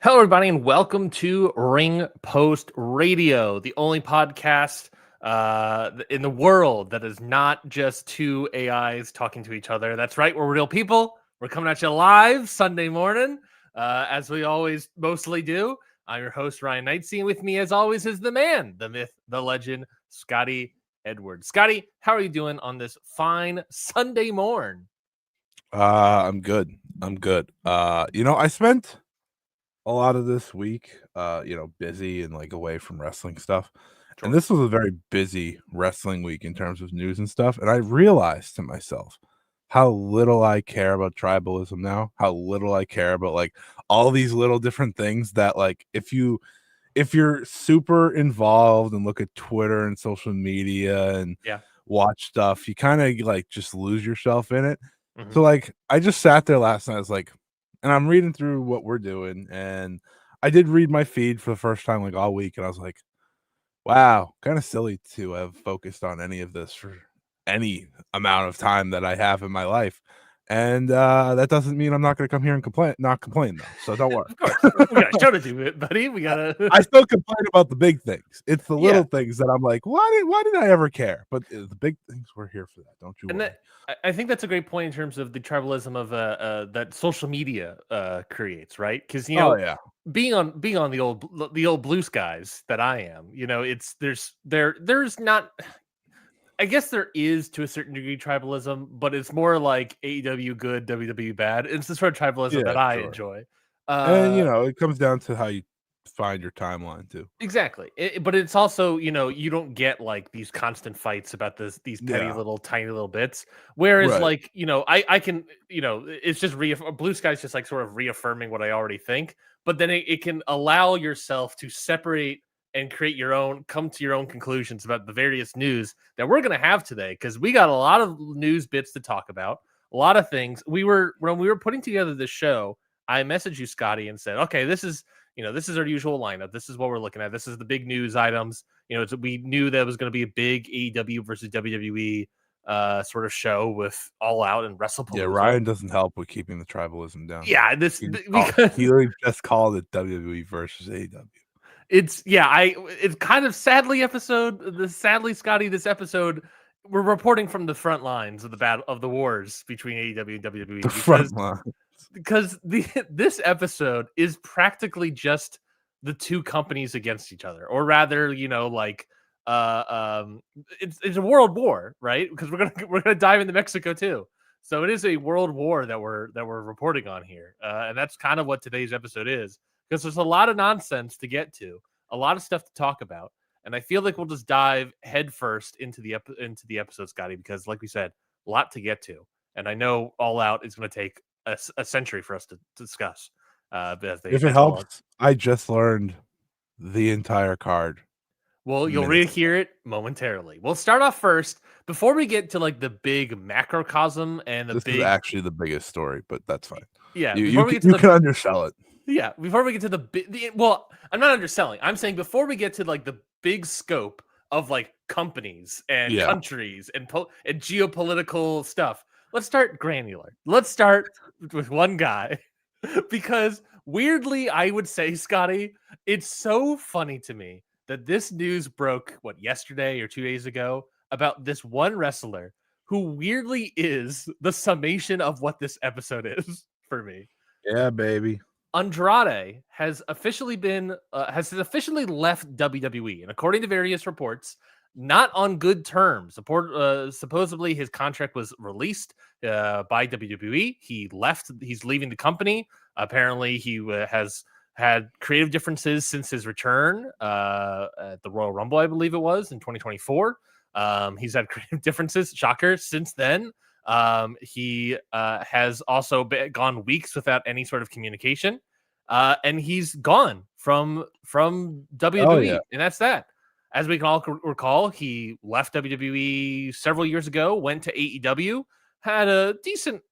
Hello, everybody, and welcome to Ring Post Radio, the only podcast in the world that is not just two AIs talking to each other. That's right, we're real people. We're coming at you live Sunday morning, as we always mostly do. I'm your host, Ryan Knightsey, and with me, as always, is the man, the myth, the legend, Scotty Edwards. Scotty, how are you doing on this fine Sunday morn? I'm good. I spent a lot of this week, busy and like away from wrestling stuff. Sure. And this was a very busy wrestling week in terms of news and stuff. And I realized to myself how little I care about tribalism now, how little I care about like all these little different things that like if you're super involved and look at Twitter and social media and watch stuff, you kind of like just lose yourself in it. Mm-hmm. So like I just sat there last night. I was like, and I'm reading through what we're doing, and I did read my feed for the first time like all week, and I was like, wow, kind of silly to have focused on any of this for any amount of time that I have in my life. And that doesn't mean I'm not going to come here and not complain though. So don't worry. Of course, we got a show to do, buddy. We gotta. I still complain about the big things. It's the little things that I'm like, why did I ever care? But the big things, we're here for that. Don't you worry. I think that's a great point in terms of the tribalism of that social media creates, right? Because being on the old blue skies that I am, there's not. I guess there is to a certain degree tribalism, but it's more like AEW good, WWE bad. It's the sort of tribalism that I enjoy. And it comes down to how you find your timeline too. Exactly. But it's also, you don't get like these constant fights about these petty little tiny little bits. Whereas like, I can, it's just Blue Sky's just like sort of reaffirming what I already think, but then it can allow yourself to separate and come to your own conclusions about the various news that we're going to have today. Cause we got a lot of news bits to talk about, a lot of things. When we were putting together this show, I messaged you, Scotty, and said, okay, this is our usual lineup. This is what we're looking at. This is the big news items. We knew that it was going to be a big AEW versus WWE sort of show with All Out and Wrestlepalooza. Yeah, Ryan doesn't help with keeping the tribalism down. Yeah, he literally just called it WWE versus AEW. It's kind of sadly, Scotty, this episode we're reporting from the front lines of the wars between AEW and WWE. The front lines. Because this episode is practically just the two companies against each other, or rather, it's a world war, right? Because we're gonna dive into Mexico too, so it is a world war that we're reporting on here, and that's kind of what today's episode is. Because there's a lot of nonsense to get to, a lot of stuff to talk about, and I feel like we'll just dive headfirst into the episode, Scotty, because like we said, a lot to get to, and I know All Out is going to take a century for us to discuss. If it helps, I just learned the entire card. Well, you'll rehear it momentarily. We'll start off first before we get to like the big macrocosm and this is actually the biggest story, but that's fine. Yeah, you can undersell it. Yeah, before we get to well, I'm not underselling. I'm saying before we get to like the big scope of like companies and countries and geopolitical stuff, let's start granular. Let's start with one guy because weirdly, I would say, Scotty, it's so funny to me that this news broke yesterday or 2 days ago about this one wrestler who weirdly is the summation of what this episode is for me. Yeah, baby. Andrade has officially left WWE, and according to various reports, not on good terms. Supposedly, his contract was released by WWE. He's leaving the company. Apparently, he has had creative differences since his return at the Royal Rumble, I believe it was in 2024. He's had creative differences, shocker, since then. He has also gone weeks without any sort of communication, and he's gone from WWE, and that's that. As we can all recall, he left WWE several years ago, went to AEW, had a decent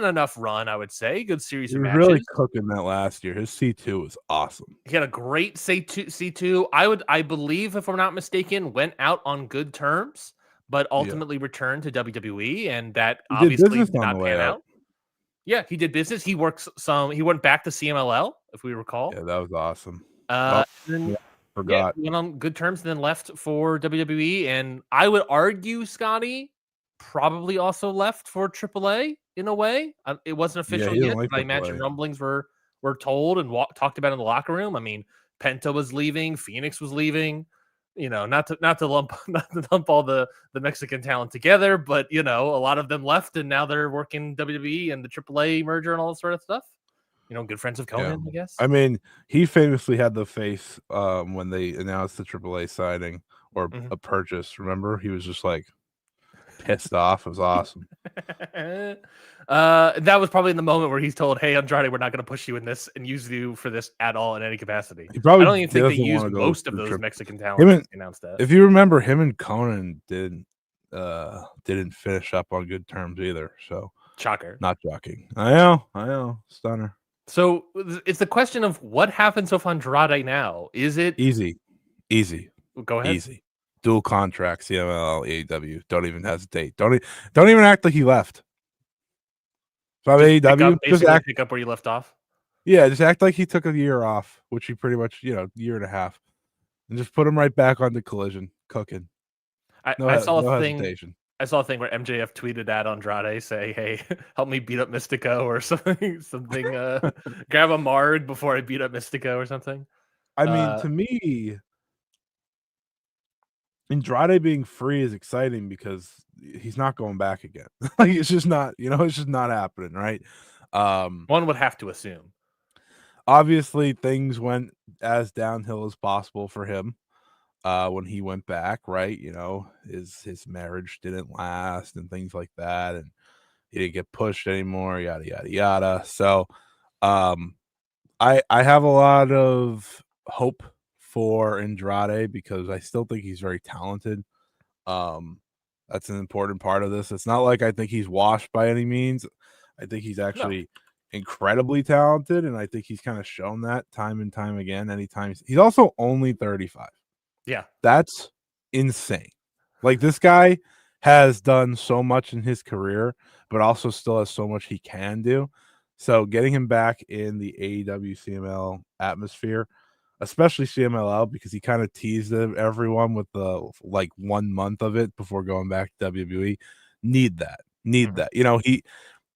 enough run, I would say. Good series of matches. Really cooking that last year. His C2 was awesome. He had a great C2. I believe, if I'm not mistaken, went out on good terms, but ultimately returned to WWE, and that obviously did not pan out. Yeah, he did business. He went back to CMLL if we recall. Yeah, that was awesome. Uh, Oh, then yeah, yeah, forgot. went on good terms, and then left for WWE. And I would argue Scotty probably also left for AAA in a way. It wasn't Yeah, official he didn't yet, like but I imagine AAA. rumblings were told and talked about in the locker room. I mean, Penta was leaving, Phoenix was leaving. You know, not to lump all the Mexican talent together, but you know, a lot of them left, and now they're working WWE and the AAA merger and all this sort of stuff. You know, good friends of Yeah. Conan, I guess. I mean, he famously had the face when they announced the AAA signing or Mhm. a purchase. Remember, he was just like pissed off. It was awesome. That was probably in the moment where he's told, "Hey, Andrade, we're not going to push you in this and use you for this at all in any capacity." He I probably don't even think they doesn't used want to go most of through those triple. Mexican Him talent and since they announced that. if you remember, him and Conan didn't finish up on good terms either. So Shocker. not shocking. I know, stunner. So it's the question of what happens with Andrade now. Is it? Easy, easy, Go ahead. easy. Dual contract, CMLL, AEW. Don't even hesitate. Don't even act like he left. If I'm Just pick AEW, up, basically pick up where you left off. yeah, just act like he took a year off, which he pretty much, year and a half, and just put him right back on the Collision, cooking. I saw a No thing. hesitation. I saw a thing where MJF tweeted at Andrade, say, "Hey, help me beat up Mystico or something. Something. Grab a Marg before I beat up Mystico or something." I mean, Uh, to me, Andrade being free is exciting because he's not going back again. Like it's just not, it's just not happening, right? One would have to assume. Obviously things went as downhill as possible for him when he went back, right? His marriage didn't last and things like that, and he didn't get pushed anymore, yada yada yada. So um I have a lot of hope for Andrade because I still think he's very talented. Um, that's an important part of this. It's not like I think he's washed by any means. I think he's No. actually incredibly talented, and I think he's kind of shown that time and time again. Anytime he's also only 35. Yeah. That's insane. Like this guy has done so much in his career, but also still has so much he can do. So getting him back in the AEW CML atmosphere, especially CMLL, because he kind of teased everyone with the like 1 month of it before going back to WWE. Need that. Need Mhm. that.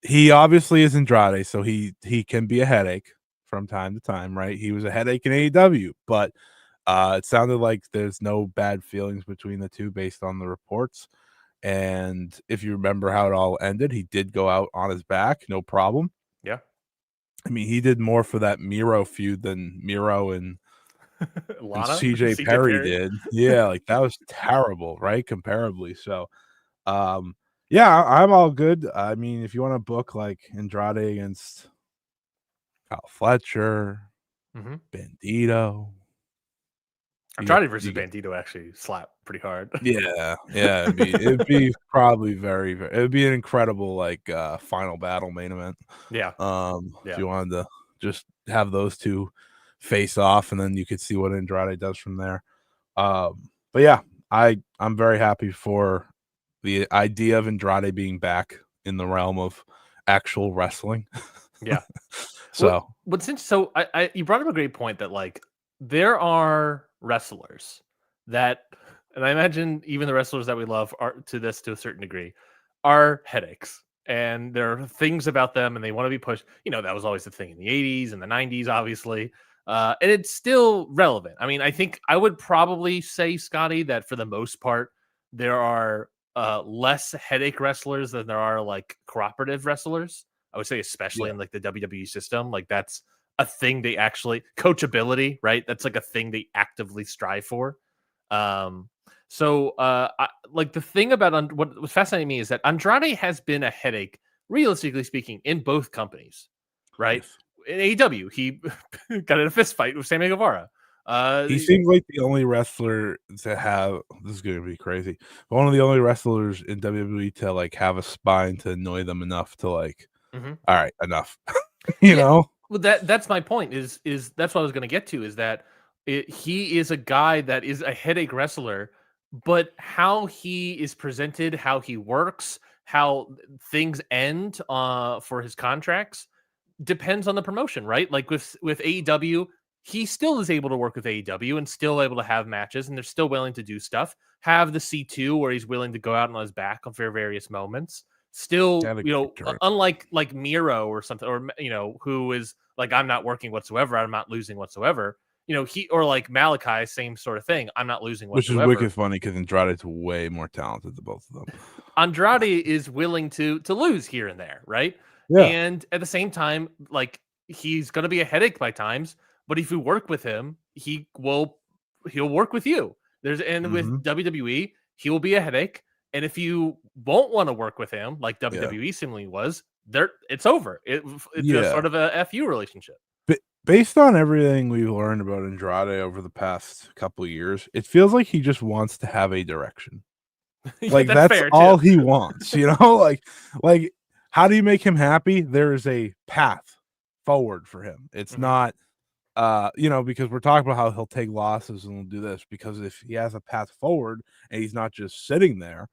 He obviously is Andrade, so he can be a headache from time to time, right? He was a headache in AEW, but it sounded like there's no bad feelings between the two based on the reports. And if you remember how it all ended, he did go out on his back, no problem. Yeah. I mean, he did more for that Miro feud than Miro and Lana, CJ CJ Perry Perry. did. Yeah, like that was terrible, right? Comparably. So, um, yeah, I'm all good. I mean, if you want to book like Andrade against Kyle Fletcher, Mm-hmm. Bandito, Andrade versus you got Bandito actually slapped pretty hard. yeah, it'd be probably it would be an incredible like final battle main event. Yeah. If Yeah. you wanted to just have those two face off and then you could see what Andrade does from there. But yeah, I'm very happy for the idea of Andrade being back in the realm of actual wrestling. Yeah. So So I you brought up a great point that like there are wrestlers that, and I imagine even the wrestlers that we love are to a certain degree are headaches, and there are things about them and they want to be pushed. You know, that was always the thing in the 80s and the 90s, obviously. And it's still relevant. I mean, I think I would probably say, Scotty, that for the most part, there are less headache wrestlers than there are like cooperative wrestlers. I would say, especially yeah, in like the WWE system, like that's a thing they actually coachability, right? That's like a thing they actively strive for. Um, like the thing about what was fascinating to me is that Andrade has been a headache, realistically speaking, in both companies, right? yes. In AEW, he got in a fist fight with Sammy Guevara. He seems like the only wrestler to have this is gonna be crazy. But one of the only wrestlers in WWE to like have a spine to annoy them enough to like, Mhm. all right, enough. you Yeah, know? well, that's my point. Is that's what I was going to get to. Is that he is a guy that is a headache wrestler, but how he is presented, how he works, how things end for his contracts. depends on the promotion, right? Like with AEW, he still is able to work with AEW and still able to have matches, and they're still willing to do stuff. Have the C2 where he's willing to go out on his back for various moments. Still, Had a great turn. unlike like Miro or something, or who is like, I'm not working whatsoever, I'm not losing whatsoever. He, or like Malachi, same sort of thing. I'm not losing Which is whatsoever. wicked funny because Andrade's way more talented than both of them. Andrade is willing to lose here and there, right? Yeah. And at the same time, like, he's going to be a headache by times, but if you work with him, he'll work with you. With WWE, he will be a headache. And if you won't want to work with him, like WWE seemingly was, it's over. It's sort of a FU relationship. Based on everything we've learned about Andrade over the past couple of years, it feels like he just wants to have a direction. Like that's all he wants, like how do you make him happy? There is a path forward for him. It's not because we're talking about how he'll take losses and he'll do this, because if he has a path forward and he's not just sitting there,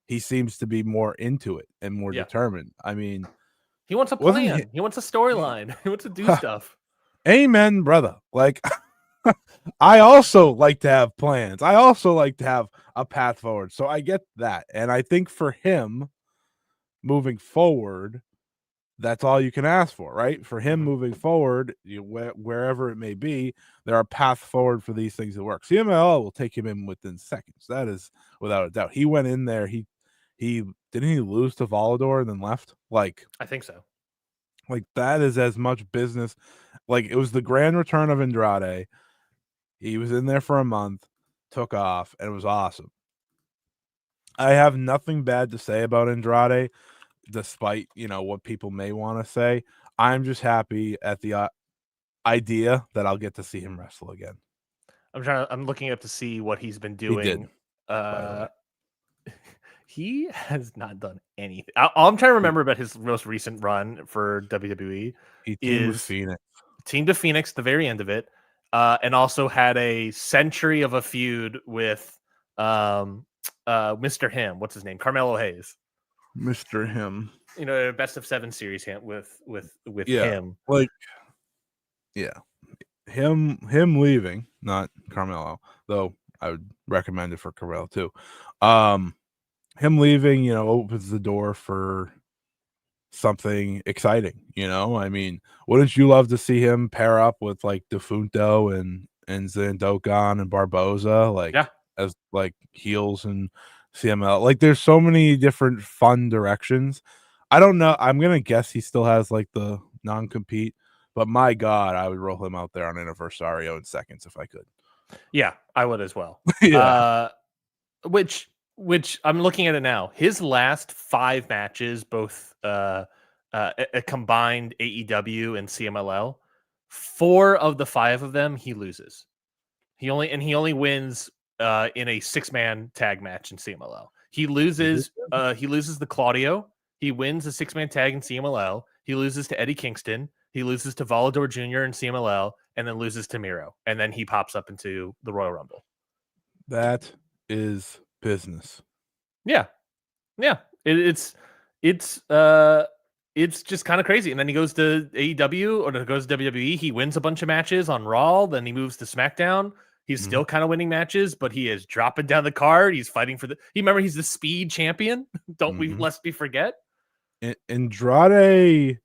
he seems to be more into it and more determined. I mean, he wants a plan. He wants a storyline. He wants to do stuff. Amen, brother. Like I also like to have plans. I also like to have a path forward. So I get that. And I think for him moving forward, that's all you can ask for, right? For him moving forward, wherever it may be, there are paths forward for these things to work. CMLL will take him in within seconds. That is without a doubt. He went in there. He didn't he lose to Volador and then left? Like, I think so. Like, that is as much business. Like, it was the grand return of Andrade. He was in there for a month, took off, and it was awesome. I have nothing bad to say about Andrade, despite, what people may want to say. I'm just happy at the idea that I'll get to see him wrestle again. I'm looking up to see what he's been doing. He did, by the way. He has not done anything. All I'm trying to remember about his most recent run for WWE he teamed with Phoenix. Teamed to Phoenix, the very end of it, and also had a century of a feud with Mr. Him. What's his name? Carmelo Hayes. Mr. Him. A best of 7 series with him. Like, yeah. Him leaving, not Carmelo, though I would recommend it for Carmelo too. Him leaving, opens the door for something exciting. I mean, wouldn't you love to see him pair up with like Defunto and Zandokan and Barboza, as like heels and CML? Like, there's so many different fun directions. I don't know. I'm gonna guess he still has like the non-compete, but my God, I would roll him out there on Anniversario in seconds if I could. Yeah, I would as well. Yeah. Which I'm looking at it now. His last 5 matches, both a combined AEW and CMLL, 4 of the 5 of them he loses. He only wins in a 6-man tag match in CMLL. He loses the Claudio. He wins a 6-man tag in CMLL. He loses to Eddie Kingston. He loses to Volador Jr. in CMLL, and then loses to Miro. And then he pops up into the Royal Rumble. That is business. Yeah. It's just kind of crazy. And then he goes to AEW or goes to WWE. He wins a bunch of matches on Raw. Then he moves to SmackDown. He's still kind of winning matches, but he is dropping down the card. He's fighting for remember he's the Speed champion. Lest we forget. Andrade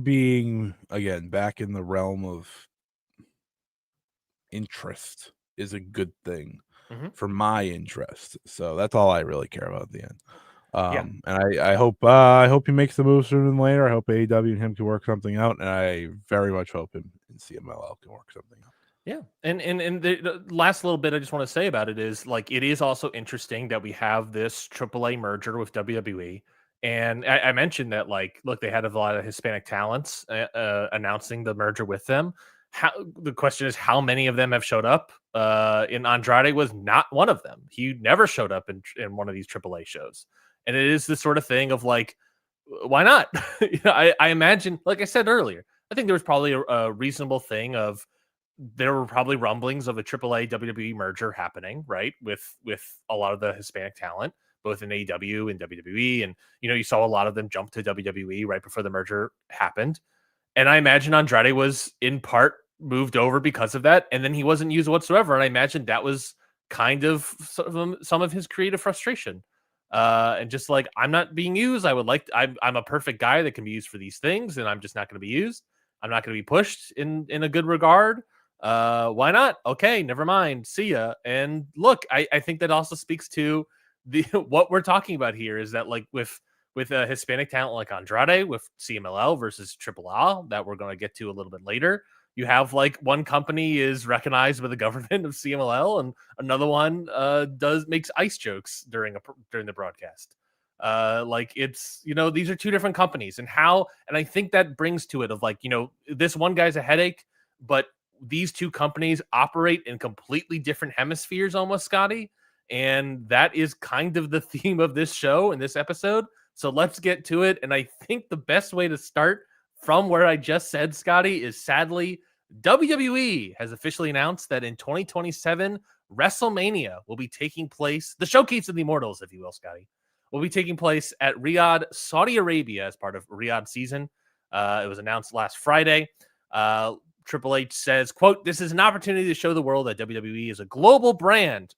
being, again, back in the realm of interest is a good thing for my interest. So that's all I really care about at the end. And I hope he makes the move sooner than later. I hope AEW and him can work something out, and I very much hope him and CMLL can work something out. Yeah, and the last little bit I just want to say about it is, like, it is also interesting that we have this AAA merger with WWE. And I mentioned that, like, look, they had a lot of Hispanic talents announcing the merger with them. The question is, how many of them have showed up? And Andrade was not one of them. He never showed up in one of these AAA shows. And it is this sort of thing of like, why not? I imagine, like I said earlier, I think there was probably a reasonable thing of, there were probably rumblings of a AAA WWE merger happening, right? With a lot of the Hispanic talent. both in AEW and WWE. And, you saw a lot of them jump to WWE right before the merger happened. And I imagine Andrade was in part moved over because of that. And then he wasn't used whatsoever. And I imagine that was kind of some of his creative frustration. And just like, I'm not being used. I'm a perfect guy that can be used for these things, and I'm just not going to be used. I'm not going to be pushed in a good regard. Why not? Okay, never mind. See ya. And look, I think that also speaks to the what we're talking about here is that, like, with a Hispanic talent like Andrade, with CMLL versus Triple A that we're going to get to a little bit later, you have like one company is recognized by the government of CMLL, and another one makes ice jokes during the broadcast. Like, it's, these are two different companies, and I think that brings to it of like, this one guy's a headache, but these two companies operate in completely different hemispheres almost, Scotty. And that is kind of the theme of this show and this episode. So let's get to it. And I think the best way to start from where I just said, Scotty, is sadly, WWE has officially announced that in 2027, WrestleMania will be taking place, the Showcase of the Immortals, if you will, Scotty, will be taking place at Riyadh, Saudi Arabia, as part of Riyadh season. It was announced last Friday. Triple H says, quote, "This is an opportunity to show the world that WWE is a global brand."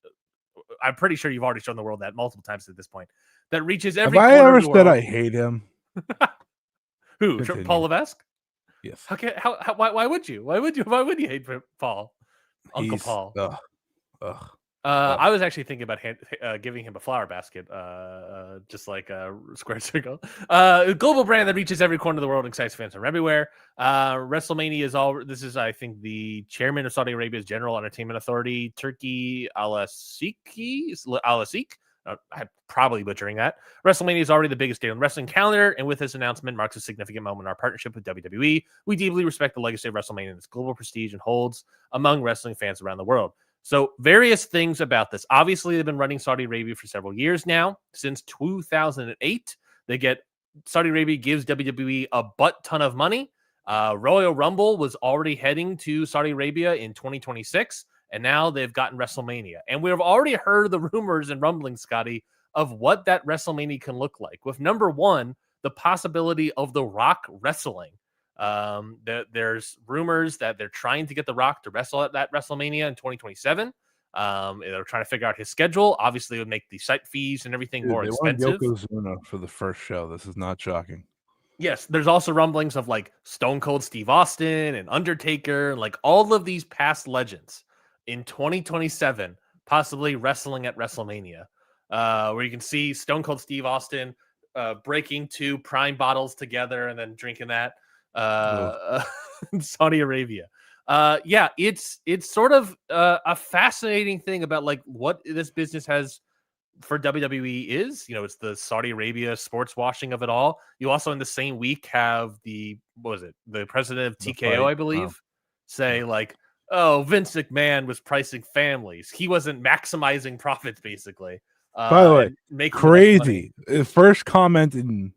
I'm pretty sure you've already shown the world that multiple times at this point. That reaches every Have I corner ever of the said world. I hate him? Who? Continue. Paul Levesque? Yes. Why would you? Why would you hate Paul? Uncle Paul. Ugh. I was actually thinking about giving him a flower basket, just like a square circle. A global brand that reaches every corner of the world and excites fans from everywhere. WrestleMania is all. This is, I think, the chairman of Saudi Arabia's General Entertainment Authority, Turki Al-Sheikh. I'm probably butchering that. WrestleMania is already the biggest day on the wrestling calendar, and with this announcement marks a significant moment in our partnership with WWE. We deeply respect the legacy of WrestleMania and its global prestige and holds among wrestling fans around the world. So various things about this. Obviously, they've been running Saudi Arabia for several years now, since 2008. Saudi Arabia gives WWE a butt ton of money. Royal Rumble was already heading to Saudi Arabia in 2026, and now they've gotten WrestleMania. And we've already heard the rumors and rumblings, Scotty, of what that WrestleMania can look like. With number one, the possibility of The Rock wrestling. There's rumors that they're trying to get The Rock to wrestle at that WrestleMania in 2027. They're trying to figure out his schedule. Obviously, it would make the site fees and everything more expensive. They want Yokozuna for the first show. This is not shocking. Yes, there's also rumblings of like Stone Cold Steve Austin and Undertaker, and like all of these past legends in 2027, possibly wrestling at WrestleMania, where you can see Stone Cold Steve Austin breaking two Prime bottles together and then drinking that in Saudi Arabia. It's sort of a fascinating thing about like what this business has for WWE is. It's the Saudi Arabia sports washing of it all. You also in the same week have the president of TKO, I believe, say like, oh, Vince McMahon was pricing families. He wasn't maximizing profits, basically. By the way, crazy. First comment in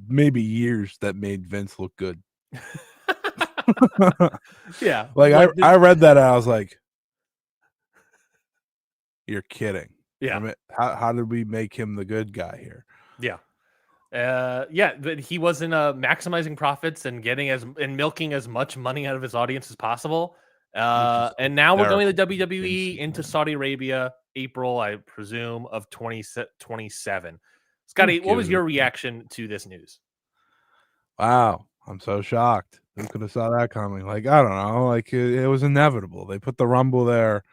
maybe years that made Vince look good. Yeah. Like I read that and I was like, you're kidding. Yeah. I mean, how did we make him the good guy here? Yeah. But he wasn't maximizing profits and milking as much money out of his audience as possible. And now we're going to WWE into Saudi Arabia, April, I presume, of 2027. Scotty, what was your reaction to this news? Wow, I'm so shocked. Who could have saw that coming? Like, I don't know. Like, it was inevitable. They put the Rumble there.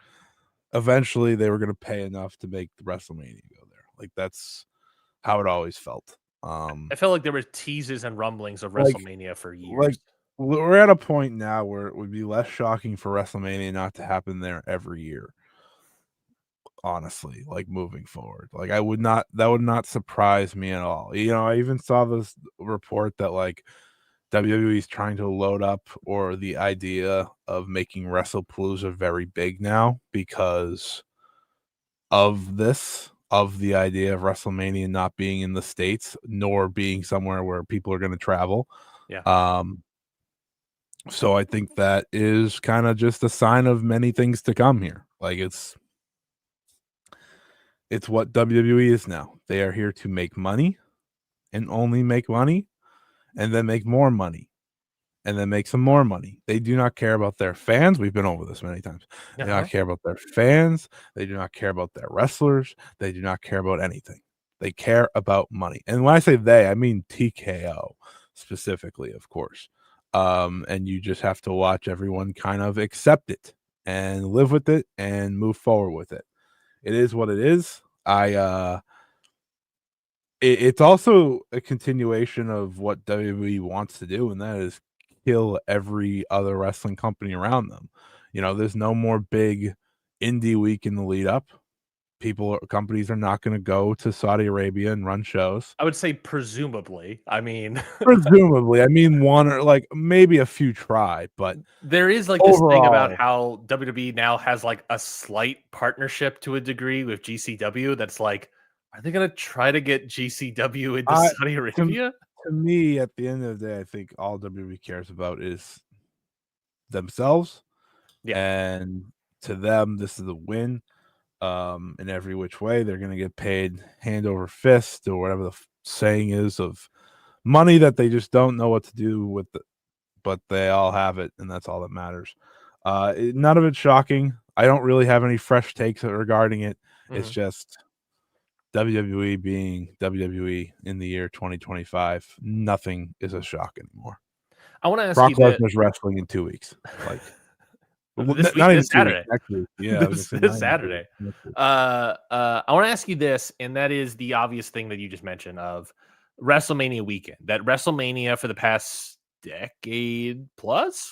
Eventually, they were going to pay enough to make the WrestleMania go there. Like, that's how it always felt. I felt like there were teases and rumblings of WrestleMania for years. Like, we're at a point now where it would be less shocking for WrestleMania not to happen there every year. Honestly, like moving forward, like that would not surprise me at all. I even saw this report that like WWE is trying to load up, or the idea of making WrestlePalooza very big now because of the idea of WrestleMania not being in the States nor being somewhere where people are going to travel. Yeah. So I think that is kind of just a sign of many things to come here. Like it's It's what WWE is now. They are here to make money and only make money and then make more money and then make some more money. They do not care about their fans. We've been over this many times. They do not care about their fans. They do not care about their wrestlers. They do not care about anything. They care about money. And when I say they, I mean TKO specifically, of course. And you just have to watch everyone kind of accept it and live with it and move forward with it. It is what it is. It's also a continuation of what WWE wants to do, and that is kill every other wrestling company around them. There's no more big indie week in the lead up. Companies are not going to go to Saudi Arabia and run shows. I would say presumably. I mean, presumably. I mean, one or like maybe a few try, but there is like this thing about how WWE now has like a slight partnership to a degree with GCW. That's like, are they going to try to get GCW into Saudi Arabia? To me, at the end of the day, I think all WWE cares about is themselves. Yeah. And to them, this is a win. In every which way, they're going to get paid hand over fist, or whatever the saying is, of money that they just don't know what to do with it, but they all have it, and that's all that matters. None of it's shocking. I don't really have any fresh takes regarding it. It's just WWE being WWE in the year 2025. Nothing is a shock anymore. I want to ask Brock you that Lesnar's wrestling in 2 weeks. Like this Saturday. Next week. Yeah, this Saturday. I want to ask you this, and that is the obvious thing that you just mentioned of WrestleMania weekend. That WrestleMania for the past decade plus,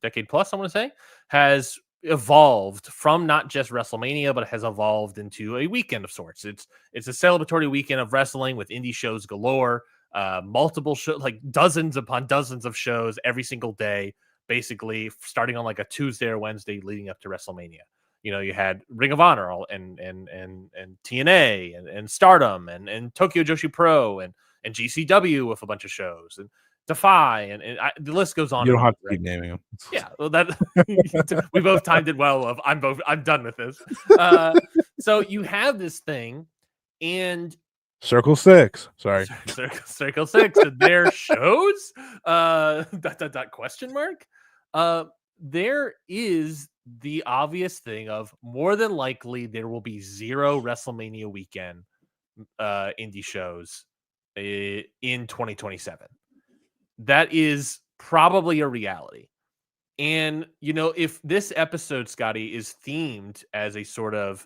I want to say, has evolved from not just WrestleMania, but it has evolved into a weekend of sorts. It's a celebratory weekend of wrestling with indie shows galore, multiple shows, like dozens upon dozens of shows every single day, basically starting on like a Tuesday or Wednesday leading up to WrestleMania. You had Ring of Honor and TNA and Stardom and Tokyo Joshi Pro and GCW with a bunch of shows and Defy and the list goes on. You don't have to keep naming them. Yeah, well, that we both timed it well. I'm done with this. So you have this thing, and Circle Six. Sorry, Circle Six. Their shows. Question mark. There is the obvious thing of more than likely there will be 0 WrestleMania weekend indie shows in 2027. That is probably a reality. And, if this episode, Scotty, is themed as a sort of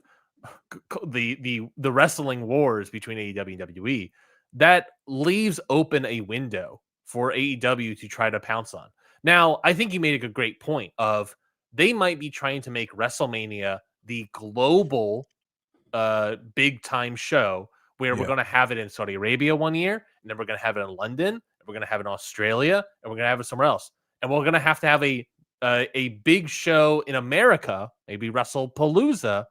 the wrestling wars between AEW and WWE, that leaves open a window for AEW to try to pounce on. Now, I think you made a great point of they might be trying to make WrestleMania the global big time show where we're going to have it in Saudi Arabia one year, and then we're going to have it in London, and we're going to have it in Australia, and we're going to have it somewhere else. And we're going to have a big show in America, maybe WrestlePalooza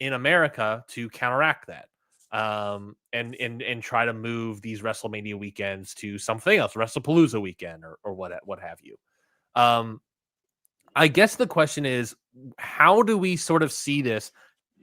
in America, to counteract that. And try to move these WrestleMania weekends to something else, WrestlePalooza weekend or what have you. I guess the question is, how do we sort of see this?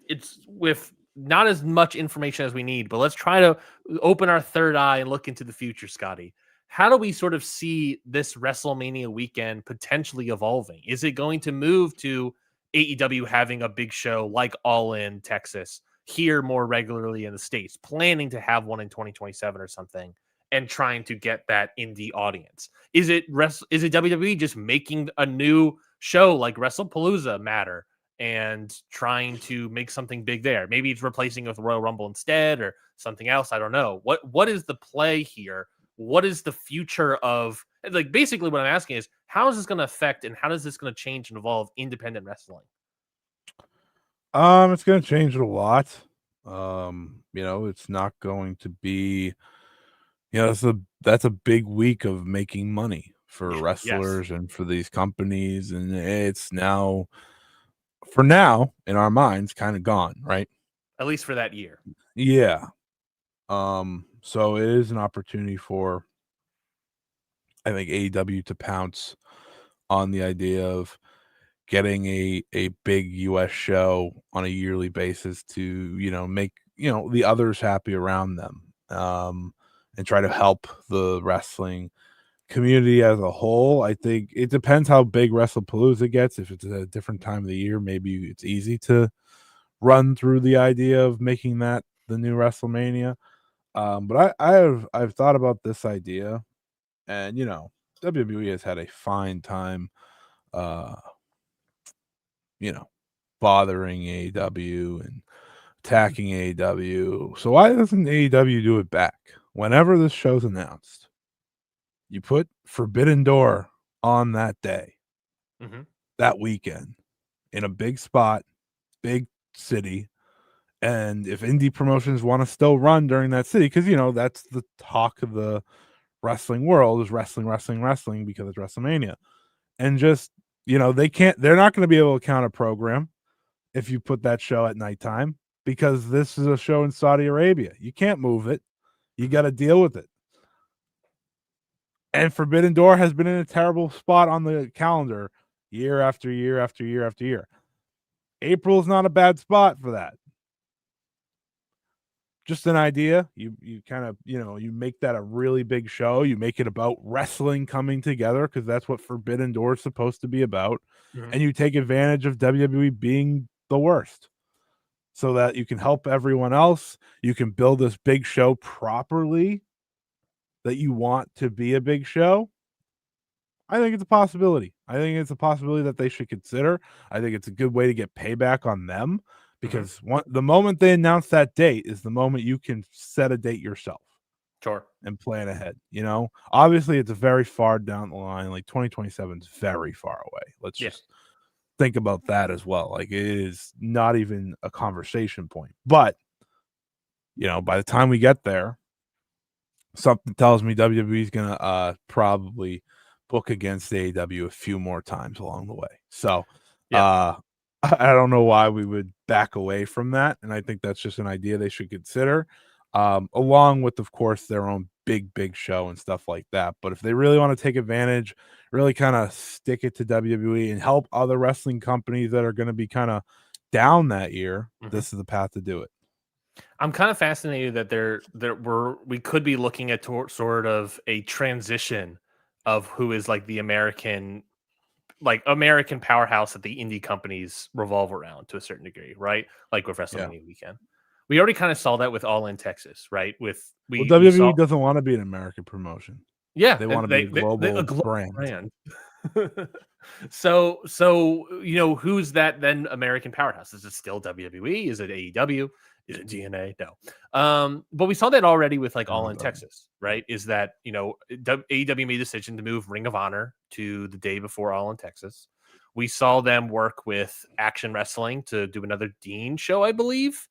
It's with not as much information as we need, but let's try to open our third eye and look into the future, Scotty. How do we sort of see this WrestleMania weekend potentially evolving? Is it going to move to AEW having a big show like All In Texas here more regularly in the States, planning to have one in 2027 or something, and trying to get that indie audience? Is it WWE just making a new show like WrestlePalooza matter and trying to make something big there? Maybe it's replacing it with Royal Rumble instead or something else. I don't know. What is the play here? What is the future of, like, basically what I'm asking is, how is this going to affect and how is this going to change and evolve independent wrestling? It's going to change it a lot. It's not going to be, that's a big week of making money for wrestlers and for these companies. And it's now, for now, in our minds, kind of gone, right? At least for that year. Yeah. So it is an opportunity for, I think, AEW to pounce on the idea of getting a big US show on a yearly basis to, make the others happy around them, and try to help the wrestling community as a whole. I think it depends how big Wrestlepalooza gets. If it's a different time of the year, maybe it's easy to run through the idea of making that the new WrestleMania. But I've thought about this idea, and WWE has had a fine time, uh, bothering AEW and attacking AEW. So why doesn't AEW do it back? Whenever this show's announced, you put Forbidden Door on that day, that weekend, in a big spot, big city. And if indie promotions want to still run during that city, because that's the talk of the wrestling world, is wrestling because it's WrestleMania. And just they're not going to be able to count a program if you put that show at nighttime, because this is a show in Saudi Arabia. You can't move it. You got to deal with it. And Forbidden Door has been in a terrible spot on the calendar year after year after year after year. April is not a bad spot for that. Just an idea. You kind of, you make that a really big show. You make it about wrestling coming together, because that's what Forbidden Door is supposed to be about. And you take advantage of WWE being the worst, so that you can help everyone else. You can build this big show properly that you want to be a big show. I think it's a possibility. I think it's a possibility that they should consider. I think it's a good way to get payback on them, because the moment they announce that date is the moment you can set a date yourself. Sure. And plan ahead. Obviously it's very far down the line. Like 2027 is very far away. Let's just think about that as well. Like, it is not even a conversation point. But by the time we get there, something tells me WWE is gonna probably book against AEW a few more times along the way. So I don't know why we would back away from that. And I think that's just an idea they should consider, along with, of course, their own big show and stuff like that. But if they really want to take advantage, really kind of stick it to WWE and help other wrestling companies that are going to be kind of down that year, this is the path to do it. I'm kind of fascinated that we could be looking at sort of a transition of who is like the American powerhouse that the indie companies revolve around to a certain degree, right? Like with WrestleMania weekend. We already kind of saw that with All In Texas, right? WWE doesn't want to be an American promotion. Yeah, they want to be a global brand. So who's that then American powerhouse? Is it still WWE? Is it AEW? Is it TNA? No. But we saw that already with like All In Texas, right? Is that AEW made a decision to move Ring of Honor to the day before All In Texas. We saw them work with Action Wrestling to do another Dean show, I believe,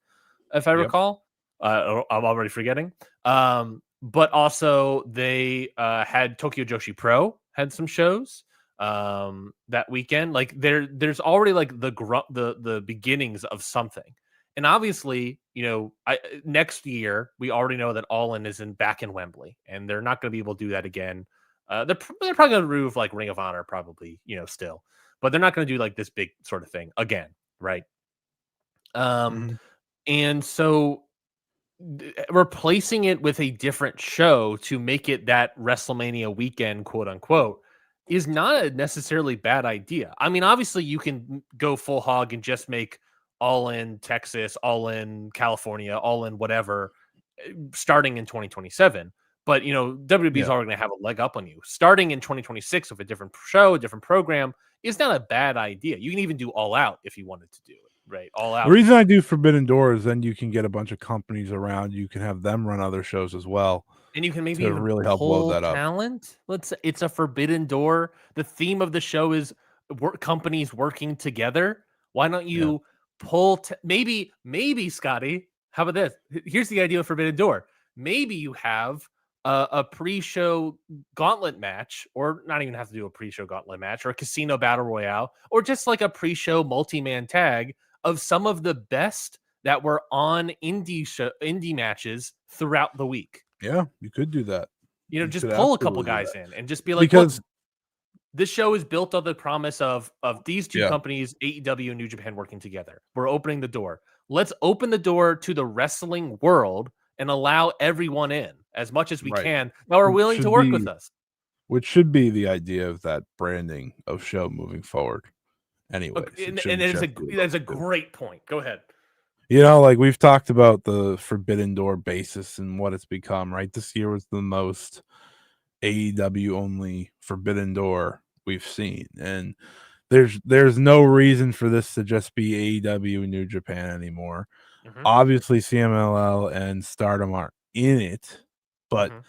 if I recall. I'm already forgetting. But also they had Tokyo Joshi Pro had some shows that weekend. Like there's already like the beginnings of something. And obviously, next year we already know that All In is back in Wembley, and they're not going to be able to do that again. They're probably going to remove like Ring of Honor, probably, still, but they're not going to do like this big sort of thing again, right? And so replacing it with a different show to make it that WrestleMania weekend, quote unquote, is not a necessarily bad idea. I mean, obviously you can go full hog and just make All In Texas, All In California, All In whatever, starting in 2027. But, WWE is already going to have a leg up on you. Starting in 2026 with a different show, a different program is not a bad idea. You can even do All Out if you wanted to do it. Right, All Out. The reason I do Forbidden Door is then you can get a bunch of companies around. You can have them run other shows as well, and you can maybe even really help blow that up. Talent. Let's say it's a Forbidden Door. The theme of the show is companies working together. Why don't you pull? Maybe Scotty. How about this? Here's the idea of Forbidden Door. Maybe you have a pre-show gauntlet match, or not even have to do a pre-show gauntlet match, or a casino battle royale, or just like a pre-show multi-man tag of some of the best that were on indie matches throughout the week. Yeah, you could do that. Just pull a couple guys in and just be like, because this show is built on the promise of these two companies, AEW and New Japan, working together. We're opening the door. Let's open the door to the wrestling world and allow everyone in as much as we Right. can that are willing to work with us. Which should be the idea of that branding of show moving forward. Anyways, it And shouldn't just be that is a about this. great point. Go ahead. You know, like we've talked about the Forbidden Door basis and what it's become, right? This year was the most AEW only Forbidden Door we've seen. And there's no reason for this to just be AEW New Japan anymore. Mhm, Obviously, CMLL and Stardom are in it, but mhm,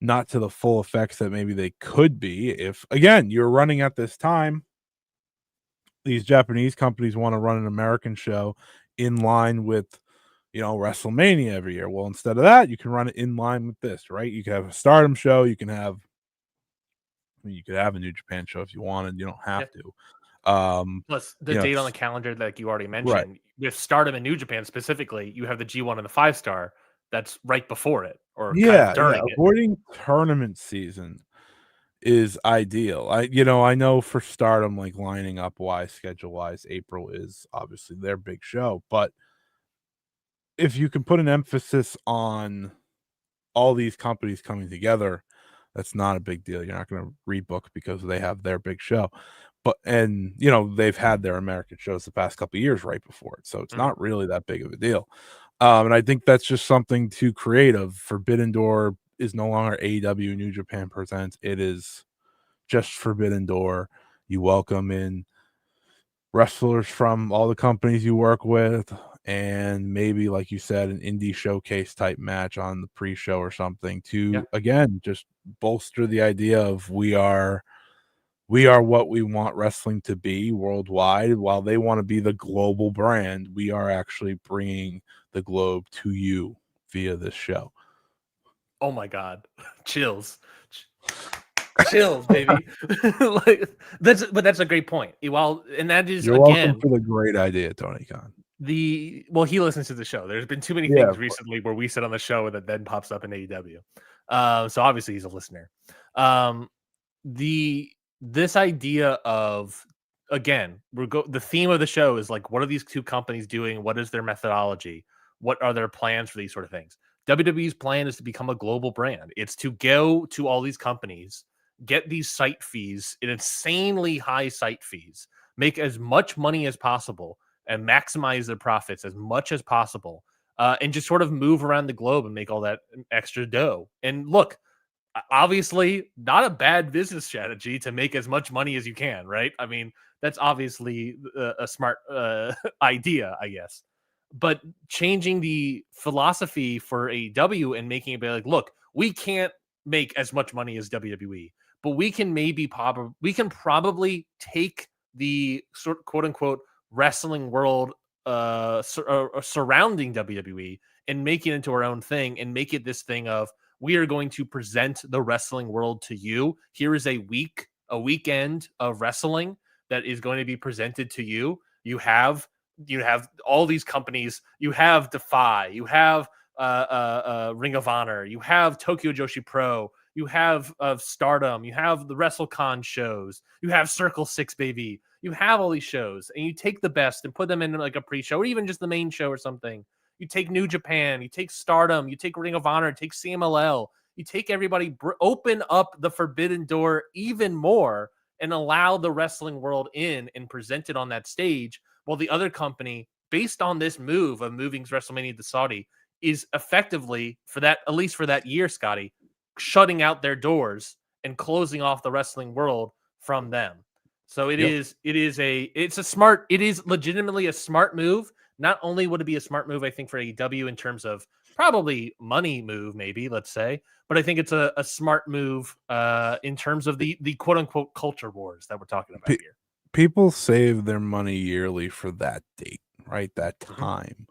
not to the full effects that maybe they could be. If again, you're running at this time, these Japanese companies want to run an American show in line with, WrestleMania every year. Well, instead of that, you can run it in line with this, right? You can have a Stardom show, you could have a New Japan show if you wanted. You don't yeah. have to. Plus, the You know, date on the calendar, like you already right. mentioned, with Stardom and New Japan specifically, you have the G1 and the 5-star that's right before it or kind of Yeah. during it. Avoiding tournament season is ideal. I know for Stardom, like lining up wise, schedule wise, April is obviously their big show. But if you can put an emphasis on all these companies coming together, that's not a big deal. You're not going to rebook because they have their big show. But they've had their American shows the past couple of years right before it. So it's Mhm. not really that big of a deal. And I think that's just something too creative. Forbidden Door is no longer AEW New Japan Presents. It is just Forbidden Door. You welcome in wrestlers from all the companies you work with, and maybe, like you said, an indie showcase type match on the pre-show or something Yeah. to again just bolster the idea of we are what we want wrestling to be worldwide. While they want to be the global brand, we are actually bringing the globe to you via this show. Oh my god. Chills. Chills, baby. Like that's a great point. And that is You're welcome again for the great idea, Tony Khan. he listens to the show. There's been too many Yeah, things of course. recently where we sit on the show that then pops up in AEW. So obviously he's a listener. Um, the this idea of again, the theme of the show is like, what are these two companies doing? What is their methodology? What are their plans for these sort of things? WWE's plan is to become a global brand. It's to go to all these companies, get these site fees, insanely high site fees, make as much money as possible, and maximize their profits as much as possible, and just sort of move around the globe and make all that extra dough. And look, obviously not a bad business strategy to make as much money as you can, right? I mean, that's obviously a smart idea, I guess. But changing the philosophy for AEW and making it be like, look, we can't make as much money as WWE, but we can probably take the sort quote unquote wrestling world surrounding WWE and make it into our own thing and make it this thing of we are going to present the wrestling world to you. Here is a weekend of wrestling that is going to be presented to you. You have all these companies. You have Defy. You have Ring of Honor. You have Tokyo Joshi Pro. You have Stardom. You have the WrestleCon shows. You have Circle Six, baby. You have all these shows, and you take the best and put them in like a pre-show or even just the main show or something. You take New Japan, you take Stardom, you take Ring of Honor, take CMLL, you take everybody, open up the forbidden door even more and allow the wrestling world in and present it on that stage. While the other company, based on this move of moving WrestleMania to Saudi, is effectively for that, at least for that year, Scotty, shutting out their doors and closing off the wrestling world from them. So Yep. it is legitimately a smart move. Not only would it be a smart move, I think, for AEW in terms of probably money move, maybe, let's say, but I think it's a smart move in terms of the quote unquote culture wars that we're talking about Pe- here. People save their money yearly for that date, right? That Mhm.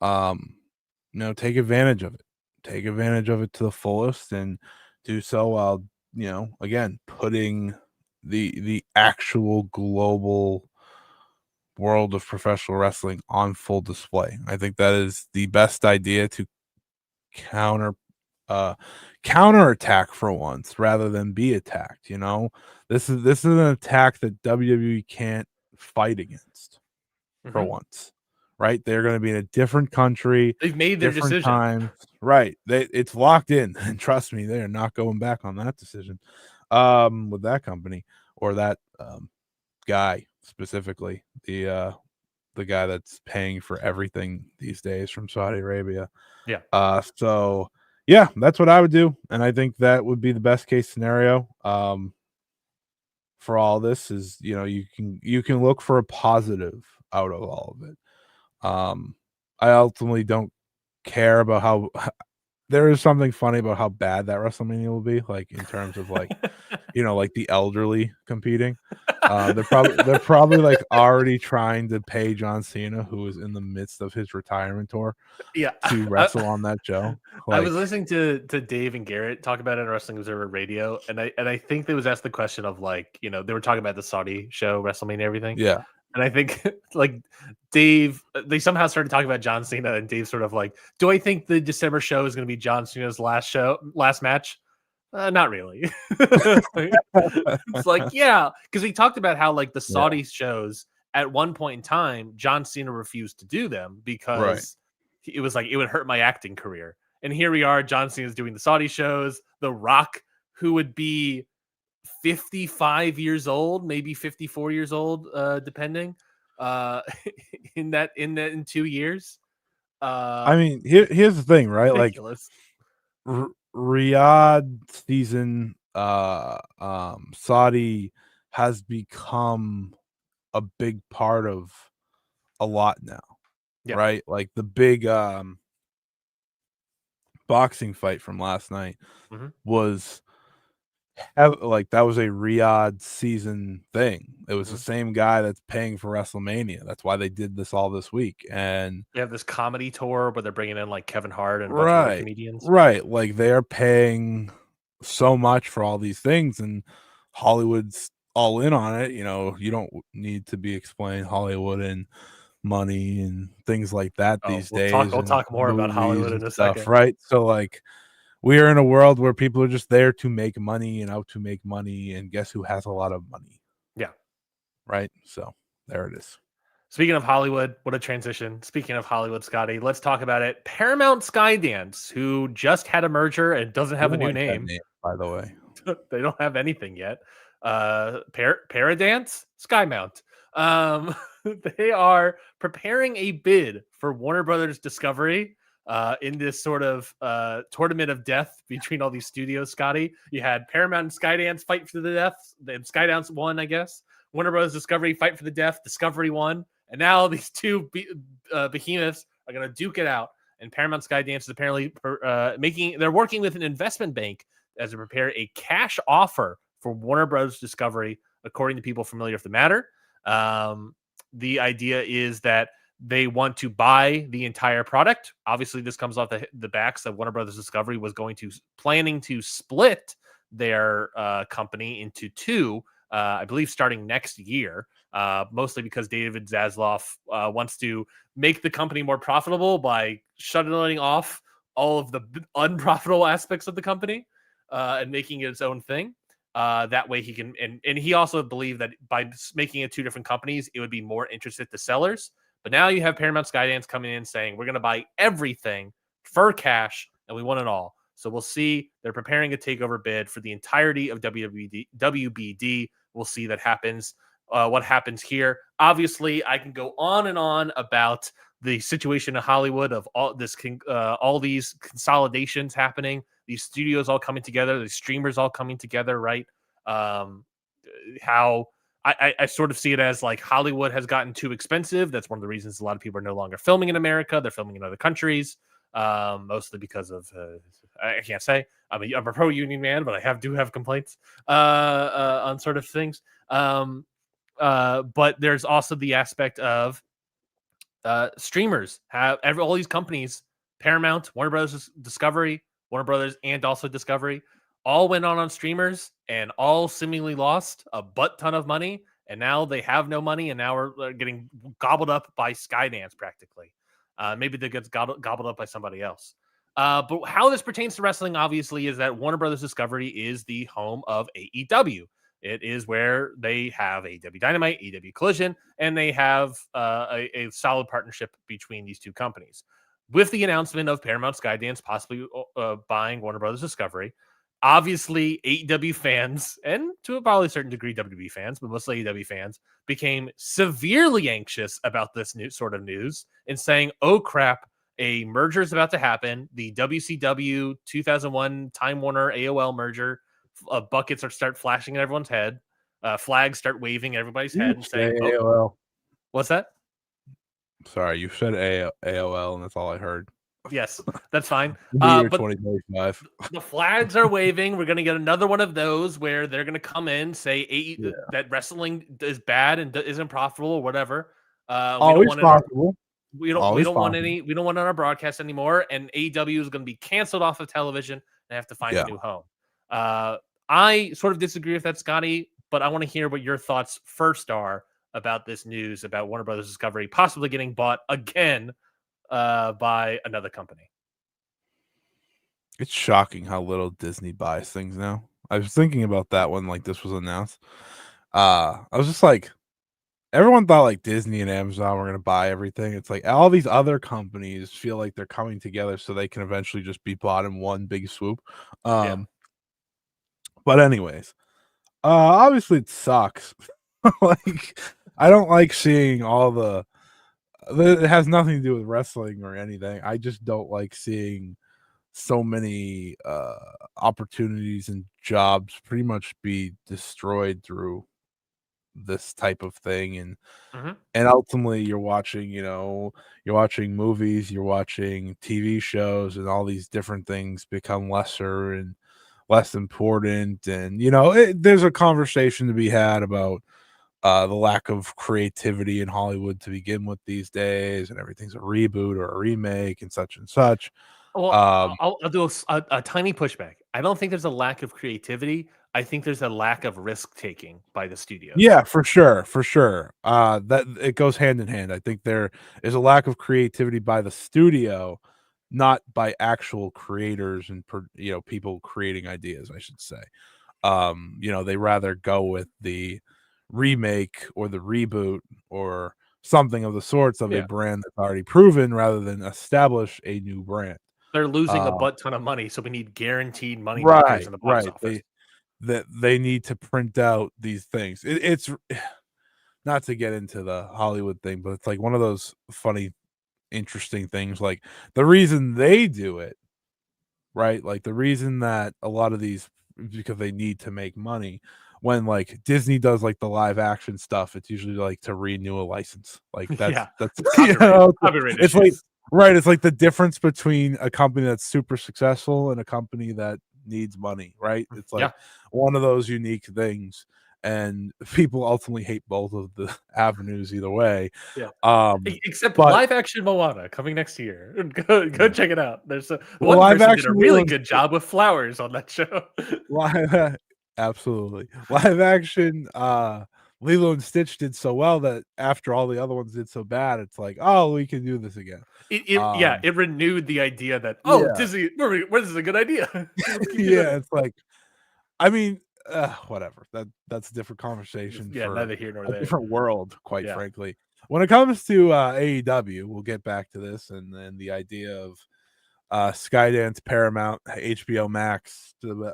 time. Take advantage of it. Take advantage of it to the fullest and do so while, again, putting the actual global world of professional wrestling on full display. I think that is the best idea to counter uh counterattack for once rather than be attacked. This is an attack that WWE can't fight against for Mhm. once, right? They're going to be in a different country, They've made their different decision. time, right? It's locked in, and trust me, they are not going back on that decision with that company or that guy specifically, the guy that's paying for everything these days from Saudi Arabia. Yeah. So yeah, that's what I would do, and I think that would be the best case scenario. For all this is, you can look for a positive out of all of it. I ultimately don't care about how there is something funny about how bad that WrestleMania will be, like in terms of like, like the elderly competing. They're probably like already trying to pay John Cena, who is in the midst of his retirement tour, Yeah. to wrestle on that show. I was Like, listening to Dave and Garrett talk about it on Wrestling Observer Radio, and I think they was asked the question of like, they were talking about the Saudi show, WrestleMania, everything. yeah, And I think like Dave, they somehow started talking about John Cena, and Dave sort of like, do I think the December show is going to be John Cena's last match? Not really. It's like, yeah, because we talked about how like the yeah, Saudi shows at one point in time, John Cena refused to do them right, because it was like it would hurt my acting career. And here we are, John Cena's doing the Saudi shows. The Rock, who would be 55 years old, maybe 54 years old, depending, uh, in 2 years. I mean, here's the thing, right? Like, Ridiculous. Riyadh season, Saudi has become a big part of a lot now, Yeah. right? Like the big boxing fight from last night Mhm. was like that was a Riyadh season thing. It was the Mhm. same guy that's paying for WrestleMania. That's why they did this all this week. And They have this comedy tour where they're bringing in like Kevin Hart and a bunch of other right, comedians. right, like they are paying so much for all these things, and Hollywood's all in on it. You don't need to be explained Hollywood and money and things like that Oh, these days, we'll and talk more about movies Hollywood and in a stuff, second. right? So like we are in a world where people are just there to make money and out to make money, and guess who has a lot of money, Yeah. right? So there it is. Speaking of Hollywood, what a transition. Speaking of Hollywood, Scotty, let's talk about it. Paramount Skydance, who just had a merger and doesn't We have a don't new like that name. name, by the way. They don't have anything yet. Paradance, Skymount. Um, they are preparing a bid for Warner Brothers Discovery in this sort of tournament of death between all these studios. Scotty, you had Paramount and Skydance fight for the death. Then Skydance won, I guess. Warner Brothers Discovery fight for the death. Discovery won, and now these two behemoths are going to duke it out. And Paramount Skydance is apparently they're working with an investment bank as they prepare a cash offer for Warner Bros. Discovery, according to people familiar with the matter. The idea is that they want to buy the entire product. Obviously, this comes off the backs of Warner Brothers Discovery was planning to split their company into two, I believe, starting next year. Mostly because David Zaslav wants to make the company more profitable by shutting off all of the unprofitable aspects of the company and making it its own thing. That way he can, and he also believed that by making it two different companies, it would be more interested to sellers. But now you have Paramount Skydance coming in saying, we're going to buy everything for cash and we want it all. So we'll see. They're preparing a takeover bid for the entirety of WBD. We'll see that happens. What happens here? Obviously, I can go on and on about the situation in Hollywood of all these consolidations happening, these studios all coming together, the streamers all coming together, right? How I sort of see it as like Hollywood has gotten too expensive. That's one of the reasons a lot of people are no longer filming in America. They're filming in other countries, mostly because of I can't say I'm a pro union man, but I do have complaints on sort of things. But there's also the aspect of streamers have all these companies, Paramount, Warner Brothers Discovery, Warner Brothers, and also Discovery, all went on streamers and all seemingly lost a butt ton of money. And now they have no money, and now we're getting gobbled up by Skydance practically. Maybe they get gobbled up by somebody else. But how this pertains to wrestling, obviously, is that Warner Brothers Discovery is the home of AEW. It is where they have AEW Dynamite, AEW Collision, and they have a solid partnership between these two companies. With the announcement of Paramount Skydance possibly buying Warner Brothers Discovery, obviously AEW fans, and to a probably certain degree WWE fans, but mostly AEW fans, became severely anxious about this new sort of news and saying, oh crap, a merger is about to happen. The WCW 2001 Time Warner AOL merger, buckets start flashing in everyone's head. Flags start waving in everybody's head and saying, oh, AOL. what's that? Sorry, you said AOL, and that's all I heard. Yes, that's fine. The year But 2025. the flags are waving. We're going to get another one of those where they're going to come in, say that wrestling is bad and isn't profitable or whatever. We Always don't want possible. we don't want it on our broadcast anymore, and AEW is going to be canceled off of television and have to find a new home. I sort of disagree with that, Scotty, but I want to hear what your thoughts first are about this news about Warner Brothers Discovery possibly getting bought again by another company. It's shocking how little Disney buys things now. I was thinking about that when like this was announced. I was just like, everyone thought like Disney and Amazon were going to buy everything. It's like all these other companies feel like they're coming together so they can eventually just be bought in one big swoop. But anyways, obviously it sucks. Like I don't like seeing all the. It has nothing to do with wrestling or anything. I just don't like seeing so many opportunities and jobs pretty much be destroyed through this type of thing. And ultimately you're watching movies, you're watching TV shows, and all these different things become lesser and less important. And there's a conversation to be had about the lack of creativity in Hollywood to begin with these days, and everything's a reboot or a remake and such and such. Well, I'll do a tiny pushback. I don't think there's a lack of creativity. I think there's a lack of risk taking by the studios. Yeah, for sure. That it goes hand in hand. I think there is a lack of creativity by the studio, not by actual creators and people creating ideas, I should say. They rather go with the remake or the reboot or something of the sorts of a brand that's already proven rather than establish a new brand. They're losing a butt ton of money, so we need guaranteed money Right, in the box office. They need to print out these things. It's not to get into the Hollywood thing, but it's like one of those funny, interesting things. Like the reason they do it, right? Like the reason that a lot of these, because they need to make money. When like Disney does like the live action stuff, it's usually like to renew a license. Like that's copyright it's like right. It's like the difference between a company that's super successful and a company that needs money, right? It's like one of those unique things, and people ultimately hate both of the avenues either way. Except live action Moana coming next year. Go check it out. There's one live person action did a really good job with flowers on that show. Absolutely. Live action Lilo and Stitch did so well that after all the other ones did so bad, it's like, oh, we can do this again. It renewed the idea that Disney, this is a good idea. It's like, I mean, whatever. That's a different conversation for neither here nor there. Different world, quite frankly. When it comes to AEW, we'll get back to this, and then the idea of Skydance, Paramount, HBO Max. You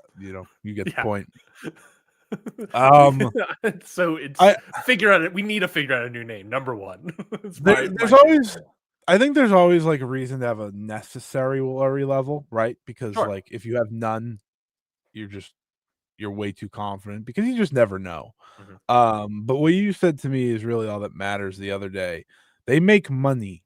get the point. So we need to figure out a new name. Number one. I think there's always like a reason to have a necessary worry level, right? Because like if you have none, you're way too confident because you just never know. But what you said to me is really all that matters. The other day, they make money.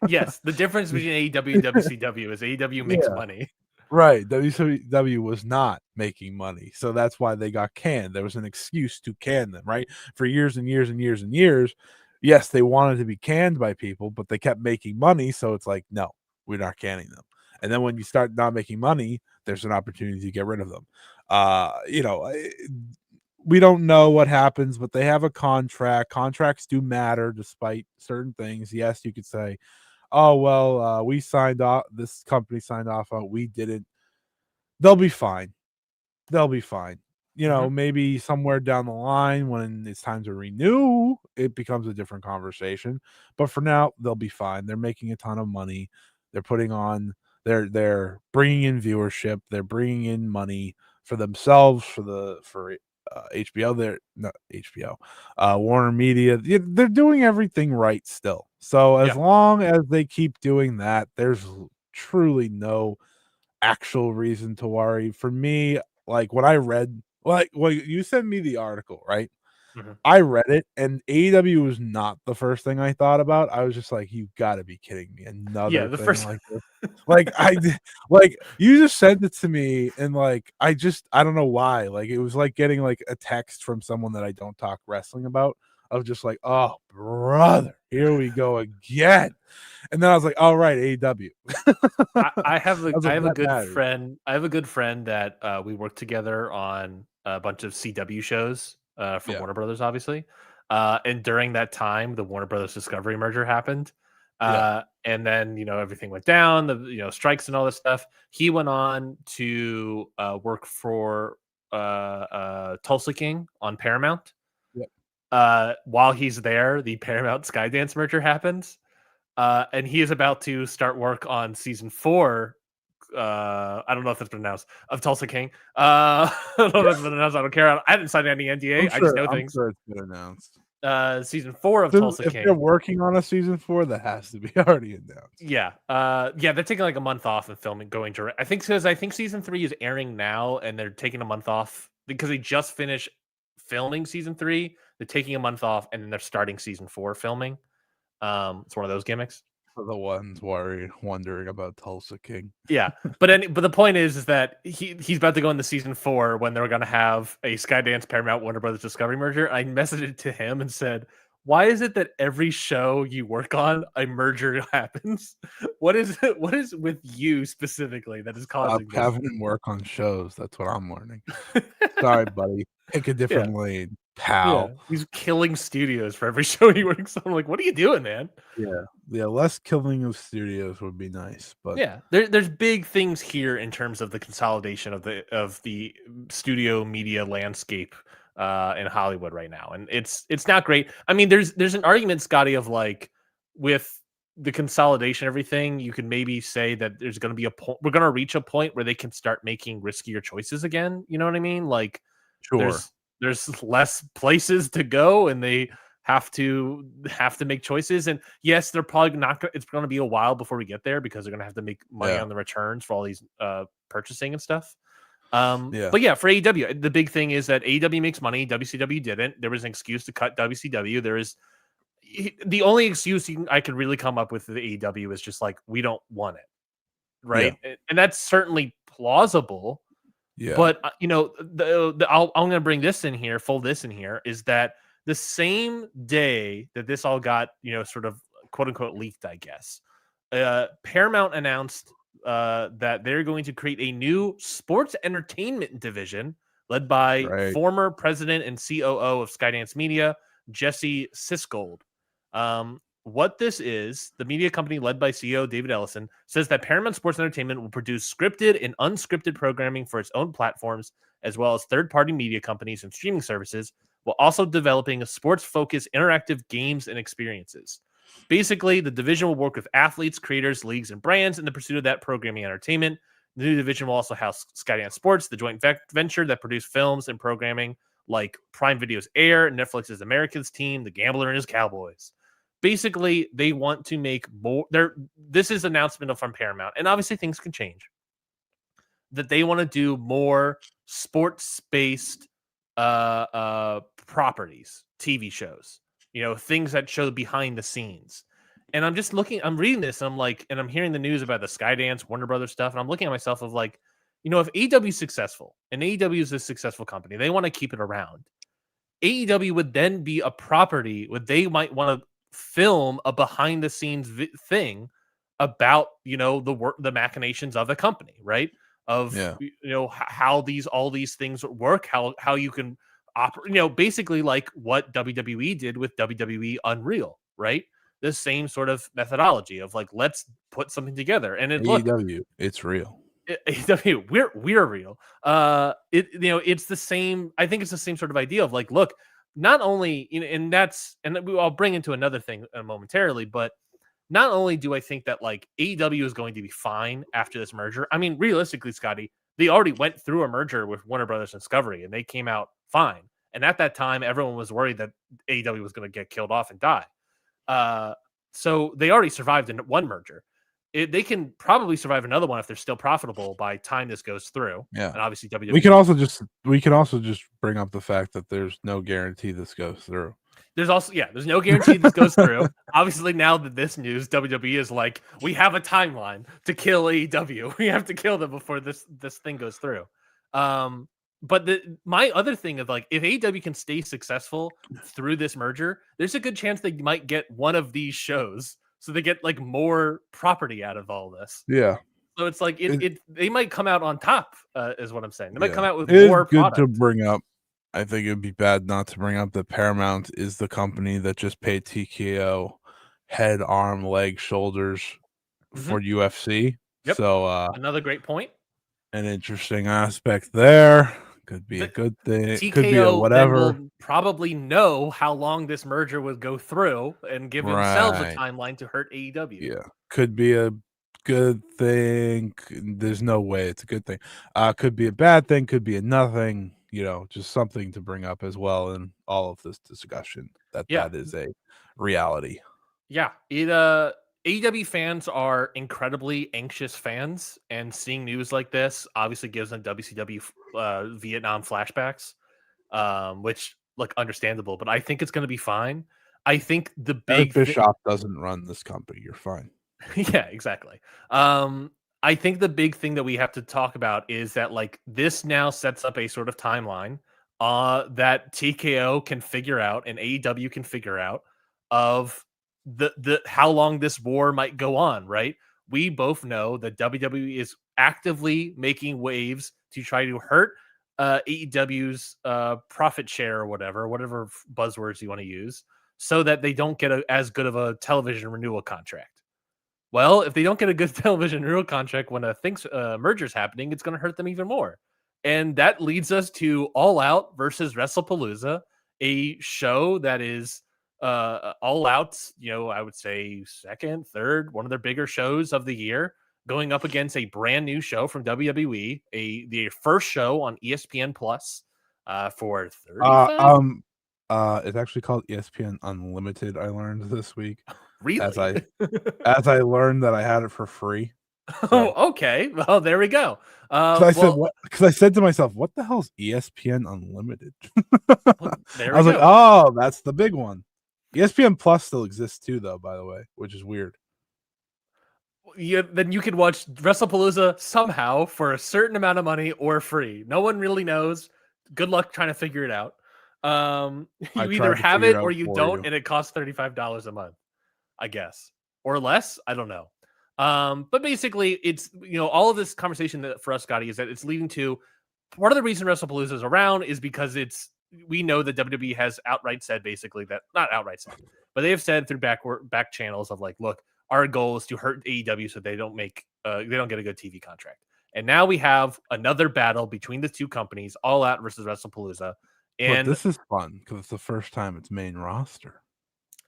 Yes, the difference between AEW and WCW is AEW makes money. Right. WCW was not making money. So that's why they got canned. There was an excuse to can them, right? For years and years and years and years. Yes, they wanted to be canned by people, but they kept making money. So it's like, no, we're not canning them. And then when you start not making money, there's an opportunity to get rid of them. We don't know what happens, but they have a contract. Contracts do matter despite certain things. Yes, you could say, oh, well, we signed off. This company signed off on. We didn't. They'll be fine. you know, maybe somewhere down the line when it's time to renew, it becomes a different conversation. But for now, they'll be fine. They're making a ton of money. They're putting on, they're bringing in viewership. They're bringing in money for themselves, for HBO. They're not HBO, Warner Media. They're doing everything right still. So as long as they keep doing that, there's truly no actual reason to worry. For me, like when I read, like, well, you sent me the article, right? I read it, and AEW was not the first thing I thought about. I was just like, "You got to be kidding me!" Another The thing first like this. Like like you just sent it to me, and like I don't know why. Like it was like getting like a text from someone that I don't talk wrestling about. Of just like, "Oh, brother, here we go again." And then I was like, "All right, AEW." I have a That good matters. friend. I have a good friend that we worked together on a bunch of CW shows for Yeah. Warner Brothers, obviously. And during that time, the Warner Brothers Discovery merger happened. Yeah. And then everything went down. The strikes and all this stuff. He went on to work for Tulsa King on Paramount. Yep. While he's there, the Paramount Skydance merger happens. And he is about to start work on season 4. I don't know if that's been announced of Tulsa King. I don't know if that's been announced. I don't care. I haven't signed any NDA. I just know I'm things. sure it's been announced. Season 4 of So Tulsa if they're King. working on a season 4, that has to be already announced. Yeah. Yeah, they're taking like a month off and filming, going direct. I think season 3 is airing now, and they're taking a month off because they just finished filming season 3. They're taking a month off, and then they're starting season 4 filming. It's one of those gimmicks. For the ones wondering about Tulsa King. Yeah, but the point is that he's about to go into season 4 when they're going to have a Skydance Paramount Warner Brothers Discovery merger. I messaged it to him and said, "Why is it that every show you work on a merger happens? What is it? What is with you specifically that is causing this?" Having him work on shows. That's what I'm learning. Sorry, buddy. Pick a different lane, Yeah, pal. he's killing studios for every show he works on. I'm like, what are you doing, man? Yeah. Less killing of studios would be nice, but Yeah, there's big things here in terms of the consolidation of the studio media landscape in Hollywood right now, and it's not great. I mean, there's an argument, Scotty, of like with the consolidation, everything you can maybe say that there's going to be a point. We're going to reach a point where they can start making riskier choices again. You know what I mean? Like sure. there's less places to go, and they have to make choices. And yes, they're probably not. It's going to be a while before we get there because they're going to have to make money on the returns for all these purchasing and stuff. But yeah, for AEW, the big thing is that AEW makes money. WCW didn't. There was an excuse to cut WCW. There is the only excuse I could really come up with the AEW is just like, we don't want it, right? And that's certainly plausible. Yeah. But I'm going to bring this in here, fold this in here, is that the same day that this all got sort of quote unquote leaked, I guess, Paramount announced that they're going to create a new sports entertainment division led by former president and COO of Skydance Media, Jesse Siskold. What this is, the media company led by CEO David Ellison, says that Paramount Sports Entertainment will produce scripted and unscripted programming for its own platforms, as well as third-party media companies and streaming services, while also developing a sports-focused interactive games and experiences. Basically, the division will work with athletes, creators, leagues, and brands in the pursuit of that programming and entertainment. The new division will also house Skydance Sports, the joint venture that produced films and programming like Prime Video's Air, Netflix's Americans Team, The Gambler and His Cowboys. Basically, they want to make more. This is an announcement from Paramount, and obviously things can change. That they want to do more sports-based properties, TV shows, things that show behind the scenes. And I'm just looking, I'm reading this, and I'm like, and I'm hearing the news about the Skydance, Warner Brothers stuff, and I'm looking at myself of like, if AEW is successful, and AEW is a successful company, they want to keep it around. AEW would then be a property where they might want to film a behind the scenes thing about the machinations of the company, right? Of how all these things work, how you can operate, basically like what WWE did with WWE Unreal, right? The same sort of methodology of like, let's put something together. And AEW, it's real. AEW, we're real. It's the same. I think it's the same sort of idea of like, look, not only and I'll bring into another thing momentarily, but not only do I think that like AEW is going to be fine after this merger. I mean, realistically, Scotty, they already went through a merger with Warner Brothers Discovery, and they came out fine. And at that time, everyone was worried that AEW was going to get killed off and die. So they already survived in one merger. They can probably survive another one if they're still profitable by time this goes through. Yeah, and obviously WWE. we can also just bring up the fact that there's no guarantee this goes through. There's no guarantee this goes through. Obviously, now that this news, WWE is like, we have a timeline to kill AEW. We have to kill them before this thing goes through. But my other thing is like, if AEW can stay successful through this merger, there's a good chance they might get one of these shows, so they get like more property out of all this. Yeah. So it's like they might come out on top, is what I'm saying. They might come out with it more is good product. to bring up. I think it'd be bad not to bring up that Paramount is the company that just paid TKO head, arm, leg, shoulders for UFC. Yep. So another great point. An interesting aspect there. Could be a good thing. TKO could be a whatever. Will probably know how long this merger would go through and give themselves a timeline to hurt AEW. Yeah, could be a good thing. There's no way it's a good thing. Could be a bad thing. Could be a nothing. Just something to bring up as well in all of this discussion. That is a reality. Yeah, AEW fans are incredibly anxious fans, and seeing news like this obviously gives them WCW Vietnam flashbacks, which look understandable. But I think it's going to be fine. I think the big Bischoff doesn't run this company. You're fine. Yeah, exactly. I think the big thing that we have to talk about is that like this now sets up a sort of timeline that TKO can figure out and AEW can figure out of the how long this war might go on, right? We both know that WWE is actively making waves to try to hurt AEW's profit share or whatever buzzwords you want to use, so that they don't get as good of a television renewal contract. Well, if they don't get a good television renewal contract when a merger's happening, it's going to hurt them even more. And that leads us to All Out versus Wrestlepalooza, a show that is All Out's, I would say second, third, one of their bigger shows of the year, going up against a brand new show from WWE, the first show on ESPN Plus for 35. It's actually called ESPN Unlimited. I learned this week. Really? As I learned that I had it for free. So. Oh, okay. Well, there we go. Because I said to myself, "What the hell is ESPN Unlimited?" There I was like, "Oh, that's the big one." ESPN Plus still exists too, though. By the way, which is weird. Then you can watch Wrestlepalooza somehow for a certain amount of money or free. No one really knows. Good luck trying to figure it out. You either have it or you don't, and it costs $35 a month, I guess, or less. I don't know. But basically, it's all of this conversation that for us, Scotty, is that it's leading to part of the reason Wrestlepalooza is around is because we know that WWE has outright said basically that, not outright said, but they have said through back channels of like, look, our goal is to hurt AEW so they don't get a good TV contract. And now we have another battle between the two companies, All Out versus Wrestlepalooza. And but this is fun because it's the first time it's main roster.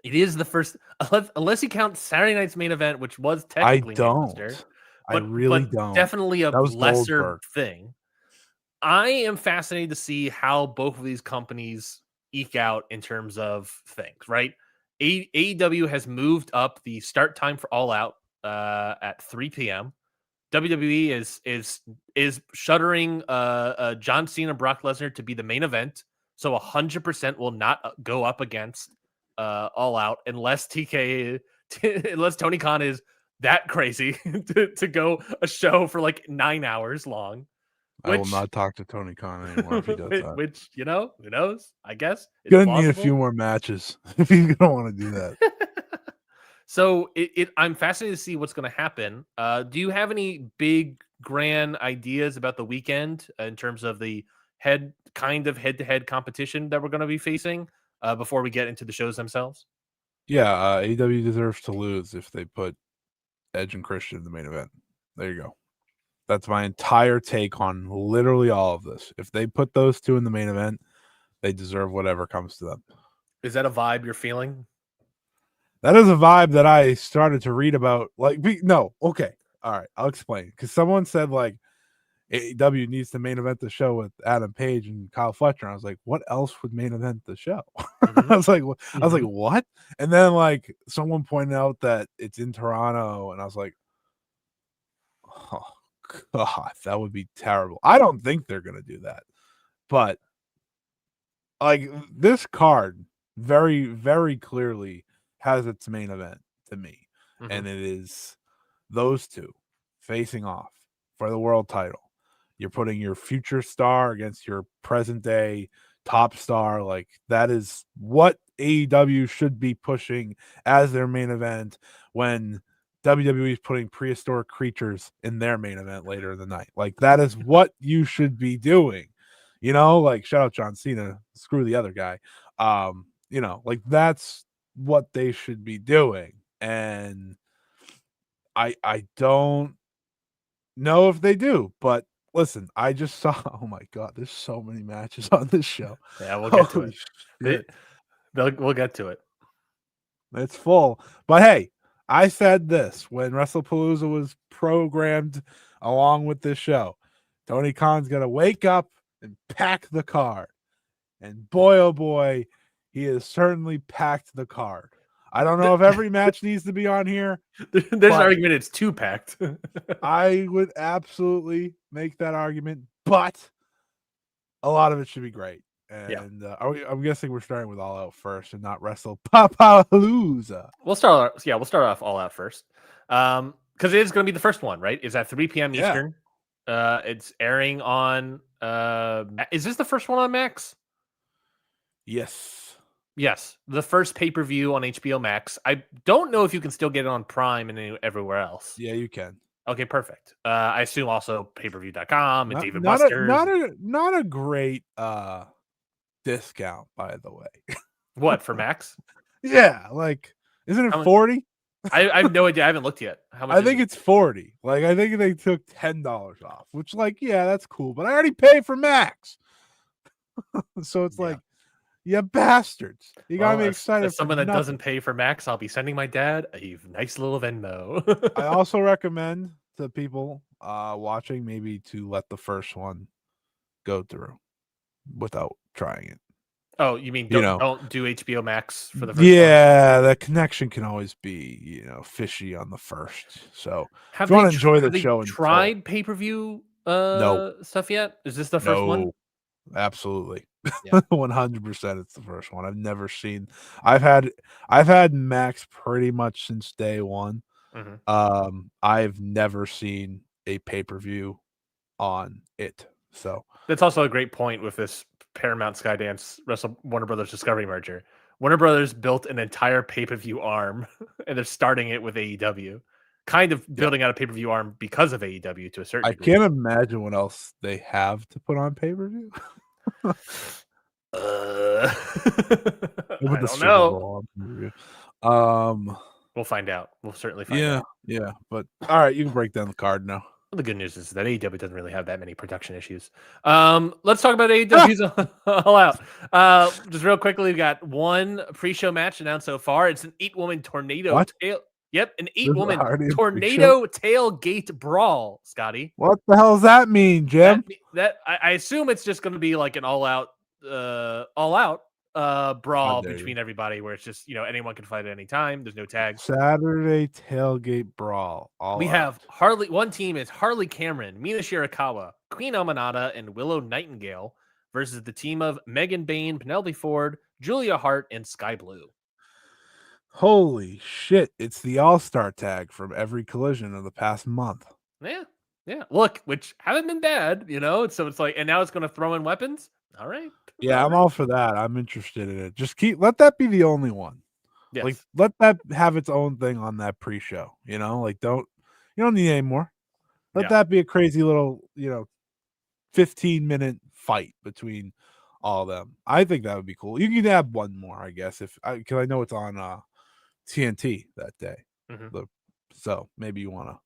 It is the first, unless you count Saturday night's main event, which was technically main roster. I really don't. Definitely a lesser Goldberg thing. I am fascinated to see how both of these companies eke out in terms of things, right? AEW has moved up the start time for All Out at 3 p.m. WWE is shuttering John Cena and Brock Lesnar to be the main event, so 100% will not go up against All Out unless unless Tony Khan is that crazy to go a show for like 9 hours long. I will not talk to Tony Khan anymore if he does that. Which, who knows? I guess. You're going to need a few more matches if you don't want to do that. So I'm fascinated to see what's going to happen. Do you have any big, grand ideas about the weekend in terms of the head-to-head competition that we're going to be facing before we get into the shows themselves? Yeah, AEW deserves to lose if they put Edge and Christian in the main event. There you go. That's my entire take on literally all of this. If they put those two in the main event, they deserve whatever comes to them. Is that a vibe you're feeling? That is a vibe that I started to read about. Like, no, okay, all right, I'll explain. Because someone said like AEW needs to main event the show with Adam Page and Kyle Fletcher. And I was like, what else would main event the show? Mm-hmm. I was like, what? And then like someone pointed out that it's in Toronto, and I was like, oh God, that would be terrible. I don't think they're gonna do that, but like this card very, very clearly has its main event to me, Mm-hmm. and it is those two facing off for the world title. You're putting your future star against your present day top star. Like that is what AEW should be pushing as their main event when WWE is putting prehistoric creatures in their main event later in the night. Like that is what you should be doing. You know, like shout out John Cena, screw the other guy. You know, like that's what they should be doing. And I don't know if they do, but listen, I just saw. Oh my God, there's so many matches on this show. Yeah, we'll get to it. Shit. We'll get to it. It's full. But hey, I said this when Wrestlepalooza was programmed along with this show. Tony Khan's gonna wake up and pack the card, and boy, oh boy, he has certainly packed the card. I don't know if every match needs to be on here. There's an argument it's too packed. I would absolutely make that argument, but a lot of it should be great. And I'm guessing we're starting with All Out first and not Wrestlepalooza. We'll start off All Out first. Because it is going to be the first one, right? It's at 3 p.m. Eastern. It's airing on is this the first one on Max? Yes, the first pay-per-view on HBO Max. I don't know if you can still get it on Prime and everywhere else. Yeah, you can. Okay, perfect. I assume also payperview.com and David not Buster's. Not a great discount, by the way. What, for Max? Yeah, like isn't it 40? I have no idea. I haven't looked yet. How much? I think it's 40. Like I think they took $10 off, which like yeah, that's cool. But I already paid for Max, so it's like. You bastards. You got me excited. As someone that doesn't pay for Max, I'll be sending my dad a nice little Venmo. I also recommend to people watching maybe to let the first one go through without trying it. Oh, you mean don't do HBO Max for the first one? The connection can always be, fishy on the first. So if you want to enjoy the show, tried pay-per-view stuff yet? Is this the first one? Absolutely. 100% it's the first one. I've never seen. I've had Max pretty much since day one. Mm-hmm. I've never seen a pay-per-view on it. So that's also a great point with this Paramount Skydance Warner Brothers Discovery merger. Warner Brothers built an entire pay-per-view arm and they're starting it with AEW. Kind of building out a pay-per-view arm because of AEW to a certain degree. I can't imagine what else they have to put on pay-per-view. I don't know. We'll find out. We'll certainly find out. Yeah. But all right, you can break down the card now. Well, the good news is that AEW doesn't really have that many production issues. Let's talk about AEW's All Out. Just real quickly, we got one pre-show match announced so far. It's an 8-woman tornado tail. Yep, an 8-woman tornado tailgate brawl, Scotty. What the hell does that mean, Jim? I assume it's just going to be like an all out brawl between everybody, where it's just anyone can fight at any time. There's no tags. Saturday tailgate brawl. Have one team is Harley Cameron, Mina Shirakawa, Queen Amanada, and Willow Nightingale versus the team of Megan Bain, Penelope Ford, Julia Hart, and Sky Blue. Holy shit, it's the all-star tag from every collision of the past month. Yeah. Look, which haven't been bad, so it's like, and now it's going to throw in weapons. All right. Yeah, I'm all for that. I'm interested in it. Just let that be the only one. Yes. Like, let that have its own thing on that pre-show, like you don't need any more. Let that be a crazy little, 15-minute fight between all of them. I think that would be cool. You can add one more, I guess, because I know it's on TNT that day. Mm-hmm. So maybe you want to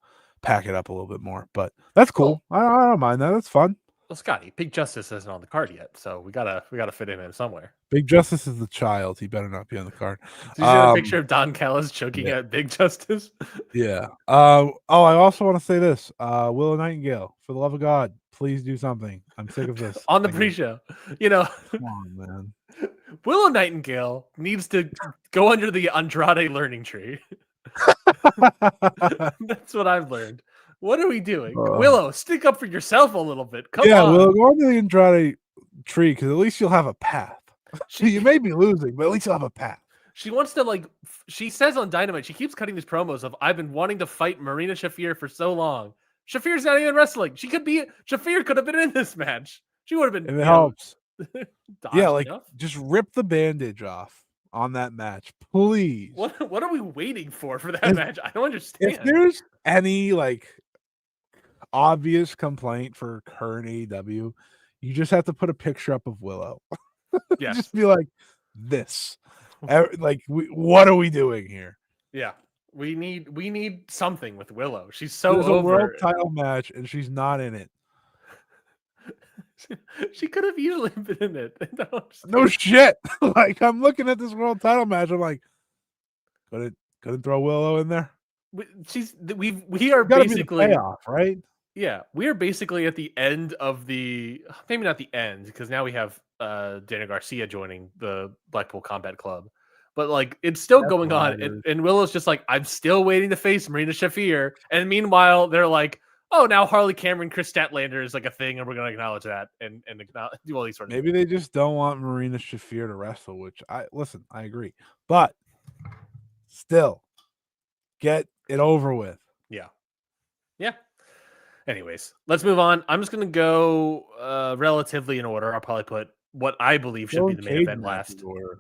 pack it up a little bit more. But that's cool. I don't mind that. That's fun. Well, Scotty, Big Justice isn't on the card yet, so we gotta fit him in somewhere. Big Justice is the child. He better not be on the card. Did you see that picture of Don Callis choking yeah. at Big Justice? Yeah. I also want to say this. Willow Nightingale, for the love of God, please do something. I'm sick of this. On the pre-show. You know, come on, man. Willow Nightingale needs to go under the Andrade learning tree. That's what I've learned. What are we doing? Willow, stick up for yourself a little bit. Come on. Willow, go under the Andrade tree because at least you'll have a path. You may be losing, but at least you'll have a path. She wants to, she says on Dynamite, she keeps cutting these promos of, I've been wanting to fight Marina Shafir for so long. Shafir's not even wrestling. Shafir could have been in this match. She would have been. And it helps. Yeah, enough. Just rip the bandage off on that match, please. What are we waiting for that match? I don't understand. If there's any obvious complaint for current AEW, you just have to put a picture up of Willow. Yeah, just be like this. What are we doing here? Yeah, we need something with Willow. She's so There's over. a world title match and she's not in it. She could have easily been in it. No shit. I'm looking at this world title match. I'm like, couldn't throw Willow in there. We are basically payoff, right? Yeah, we are basically at the end of maybe not the end because now we have Daniel Garcia joining the Blackpool Combat Club, but it's still going on, and Willow's just like, I'm still waiting to face Marina Shafir, and meanwhile they're like, oh, now Harley Cameron, Chris Statlander is a thing, and we're going to acknowledge that and do all these sort of maybe they just don't want Marina Shafir to wrestle, which I agree, but still get it over with. Yeah. Anyways, let's move on. I'm just going to go relatively in order. I'll probably put what I believe should be the main event last. We'll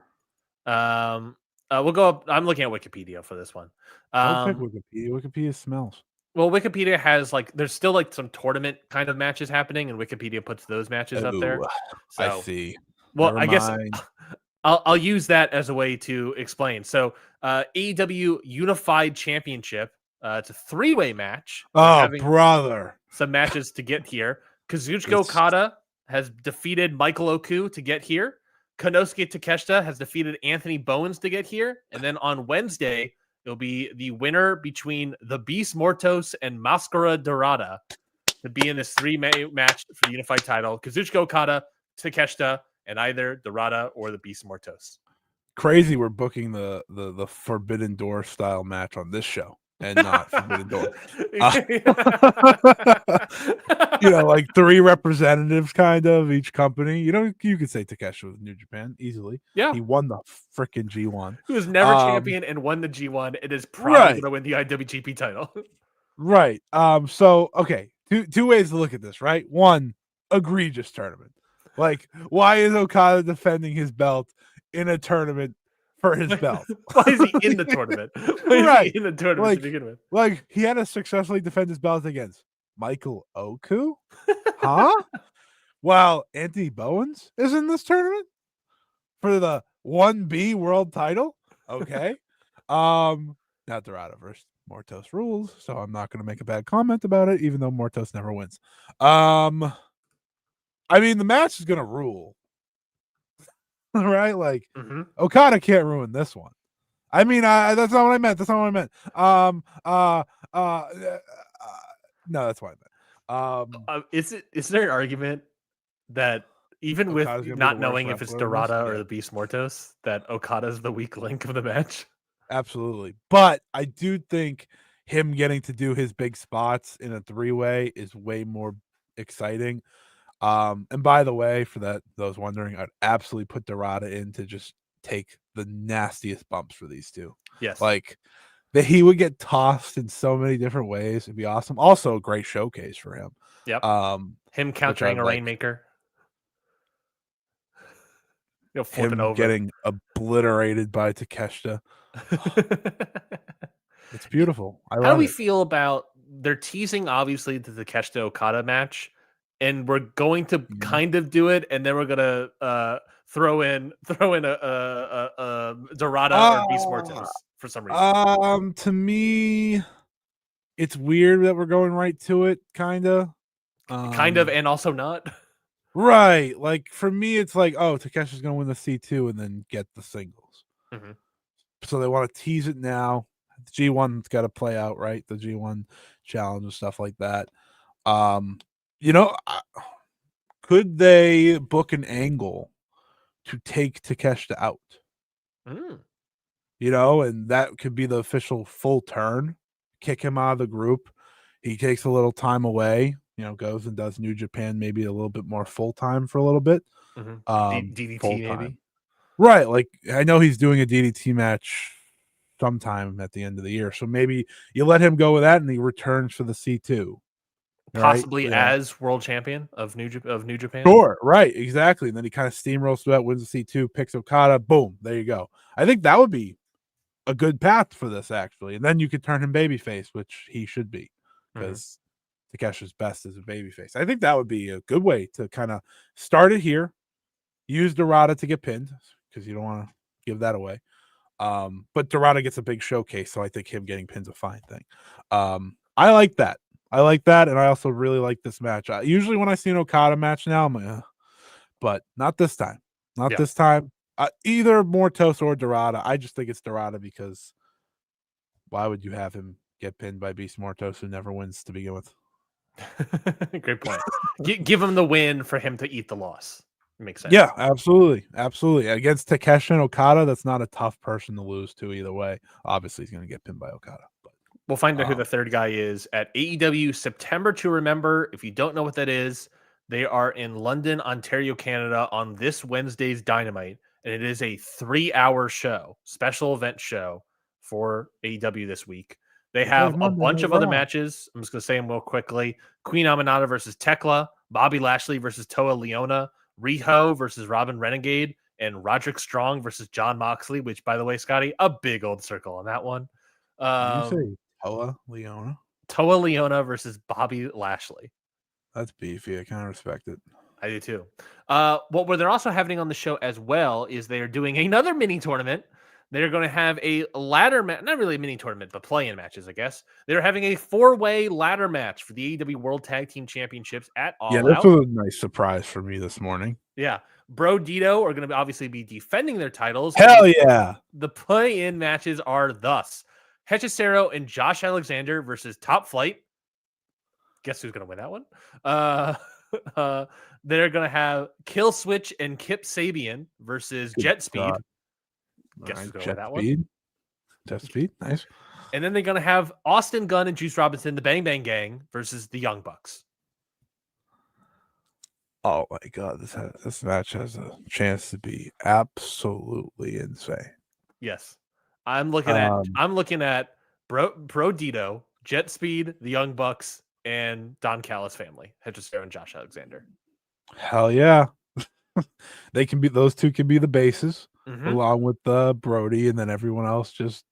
go up. I'm looking at Wikipedia for this one. Don't pick Wikipedia. Wikipedia smells. Well, Wikipedia has there's still some tournament kind of matches happening, and Wikipedia puts those matches up there. So, I see. Well, I guess I'll use that as a way to explain. So, AEW Unified Championship. It's a 3-way match. Oh, brother! Some matches to get here. Kazuchika Okada has defeated Michael Oku to get here. Konosuke Takeshita has defeated Anthony Bowens to get here. And then on Wednesday, it'll be the winner between the Beast Mortos and Mascara Dorada to be in this 3-way match for the unified title. Kazuchika Okada, Takeshita, and either Dorada or the Beast Mortos. Crazy, we're booking the Forbidden Door style match on this show. And not Forbidden Door. 3 representatives kind of each company. You could say Takeshi with New Japan easily. Yeah. He won the freaking G1. He was never champion and won the G1. It is probably going to win the IWGP title. Right. So, okay. Two ways to look at this, right? One, egregious tournament. Why is Okada defending his belt in a tournament for his belt? Why is he in the tournament? Why is he in the tournament to begin with? He had to successfully defend his belt against Michael Oku? Huh? While Anthony Bowens is in this tournament for the 1B world title? Okay. Now Dorado versus Mortos rules, so I'm not going to make a bad comment about it, even though Mortos never wins. The match is going to rule. Right? Okada can't ruin this one. That's not what I meant. No, that's what I meant. Is there an argument that even Okada's with not knowing if it's Dorada or the Beast Mortos, that Okada is the weak link of the match? Absolutely. But I do think him getting to do his big spots in a 3-way is way more exciting. And by the way, for those wondering, I'd absolutely put Dorada in to just take the nastiest bumps for these two. Yes. That he would get tossed in so many different ways. It'd be awesome. Also a great showcase for him. Yep. Him countering a Rainmaker. Flipping over. Getting obliterated by Takeshita. It's beautiful. How do we feel about they're teasing obviously the Takeshita Okada match? And we're going to kind of do it, and then we're gonna throw in a Dorada or Beast Mortos for some reason. To me, it's weird that we're going right to it, kind of. Kind of, and also not. Right. Like for me, it's like, oh, Takeshi's gonna win the C2 and then get the singles. Mhm. So they want to tease it now. The G1's got to play out, right? The G1 challenge and stuff like that. You know, could they book an angle to take Takeshita out? Mm. You know, and that could be the official full turn. Kick him out of the group. He takes a little time away. You know, goes and does New Japan maybe a little bit more full time for a little bit. Mhm. DDT DDT maybe? right? Like I know he's doing a DDT match sometime at the end of the year, so maybe you let him go with that, and he returns for the C2. Right? Possibly You know, as world champion of New Japan? sure, right, exactly. And then he kind of steamrolls through that, wins the C2, picks Okada, boom, there you go. I think that would be a good path for this actually, and then you could turn him babyface, which he should be, Mhm. because Takeshi's best as a babyface. I think that would be a good way to kind of start it here. Use Dorada to get pinned because you don't want to give that away. But Dorada gets a big showcase, so I think him getting pinn's a fine thing. I like that. I like that, and I also really like this match. Usually when I see an Okada match now, I'm like, but not this time. Not Yeah. this time. Either Mortos or Dorada. I just think it's Dorada because why would you have him get pinned by Beast Mortos who never wins to begin with? Great point. Give him the win for him to eat the loss. Makes sense. Yeah, absolutely. Absolutely. Against Takeshi and Okada, that's not a tough person to lose to either way. Obviously, he's going to get pinned by Okada. But, We'll find out who the third guy is at AEW September to Remember. If you don't know what that is, they are in London, Ontario, Canada on this Wednesday's Dynamite. And it is a 3-hour show, special event show for AEW this week. They it's like have a Monday bunch Night of other Raw. matches. I'm just going to say them real quickly. Queen Aminata versus Tekla, Bobby Lashley versus Toa Leona, Riho versus Robin Renegade, and Roderick Strong versus John Moxley, which, by the way, Scotty, a big old circle on that one. Did you say Toa Leona? Toa Leona versus Bobby Lashley. That's beefy. I kind of respect it. I do too. What they're also having on the show as well is they are doing another mini tournament. They're going to have a ladder match, not really a mini tournament, but play-in matches, I guess. They're having a 4-way ladder match for the AEW World Tag Team Championships at All Yeah, this Out. was a nice surprise for me this morning. Yeah. Bro Dito are going to obviously be defending their titles. Hell yeah. The play-in matches are thus Hechicero and Josh Alexander versus Top Flight. Guess who's going to win that one? They're going to have Kill Switch and Kip Sabian versus Good Jet Speed. God. Guess who's going to Jet win that Speed. one? Jet Speed. Nice. And then they're going to have Austin Gunn and Juice Robinson, the Bang Bang Gang, versus the Young Bucks. Oh my God. This match has a chance to be absolutely insane. Yes. I'm looking at Bro Dito, Jet Speed, the Young Bucks, and Don Callis family, Hechicero and Josh Alexander. Hell yeah. Those two can be the bases along with Brody, and then everyone else just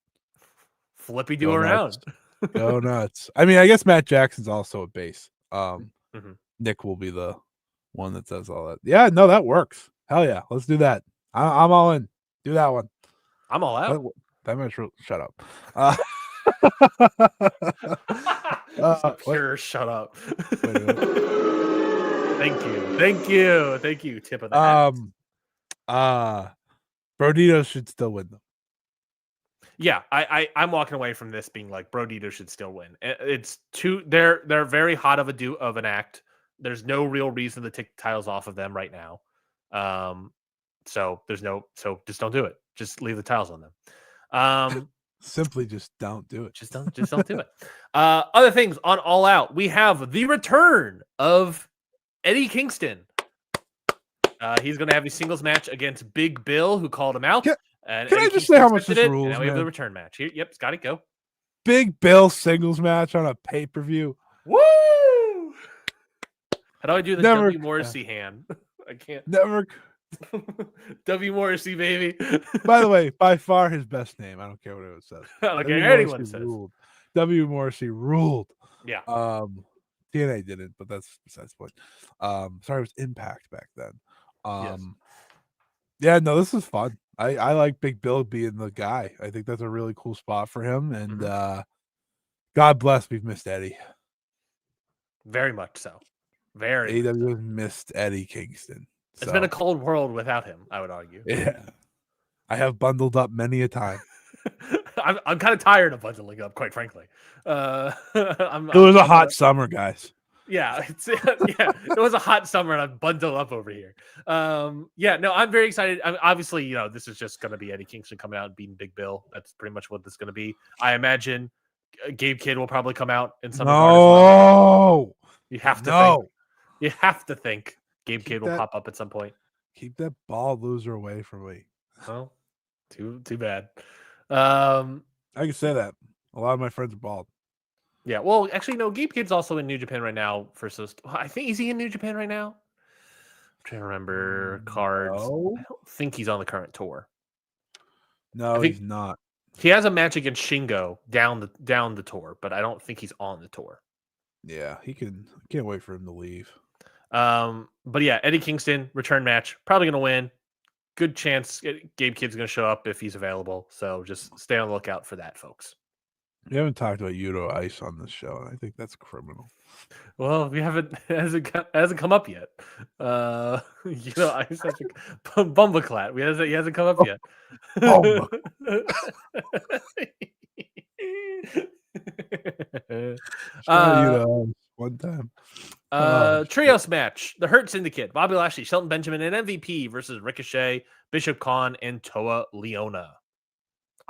flippy do around. Go nuts. I mean, I guess Matt Jackson's also a base. Nick will be the one that does all that. Yeah, no, that works. Hell yeah. Let's do that. I'm all in. Do that one. I'm all out. That match, shut up. Sure, shut up. Thank you. Tip of the hat. Brodito should still win them. Yeah, I'm walking away from this being like Brodito should still win. It's they're very hot of an act. There's no real reason to take the titles off of them right now. So just don't do it. Just leave the titles on them. Simply just don't do it. Just don't do it. Other things on All Out, we have the return of Eddie Kingston. He's going to have a singles match against Big Bill, who called him out. Can Eddie I just Kingston say how much this accepted it, rules? and now we have the man? return match. Here, yep, Scotty, go. Big Bill singles match on a pay-per-view. Woo! How do I do the Never- W Morrissey hand? I can't. Never. W Morrissey, baby. By the way, by far his best name. I don't care what it says. I don't care W. what anyone Morrissey says. ruled. W. Morrissey ruled. Yeah. TNA didn't, but that's besides the point. Sorry, it was Impact back then. Yes. Yeah, no, this is fun. I like Big Bill being the guy. I think that's a really cool spot for him. And God bless, we've missed Eddie. Very much so. Very. AEW has missed Eddie Kingston. It's been a cold world without him, I would argue. Yeah. I have bundled up many a time. I'm kind of tired of bundling up, quite frankly. It was a hot summer, guys. Yeah, it was a hot summer, and I'm bundled up over here. No, I'm very excited. Obviously, this is just going to be Eddie Kingston coming out and beating Big Bill. That's pretty much what this is going to be. I imagine Gabe Kidd will probably come out in some regard as well. You have to think. You have to think Gabe Kidd will pop up at some point. Keep that bald loser away from me. Well, too bad. I can say that. A lot of my friends are bald. Yeah, well, actually, no. Gabe Kidd's also in New Japan right now. I think, is he in New Japan right now? I'm trying to remember cards. No. I don't think he's on the current tour. No, he's not. He has a match against Shingo down the tour, but I don't think he's on the tour. Yeah, he can. Can't wait for him to leave. But yeah, Eddie Kingston return match, probably gonna win. Good chance Gabe Kidd's gonna show up if he's available. So just stay on the lookout for that, folks. We haven't talked about Yuto Ice on this show, and I think that's criminal. Well, we haven't hasn't come up yet. Ice has a Bumbaclat. He hasn't come up yet. One time. Trios match: The Hurt Syndicate, Bobby Lashley, Shelton Benjamin, and MVP versus Ricochet, Bishop Khan, and Toa Leona.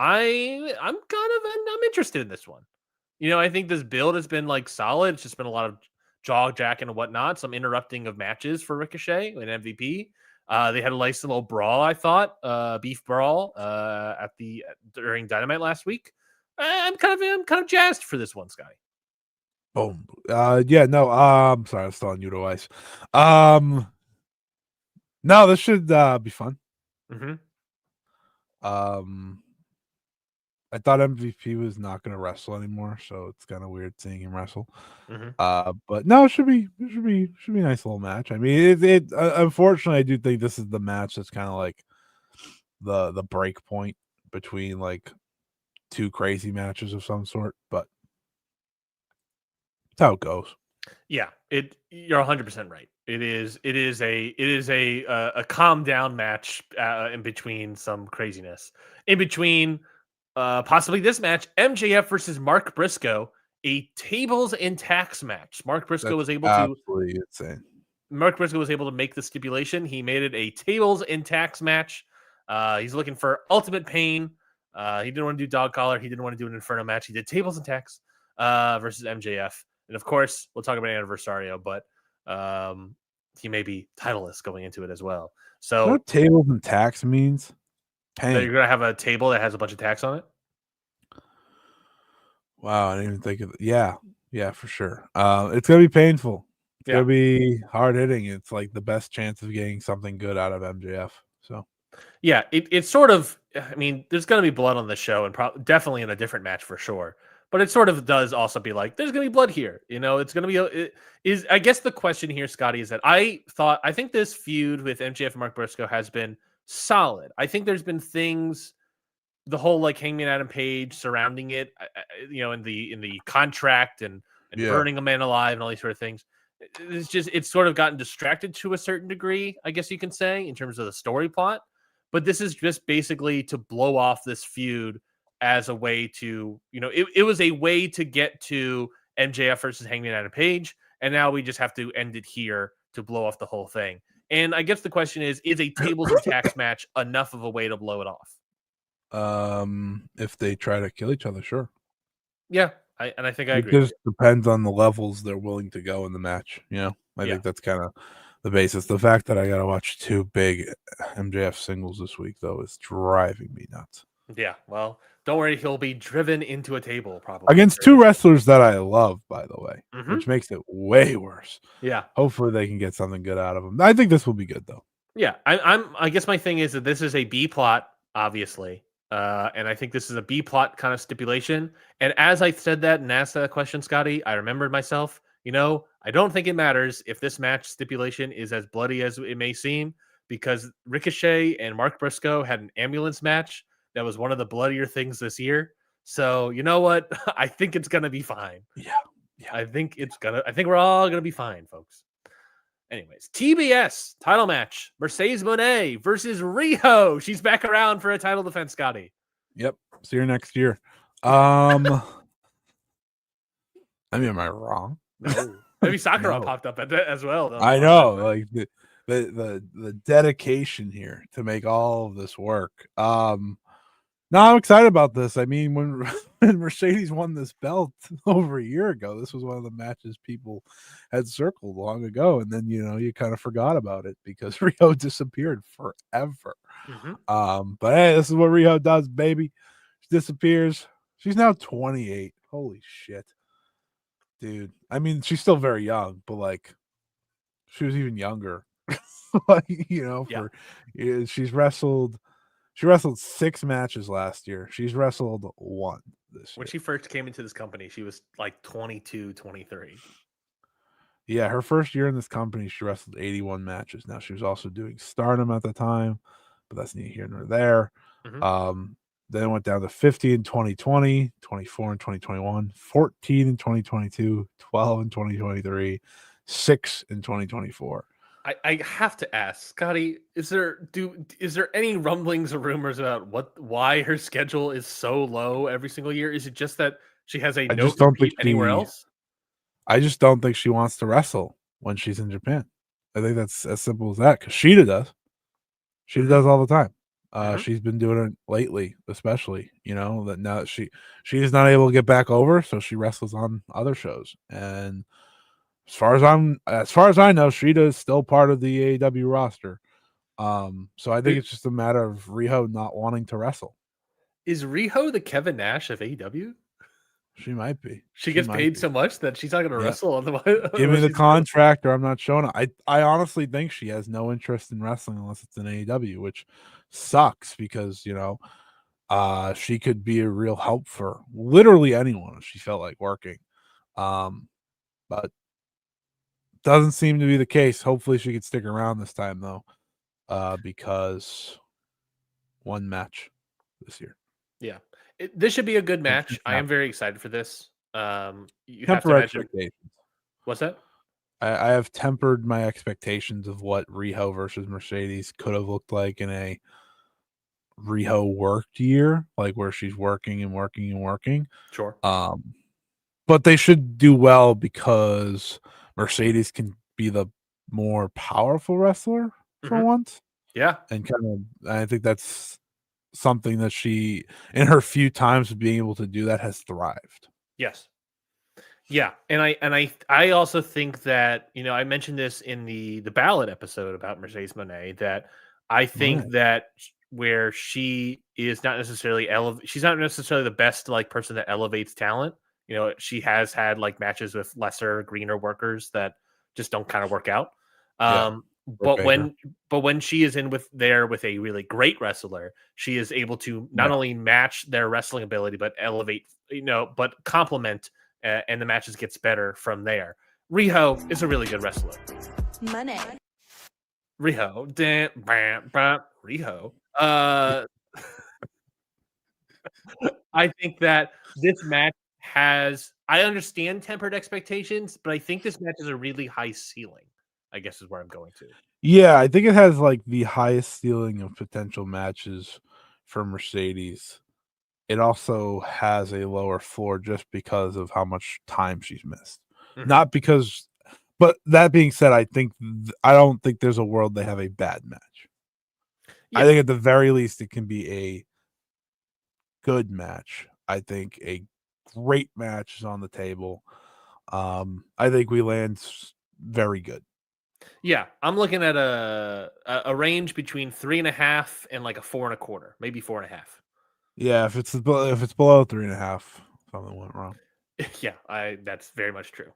I'm interested in this one. I think this build has been solid. It's just been a lot of jaw jacking and whatnot, some interrupting of matches for Ricochet and MVP. They had a nice little brawl, I thought, beef brawl during Dynamite last week. I'm kind of jazzed for this one, Scotty. Boom. I'm sorry, I'm still on Yuto Ice. No, this should be fun. Mm-hmm. I thought MVP was not going to wrestle anymore, so it's kind of weird seeing him wrestle. Mm-hmm. But no, it should be a nice little match. I mean, it unfortunately, I do think this is the match that's kind of like the break point between two crazy matches of some sort, but that's how it goes. Yeah, you're 100% right. It is a calm down match in between some craziness. In between possibly this match, MJF versus Mark Briscoe, a tables and tax match. Mark Briscoe was able to make the stipulation. He made it a tables and tax match. He's looking for Ultimate Pain. He didn't want to do dog collar. He didn't want to do an Inferno match. He did tables and tax versus MJF. And of course, we'll talk about Anniversario, but he may be titleless going into it as well. So what tables and tax means? Pain. So you're gonna have a table that has a bunch of tax on it. Wow, I didn't even think of it. Yeah, for sure. It's gonna be painful. It's gonna be hard hitting. It's like the best chance of getting something good out of MJF. So yeah, it's sort of. I mean, there's gonna be blood on the show, and definitely in a different match for sure. But it sort of does also be like, there's gonna be blood here. It's gonna be. I guess the question here, Scotty, is that I think this feud with MJF and Mark Briscoe has been solid. I think there's been things, the whole Hangman Adam Page surrounding it, in the contract and burning a man alive and all these sort of things. It's sort of gotten distracted to a certain degree, I guess you can say, in terms of the story plot. But this is just basically to blow off this feud as a way to, it was a way to get to MJF versus Hangman Adam Page, and now we just have to end it here to blow off the whole thing. And I guess the question is a tables and tax match enough of a way to blow it off? If they try to kill each other, sure. Yeah, I think I agree. It just depends on the levels they're willing to go in the match. I think that's kind of the basis. The fact that I got to watch two big MJF singles this week, though, is driving me nuts. Yeah, well, don't worry. He'll be driven into a table probably. Against two wrestlers that I love, by the way, which makes it way worse. Yeah. Hopefully they can get something good out of them. I think this will be good, though. Yeah, I guess my thing is that this is a B plot, obviously. And I think this is a B plot kind of stipulation. And as I said that and asked that question, Scotty, I remembered myself. I don't think it matters if this match stipulation is as bloody as it may seem, because Ricochet and Mark Briscoe had an ambulance match that was one of the bloodier things this year. So you know what? I think it's gonna be fine. Yeah. I think we're all gonna be fine, folks. Anyways, TBS title match: Mercedes Moné versus Riho. She's back around for a title defense, Scotty. Yep. See you next year. I mean, am I wrong? No, maybe Sakura No. popped up at that as well. I know, like the dedication here to make all of this work. No, I'm excited about this. I mean, when Mercedes won this belt over a year ago, this was one of the matches people had circled long ago, and then you kind of forgot about it because Rio disappeared forever. But hey, this is what Rio does, baby. She disappears. She's now 28. Holy shit, dude. I mean, she's still very young, but like, she was even younger. Like, she's wrestled. She wrestled 6 matches last year. She's wrestled 1 this year. When she first came into this company, she was like 22, 23. Yeah, her first year in this company, she wrestled 81 matches. Now, she was also doing Stardom at the time, but that's neither here nor there. Then it went down to 50 in 2020, 24 in 2021, 14 in 2022, 12 in 2023, 6 in 2024. I have to ask, Scotty, is there any rumblings or rumors about why her schedule is so low every single year? Is it just that she has a no compete anywhere else? I just don't think she wants to wrestle when she's in Japan. I think that's as simple as that, because Sheeta does. Sheeta does all the time. She's been doing it lately, especially, that now she is not able to get back over, so she wrestles on other shows. And as far as I know, Sheeta is still part of the AEW roster. So I think it's just a matter of Riho not wanting to wrestle. Is Riho the Kevin Nash of AEW? She might be. She gets paid so much that she's not going to wrestle on the. Give me the contract, or I'm not showing it. I honestly think she has no interest in wrestling unless it's in AEW, which sucks because she could be a real help for literally anyone if she felt like working. But doesn't seem to be the case. Hopefully she could stick around this time though, because 1 match this year. Yeah, this should be a good match. I am very excited for this. You have to imagine. What's that? I have tempered my expectations of what Riho versus Mercedes could have looked like in a Riho worked year, like where she's working and working and working. Sure. But they should do well because Mercedes can be the more powerful wrestler for once. Yeah. And I think that's something that she, in her few times of being able to do that, has thrived. Yes. Yeah. And I also think that, I mentioned this in the ballot episode about Mercedes Moné, that I think that where she is not necessarily she's not necessarily the best person that elevates talent. She has had matches with lesser, greener workers that just don't kind of work out. But when she is in with a really great wrestler, she is able to not only match their wrestling ability, but elevate, but complement, and the matches gets better from there. Riho is a really good wrestler. Money. Riho. Riho. I think that this match I understand tempered expectations, but I think this match is a really high ceiling, I guess is where I'm going to. Yeah, I think it has the highest ceiling of potential matches for Mercedes. It also has a lower floor just because of how much time she's missed. Not because, but that being said, I don't think there's a world they have a bad match. Yeah. I think at the very least it can be a good match. I think a great match is on the table. I think we land very good. Yeah, I'm looking at a range between 3.5 and a 4.25, maybe 4.5. Yeah, if it's below 3.5, something went wrong. Yeah, that's very much true.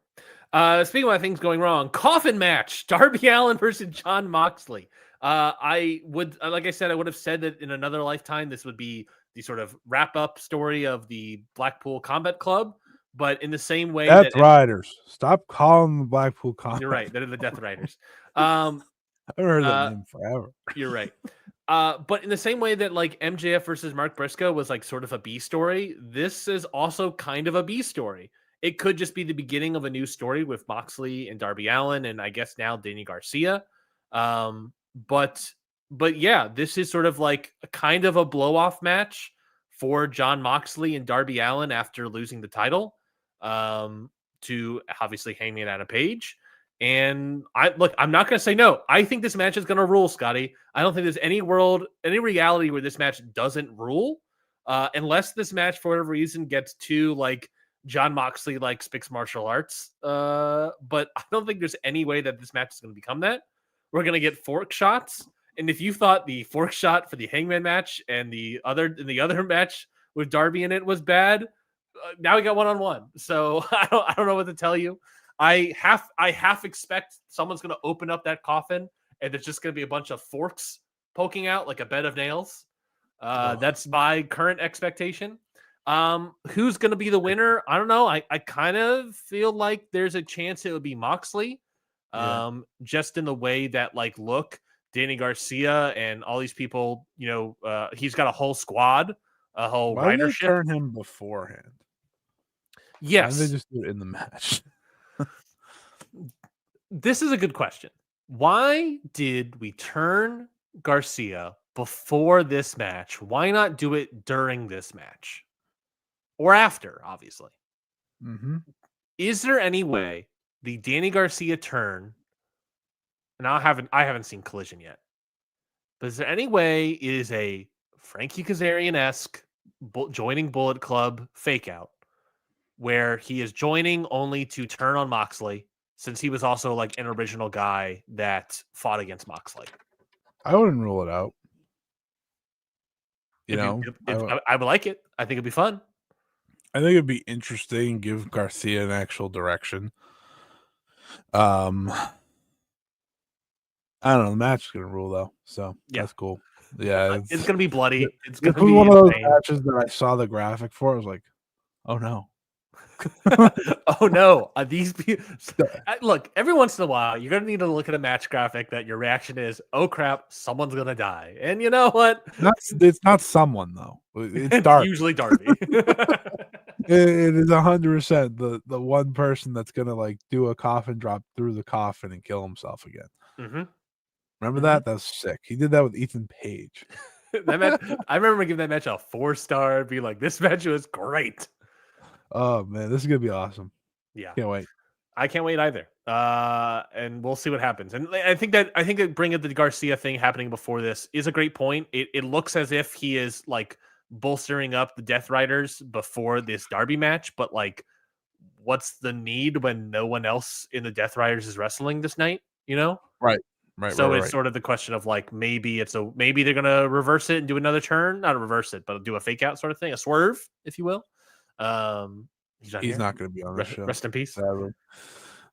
Speaking of things going wrong, coffin match: Darby Allin versus Jon Moxley. I would, like I said, I would have said that in another lifetime this would be the sort of wrap up story of the Blackpool Combat Club. But in the same way, Death Riders. Stop calling the Blackpool Combat. You're right. They're the Death Riders. I've heard that name forever. You're right. But in the same way that like MJF versus Mark Briscoe was like sort of a B story, this is also kind of a B story. It could just be the beginning of a new story with Moxley and Darby Allin, and I guess now Danny Garcia. Um, but but yeah, this is sort of like a kind of a blow off match for John Moxley and Darby Allin after losing the title to obviously Hangman Adam Page. And I'm not going to say no. I think this match is going to rule, Scotty. I don't think there's any reality where this match doesn't rule, unless this match for whatever reason gets too like John Moxley likes mixed martial arts. But I don't think there's any way that this match is going to become that. We're going to get fork shots, and if you thought the fork shot for the Hangman match and the other match with Darby in it was bad, now we got 1-on-1. So I don't know what to tell you. I half expect someone's going to open up that coffin and there's just going to be a bunch of forks poking out like a bed of nails. That's my current expectation. Who's going to be the winner? I don't know. I kind of feel like there's a chance it would be Moxley. Just in the way that like, look, Danny Garcia and all these people, he's got a whole squad, a whole Why did they ridership. turn him beforehand? Yes. Why did they just do it in the match? This is a good question. Why did we turn Garcia before this match? Why not do it during this match? Or after, obviously. Mm-hmm. Is there any way the Danny Garcia turn, and I haven't seen Collision yet, but is there any way it is a Frankie Kazarian-esque joining Bullet Club fake out where he is joining only to turn on Moxley, since he was also like an original guy that fought against Moxley? I wouldn't rule it out. I would like it. I think it'd be fun. I think it'd be interesting. Give Garcia an actual direction. I don't know. The match is gonna rule though, so that's cool. Yeah, it's gonna be bloody. It's gonna be one of those matches that I saw the graphic for. I was like, oh no. Oh no, these people. Look, every once in a while you're gonna need to look at a match graphic that your reaction is, oh crap, someone's gonna die. And you know what, it's not someone though, it's Darby. Usually Darby. It is 100% the one person that's gonna like do a coffin drop through the coffin and kill himself again. Mm-hmm. Remember that was sick. He did that with Ethan Page. That match, I remember giving that match a 4-star, be like, this match was great. Oh man, this is gonna be awesome. Yeah, can't wait. I can't wait either. And we'll see what happens. And I think that bringing the Garcia thing happening before this is a great point. It looks as if he is like bolstering up the Death Riders before this Darby match, but like, what's the need when no one else in the Death Riders is wrestling this night? Right. So it's sort of the question of like, maybe they're gonna reverse it and do another turn, not reverse it, but do a fake out sort of thing, a swerve, if you will. He's not going to be on this show. Rest in peace. Sadly,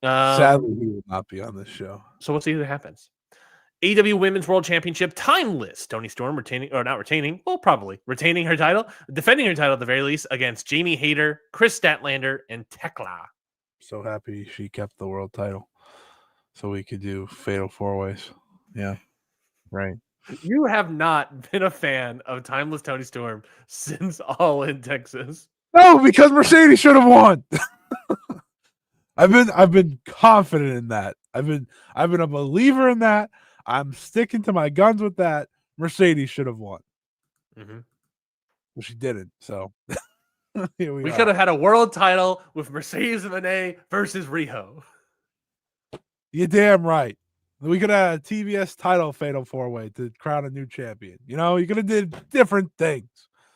he will not be on this show. So we'll see what happens. AEW Women's World Championship, timeless. Toni Storm probably retaining her title, defending her title at the very least against Jamie Hayter, Chris Statlander, and Tekla. So happy she kept the world title, so we could do Fatal 4-Ways. Yeah, right. You have not been a fan of timeless Toni Storm since All in Texas. No, because Mercedes should have won. I've been confident in that. I've been a believer in that. I'm sticking to my guns with that. Mercedes should have won. Mm-hmm. Well, she didn't. So we could have had a world title with Mercedes Moné versus Riho. You're damn right. We could have had a TBS title Fatal 4-Way to crown a new champion. You could have did different things.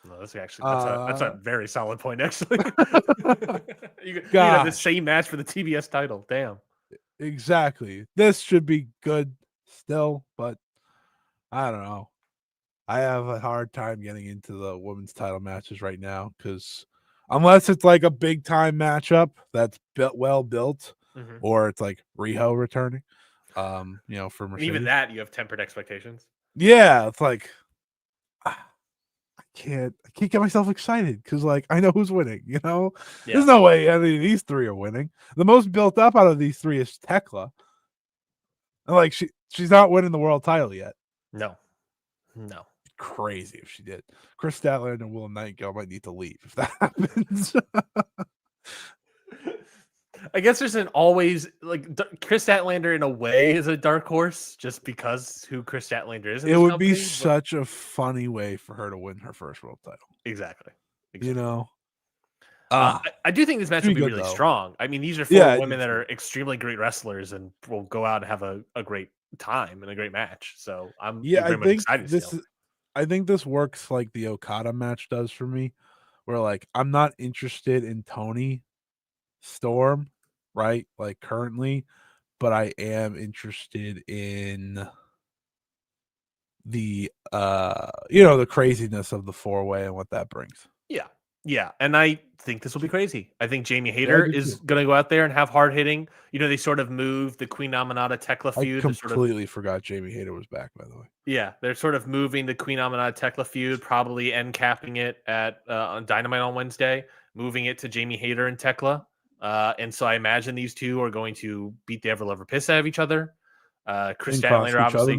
No, that's a very solid point, actually. you have the same match for the TBS title. Damn. Exactly. This should be good still, but I don't know. I have a hard time getting into the women's title matches right now because unless it's like a big time matchup that's well built, or it's like Riho returning, for Mercedes. And even that you have tempered expectations. Yeah, it's like I can't get myself excited because like I know who's winning. There's no way any of these three are winning. The most built up out of these three is Tekla, and like she's not winning the world title yet. No. No. Crazy if she did. Chris Statlander and Will Nightingale might need to leave if that happens. I guess there's an always Chris Statlander in a way is a dark horse just because who Chris Statlander is in It this would company. be such a funny way for her to win her first world title. Exactly. You know? I do think this match will be good, really though. strong. I mean, these are four women that are extremely great wrestlers and will go out and have a great time and a great match. So I'm very much excited to see. I think this works like the Okada match does for me, where like I'm not interested in Tony Storm, right? Like currently, but I am interested in the the craziness of the 4-way and what that brings. Yeah, and I think this will be crazy. I think Jamie Hayter is going to go out there and have hard hitting. They sort of moved the Queen Amanada Tekla feud. I completely forgot Jamie Hayter was back, by the way. Yeah, they're sort of moving the Queen Amanada Tekla feud, probably end capping it at on Dynamite on Wednesday, moving it to Jamie Hayter and Tekla. And so I imagine these two are going to beat the ever-lover piss out of each other. Chris Statlander, obviously,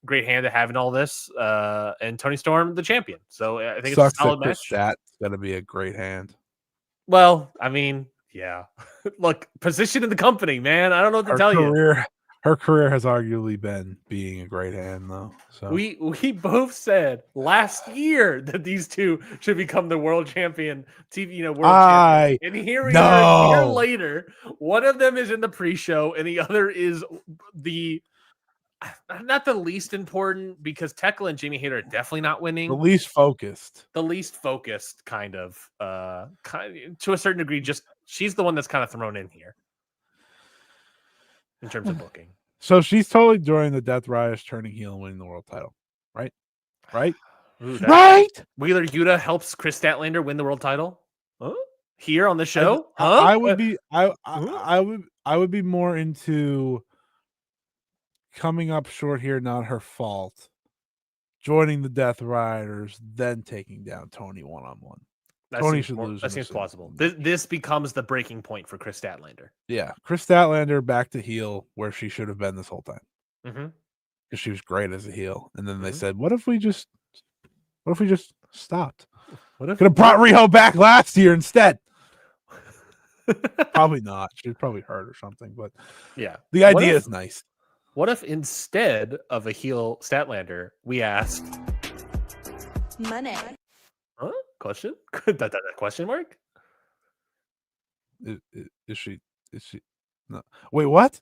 great hand to have in all this, and Tony Storm, the champion. So I think it's a solid match. That's going to be a great hand. Well, I mean, yeah. Look, position in the company, man. I don't know what to tell you. Her career has arguably been being a great hand, though. So we both said last year that these two should become the world champion, world champion. And here we are a year later. One of them is in the pre-show, and the other is not the least important, because Tekla and Jamie Hayter are definitely not winning. The least focused, kind of, to a certain degree. Just she's the one that's kind of thrown in here in terms of booking. So she's totally during the Death Riders turning heel and winning the world title, right? Ooh, right. Wheeler Yuta helps Chris Statlander win the world title. Huh? Here on the show. I would be more into coming up short here, not her fault, joining the Death Riders, then taking down Tony one-on-one. Tony should lose. That seems plausible. This becomes the breaking point for Chris Statlander. Yeah, Chris Statlander back to heel where she should have been this whole time. Mm-hmm. Because she was great as a heel, and then they said, "What if we just stopped? Could have brought Riho back last year instead." Probably not. She was probably hurt or something. But yeah, the idea is nice. What if instead of a heel Statlander, we asked money? Huh? Question? that question mark? Is she? No. Wait, what?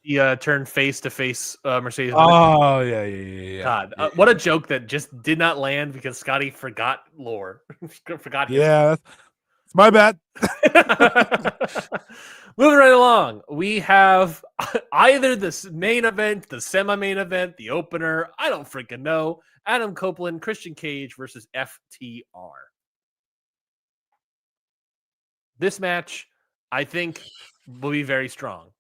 He turned face to face Mercedes. Oh yeah. God, what a joke that just did not land because Scotty forgot lore. Forgot. Yeah, it's my bad. Moving right along, we have either the main event, the semi-main event, the opener. I don't freaking know. Adam Copeland, Christian Cage versus FTR. This match, I think, will be very strong.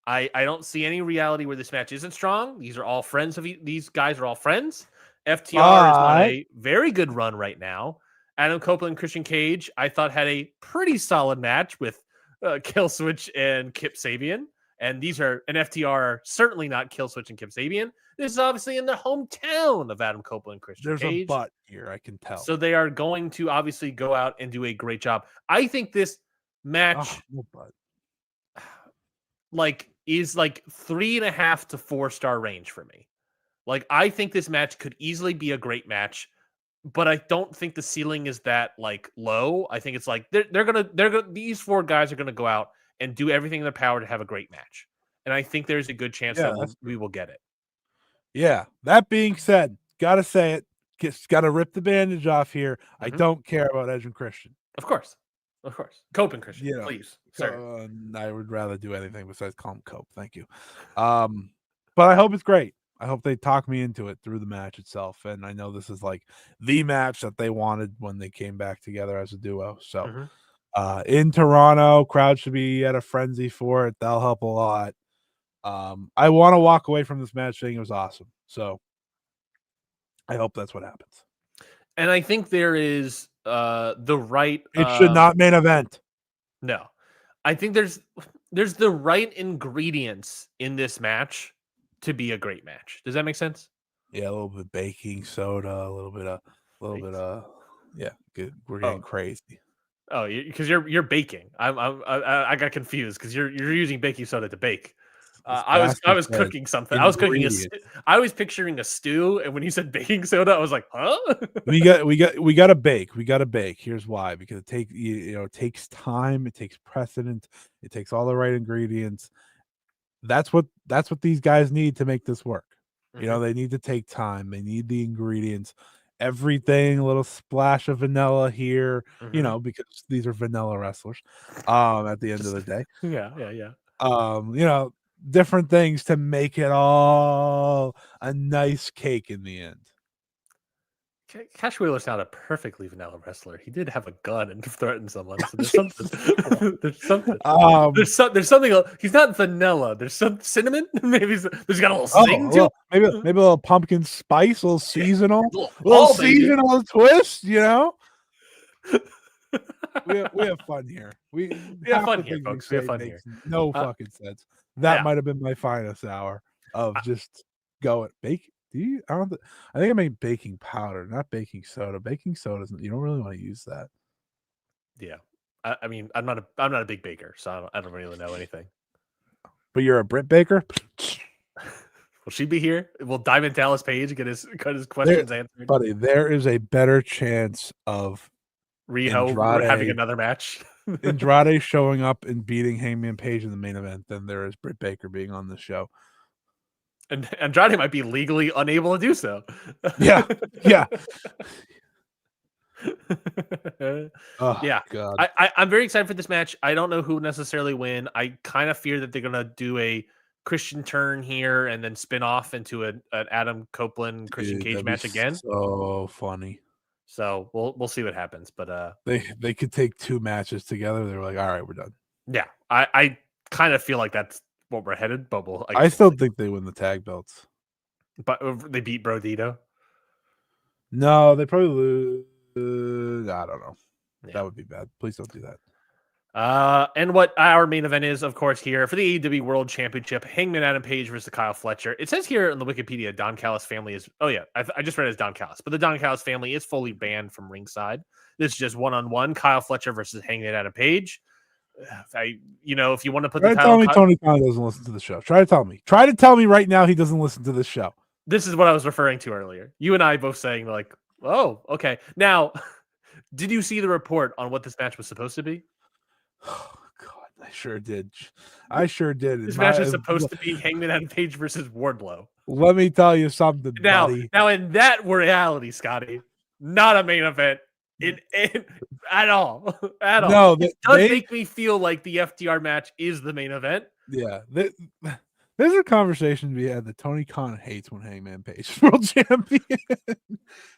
I don't see any reality where this match isn't strong. These are all friends these guys are all friends. FTR is on a very good run right now. Adam Copeland, Christian Cage, I thought had a pretty solid match with Killswitch and Kip Sabian. And FTR are certainly not Killswitch and Kip Sabian. This is obviously in the hometown of Adam Copeland and Christian Cage. There's a but here, I can tell. So they are going to obviously go out and do a great job. I think this match is 3.5 to 4 star range for me. I think this match could easily be a great match, but I don't think the ceiling is that low. I think it's these 4 guys are gonna go out and do everything in their power to have a great match, and I think there's a good chance that we will get it. Yeah. That being said, gotta say it. Gotta rip the bandage off here. Mm-hmm. I don't care about Edge and Christian. Of course. Cope and Christian, please. Sir. I would rather do anything besides call him Cope. Thank you. But I hope it's great. I hope they talk me into it through the match itself. And I know this is the match that they wanted when they came back together as a duo. So in Toronto, crowd should be at a frenzy for it. That'll help a lot. I want to walk away from this match saying it was awesome. So I hope that's what happens. And I think there is the right. It should not main event. No, I think there's the right ingredients in this match to be a great match. Does that make sense? Yeah, a little bit of baking soda, a little bit of yeah. Good. We're getting crazy. Oh, because you're baking. I got confused because you're using baking soda to bake. This I was bastard said cooking something. I was cooking ingredients. I was picturing a stew, and when you said baking soda, I was like, huh? we got to bake. We got to bake. Here's why: because it takes time. It takes precedent. It takes all the right ingredients. That's what these guys need to make this work. They need to take time. They need the ingredients. Everything, a little splash of vanilla here. Because these are vanilla wrestlers. At the end of the day, yeah. Different things to make it all a nice cake in the end. Cash Wheeler's not a perfectly vanilla wrestler. He did have a gun and threatened someone. So there's something. there's something. There's something. He's not vanilla. There's some cinnamon. Maybe there's got a little zing to maybe a little pumpkin spice, a little seasonal, little seasonal twist. We have fun here. We have fun here, folks. We have fun here. No fucking sense. That might have been my finest hour of just going bake. I think I mean baking powder, not baking soda. Baking soda, you don't really want to use that. Yeah, I mean, I'm not a big baker, so I don't really know anything. But you're a Brit baker. Will she be here? Will Diamond Dallas Page get his questions answered? Buddy, there is a better chance of Riho having another match. Andrade showing up and beating Hangman Page in the main event than there is Britt Baker being on the show. And Andrade might be legally unable to do so. Yeah. Oh, yeah. God. I'm very excited for this match. I don't know who necessarily win. I kind of fear that they're gonna do a Christian turn here and then spin off into an Adam Copeland Christian Cage match again. So funny. So we'll see what happens. But they could take two matches together. They're like, all right, we're done. Yeah, I kind of feel like that's what we're headed, but I still think they win the tag belts. But they beat Brodito? No, they probably lose. I don't know. Yeah. That would be bad. Please don't do that. And what our main event is, of course, here for the AEW World Championship, Hangman Adam Page versus Kyle Fletcher. It says here on the Wikipedia, Don Callis family is... Oh, yeah, I just read it as Don Callis. But the Don Callis family is fully banned from ringside. This is just one-on-one, Kyle Fletcher versus Hangman Adam Page. If you want to put the title... Tell me Tony Khan doesn't listen to the show. Try to tell me. Try to tell me right now he doesn't listen to this show. This is what I was referring to earlier. You and I both saying, like, oh, okay. Now, did you see the report on what this match was supposed to be? Oh, God, I sure did. This match is supposed to be Hangman Adam Page versus Wardlow. Let me tell you something, buddy. Now, in that reality, Scotty, not a main event. At all. No, it does make me feel like the FTR match is the main event. Yeah. There's a conversation we had that Tony Khan hates when Hangman Page is world champion.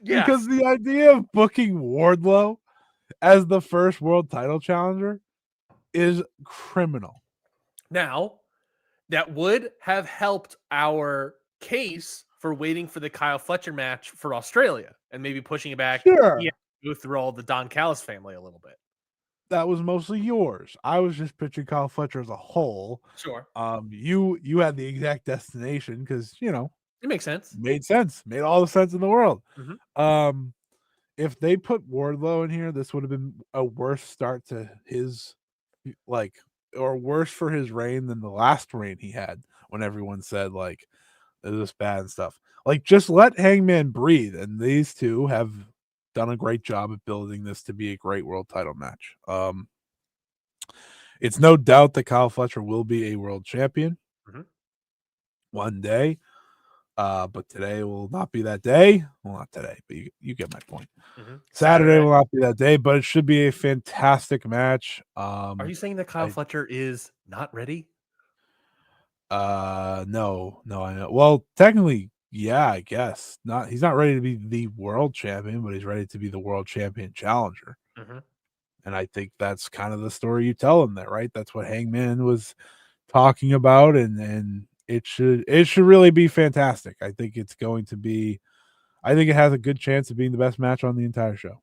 Because the idea of booking Wardlow as the first world title challenger is criminal. Now, that would have helped our case for waiting for the Kyle Fletcher match for Australia and maybe pushing it back. Sure. Go through all the Don Callis family a little bit. That was mostly yours. I was just picturing Kyle Fletcher as a whole. Sure. You had the exact destination because it makes sense. Made all the sense in the world. Mm-hmm. If they put Wardlow in here, this would have been a worse start to his or worse for his reign than the last reign he had when everyone said it was bad and stuff. Just let Hangman breathe, and these two have done a great job of building this to be a great world title match. It's no doubt that Kyle Fletcher will be a world champion one day, but today will not be that day. Well, not today, but you get my point. Saturday will not be that day, but it should be a fantastic match. Are you saying that Kyle Fletcher is not ready? No, I know. Well, technically, yeah, I guess not. He's not ready to be the world champion, but he's ready to be the world champion challenger. And I think that's kind of the story you tell him there, right? That's what Hangman was talking about, and it should really be fantastic. I think it's going to be. I think it has a good chance of being the best match on the entire show.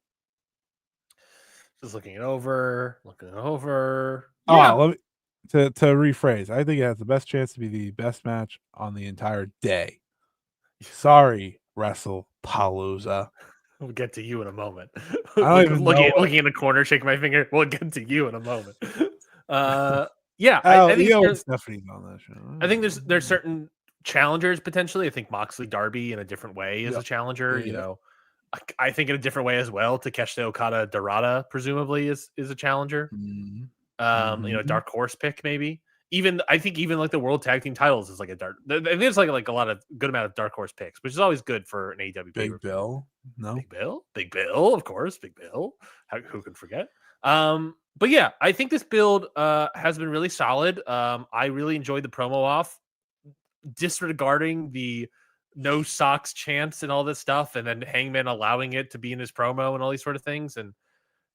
Just looking it over. Yeah. to rephrase, I think it has the best chance to be the best match on the entire day. Sorry, Wrestlepalooza. We'll get to you in a moment. I don't even know. Looking in the corner, shaking my finger. We'll get to you in a moment. Yeah, Oh, I think Io and Stephanie's on that show. I think there's certain challengers potentially. I think Moxley Darby in a different way is a challenger. Yeah. You know, I think in a different way as well. Takeshita Okada Dorada presumably is a challenger. You know, dark horse pick maybe. I think even like the world tag team titles is like a dark. I think there's like a lot of good amount of dark horse picks, which is always good for an AEW. Big Bill, no, Big Bill, of course, Big Bill. Who can forget? But yeah, I think this build has been really solid. I really enjoyed the promo off, disregarding the no socks chants and all this stuff, and then Hangman allowing it to be in his promo and all these sort of things, and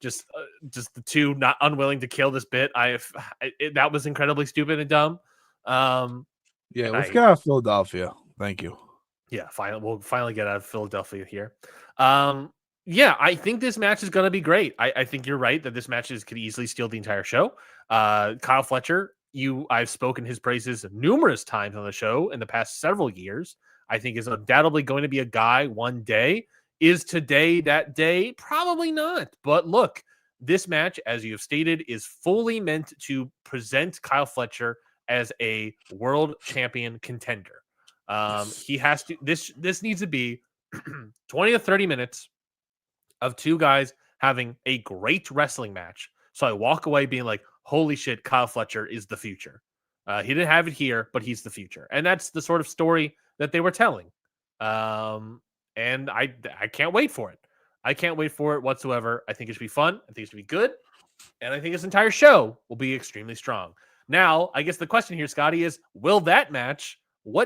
just the two not unwilling to kill this bit. That was incredibly stupid and dumb. Yeah, let's get out of Philadelphia. Thank you. Yeah, we'll finally get out of Philadelphia here. Yeah, I think this match is going to be great. I think you're right that this match could easily steal the entire show. Kyle Fletcher, I've spoken his praises numerous times on the show in the past several years. I think is undoubtedly going to be a guy one day. Is today that day? Probably not. But look, this match, as you have stated, is fully meant to present Kyle Fletcher as a world champion contender. He has to. This needs to be 20 to 30 minutes of two guys having a great wrestling match. So I walk away being like, holy shit, Kyle Fletcher is the future. He didn't have it here, but he's the future. And that's the sort of story that they were telling. And I can't wait for it. I can't wait for it whatsoever. I think it should be fun. I think it should be good. And I think this entire show will be extremely strong. Now, I guess the question here, Scotty, is what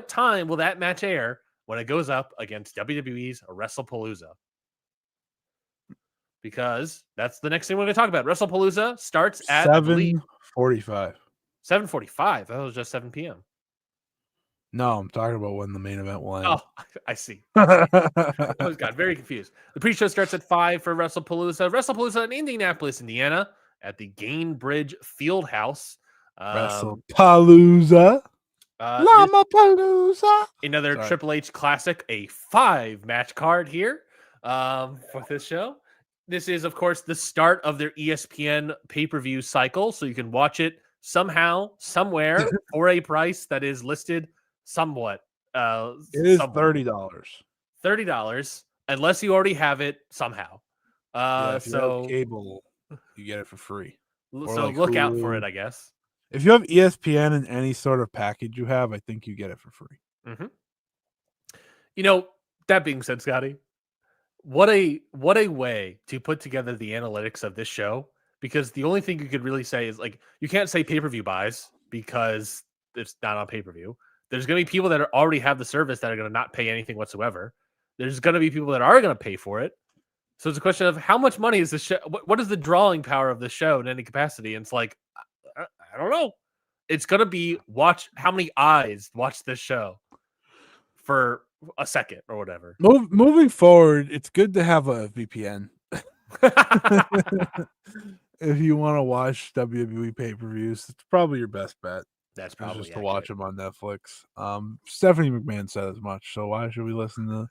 time will that match air when it goes up against WWE's Wrestlepalooza? Because that's the next thing we're going to talk about. Wrestlepalooza starts at 7:45. 7:45. That was just 7 p.m. No, I'm talking about when the main event will end. Oh, I see. I got very confused. The pre-show starts at 5 for Wrestlepalooza. Wrestlepalooza in Indianapolis, Indiana, at the Gainbridge Fieldhouse. Wrestlepalooza. Llama-palooza. Another Triple H classic, a 5-match card here for this show. This is, of course, the start of their ESPN pay-per-view cycle, so you can watch it somehow, somewhere, for a price that is listed somewhat. It is $30. $30, unless you already have it somehow. If you have cable, you get it for free. So like look out for it, I guess. If you have ESPN in any sort of package you have, I think you get it for free. Mm-hmm. You know, that being said, Scotty, what a way to put together the analytics of this show, because the only thing you could really say is, like, you can't say pay-per-view buys because it's not on pay-per-view. There's going to be people that already have the service that are going to not pay anything whatsoever. There's going to be people that are going to pay for it. So it's a question of how much money is the show? What is the drawing power of the show in any capacity? And it's like, I don't know. It's going to be how many eyes watch this show for a second or whatever. Moving forward, it's good to have a VPN. If you want to watch WWE pay-per-views, it's probably your best bet. That's probably just to watch them on Netflix. Stephanie McMahon said as much, so why should we listen to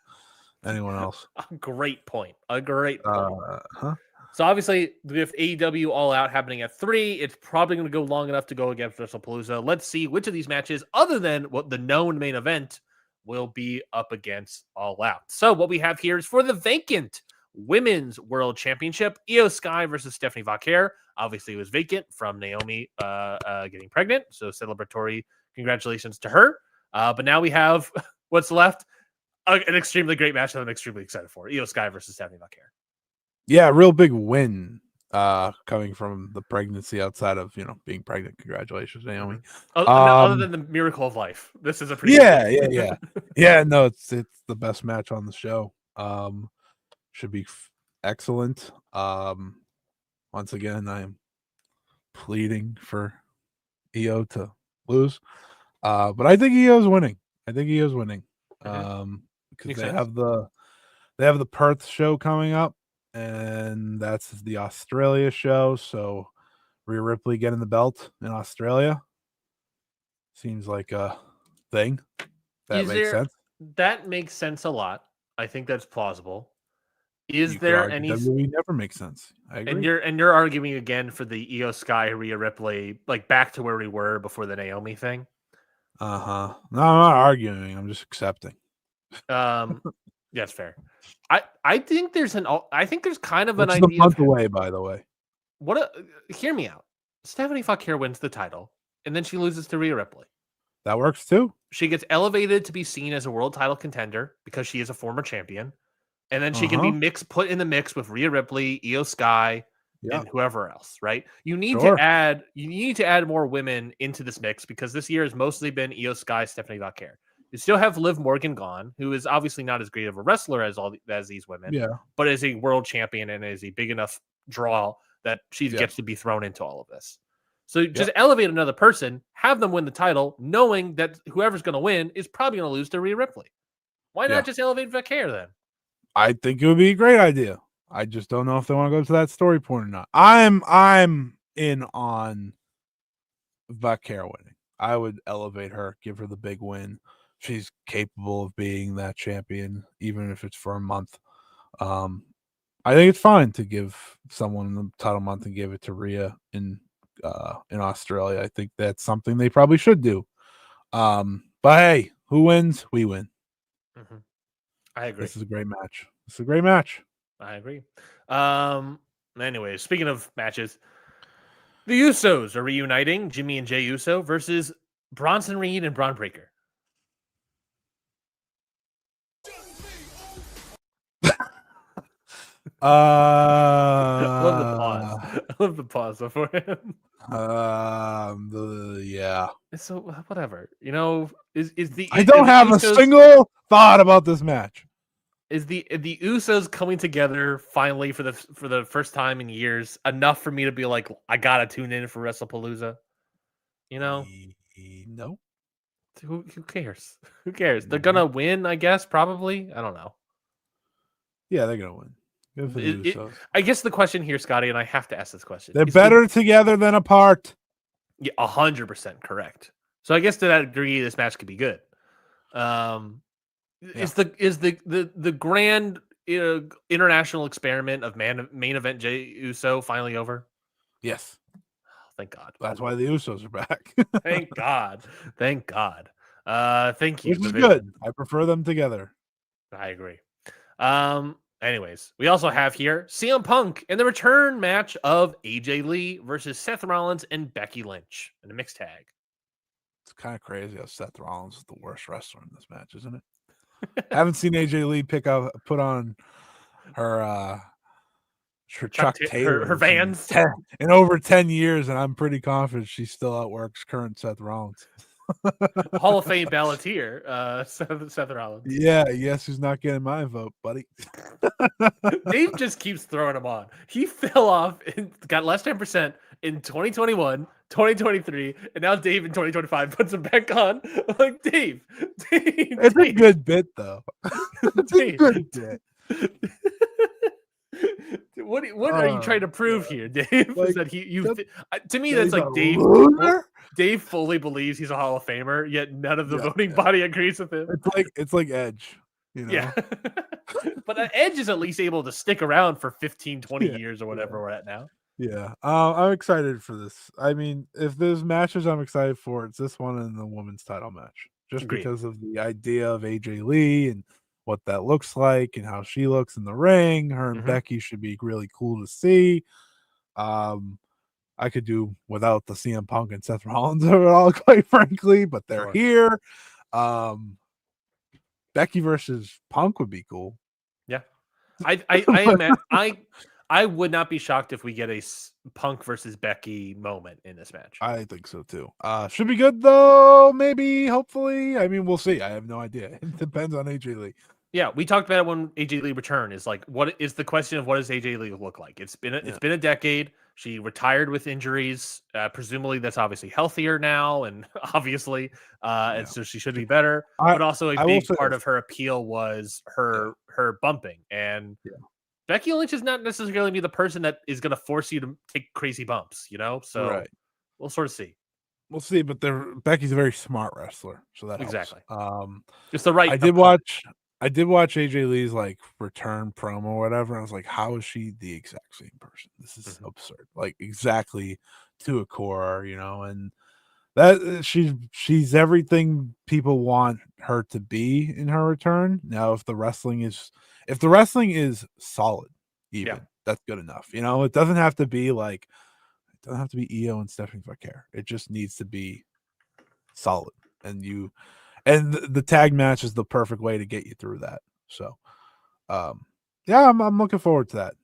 anyone else? A great point. So obviously, with AEW All Out happening at 3, it's probably going to go long enough to go against Wrestlepalooza. Let's see which of these matches, other than what the known main event, will be up against All Out. So what we have here is for the vacant Women's World Championship, Io Sky versus Stephanie Vaquer. Obviously, it was vacant from Naomi getting pregnant, so celebratory congratulations to her. But now we have what's left, an extremely great match that I'm extremely excited for. Io Sky versus Stephanie Vaquer. Yeah, real big win coming from the pregnancy outside of, being pregnant. Congratulations, Naomi. Other than the miracle of life, this is a pretty yeah. No, it's the best match on the show. Should be excellent. Once again, I am pleading for Io to lose, but I think Io's winning. Because they have the Perth show coming up, and that's the Australia show. So Rhea Ripley getting the belt in Australia seems like a thing that makes sense. That makes sense a lot. I think that's plausible. Is You could there argue any? WWE never makes sense. I agree. And you're arguing again for the Io Sky Rhea Ripley, like back to where we were before the Naomi thing. No, I'm not arguing. I'm just accepting. That's fair. I think there's kind of Which an is a idea. month away, by the way. Hear me out. Stephanie Foucault wins the title, and then she loses to Rhea Ripley. That works too. She gets elevated to be seen as a world title contender because she is a former champion. And then she can be put in the mix with Rhea Ripley, Io Sky, and whoever else, right? You need to add more women into this mix because this year has mostly been Io Sky, Stephanie Foucault. You still have Liv Morgan gone, who is obviously not as great of a wrestler as these women, but is a world champion and is a big enough draw that she gets to be thrown into all of this. So just elevate another person, have them win the title, knowing that whoever's going to win is probably going to lose to Rhea Ripley. Why not just elevate Foucault then? I think it would be a great idea. I just don't know if they want to go to that story point or not. I'm in on Foucault winning. I would elevate her, give her the big win. She's capable of being that champion, even if it's for a month. I think it's fine to give someone the title month and give it to Rhea in Australia. I think that's something they probably should do. But hey, who wins? We win. Mm-hmm. I agree. This is a great match. It's a great match. I agree. Anyways, speaking of matches, the Usos are reuniting Jimmy and Jey Uso versus Bronson Reed and Braun Breaker. Love the pause. I love the pause before him. Yeah. So whatever, I don't have a single thought about this match. Is the Usos coming together finally for the first time in years enough for me to be like, I gotta tune in for WrestlePalooza? No. Who cares? Who cares? They're gonna win, I guess. Probably. I don't know. Yeah, they're gonna win. Good for the Usos. I guess the question here, Scotty, and I have to ask this question: they're better together than apart. Yeah, 100% correct. So I guess to that degree, this match could be good. Is the grand international experiment of main event Jey Uso finally over? Yes. Oh, thank God. That's why the Usos are back. Thank God. Thank God. Thank you. Which is good. I prefer them together. I agree. Anyways, we also have here CM Punk in the return match of AJ Lee versus Seth Rollins and Becky Lynch in a mixed tag. It's kind of crazy how Seth Rollins is the worst wrestler in this match, isn't it? I haven't seen AJ Lee put on her Chuck Taylor her Vans in over 10 years, and I'm pretty confident she still outworks current Seth Rollins. Hall of Fame balladeer, Seth Rollins. Yeah, yes, who's not getting my vote, buddy? Dave just keeps throwing him on. He fell off and got less 10% in 2021, 2023, and now Dave in 2025 puts him back on. I'm like, Dave. It's a good bit, though. It's a good bit. What are you trying to prove here, Dave? Like, is that to me that's like Dave. Dave fully believes he's a Hall of Famer, yet none of the voting body agrees with him. It's like Edge, Yeah. But Edge is at least able to stick around for 15, 20 years or whatever we're at now. Yeah. I'm excited for this. I mean, if there's matches I'm excited for, it's this one and the women's title match. Just because of the idea of AJ Lee and what that looks like and how she looks in the ring. Her and Becky should be really cool to see. I could do without the CM Punk and Seth Rollins of it all, quite frankly, but they're here. Becky versus Punk would be cool. Yeah. I would not be shocked if we get a Punk versus Becky moment in this match. I think so too. Should be good though. Maybe, hopefully. I mean, we'll see. I have no idea. It depends on AJ Lee. Yeah, we talked about it when AJ Lee returned. Is like, what is the question of what does AJ Lee look like? It's been a decade. She retired with injuries. Presumably, that's obviously healthier now, and obviously, and so she should be better. But also, a big part of her appeal was her bumping, and Becky Lynch is not necessarily be the person that is going to force you to take crazy bumps, So Right. we'll sort of see. We'll see, but Becky's a very smart wrestler, so that Exactly. helps. It's the right. I did watch AJ Lee's like return promo or whatever. And I was like, how is she the exact same person? This is absurd. Like exactly to a core, and that she's everything people want her to be in her return. Now, if the wrestling is solid, even that's good enough. It doesn't have to be like Io and Stephanie Vaquer. It just needs to be solid, and the tag match is the perfect way to get you through that. So, I'm looking forward to that.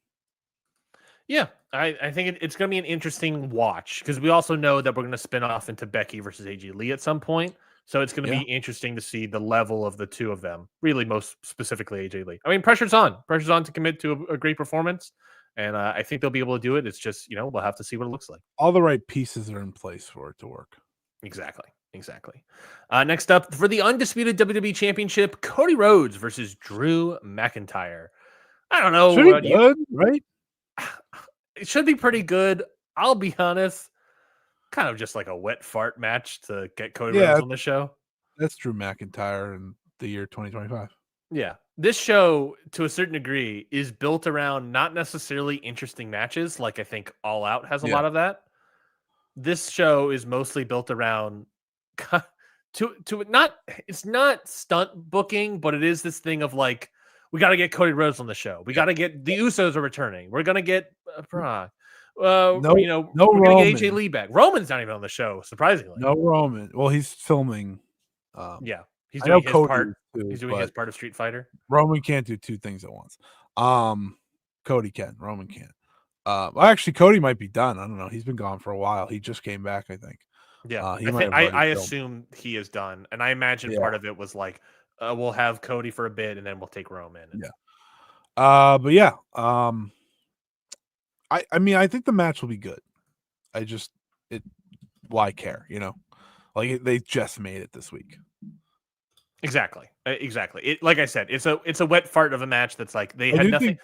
Yeah, I think it's going to be an interesting watch because we also know that we're going to spin off into Becky versus AJ Lee at some point. So it's going to be interesting to see the level of the two of them, really most specifically AJ Lee. I mean, pressure's on. Pressure's on to commit to a great performance. And I think they'll be able to do it. It's just, we'll have to see what it looks like. All the right pieces are in place for it to work. Exactly. Next up, for the undisputed WWE Championship, Cody Rhodes versus Drew McIntyre. I don't know. Should be good, right? It should be pretty good. I'll be honest. Kind of just like a wet fart match to get Cody Rhodes on the show. That's Drew McIntyre in the year 2025. Yeah. This show, to a certain degree, is built around not necessarily interesting matches. Like I think All Out has a lot of that. This show is mostly built around it's not stunt booking, but it is this thing of like, we got to get Cody Rhodes on the show. We got to get the Usos are returning. We're going to get Brock. No we're Roman. going to get AJ Lee back. Roman's not even on the show, surprisingly. No Roman. Well, he's filming. He's doing his part. He's doing his part of Street Fighter. Roman can't do two things at once. Cody can. Roman can't. Well, actually, Cody might be done. I don't know. He's been gone for a while. He just came back, I think. Yeah, I assume he is done, and I imagine part of it was like we'll have Cody for a bit, and then we'll take Roman. But yeah, I mean, I think the match will be good. Why care? Like they just made it this week. Exactly. It, like I said, it's a wet fart of a match that's like they had nothing.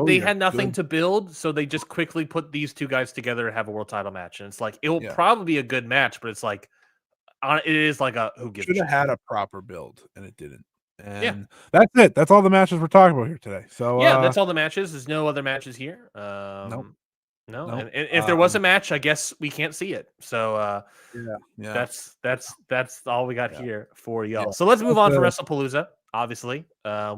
They had nothing to build, so they just quickly put these two guys together and have a world title match, and it's like it will probably be a good match, but it's like it is like a who gives. Should have had a proper build, and it didn't. And that's it. That's all the matches we're talking about here today. So that's all the matches. There's no other matches here. Nope. No, and if there was a match, I guess we can't see it. So that's all we got here for y'all. Yeah. So let's move on to Wrestlepalooza. Obviously,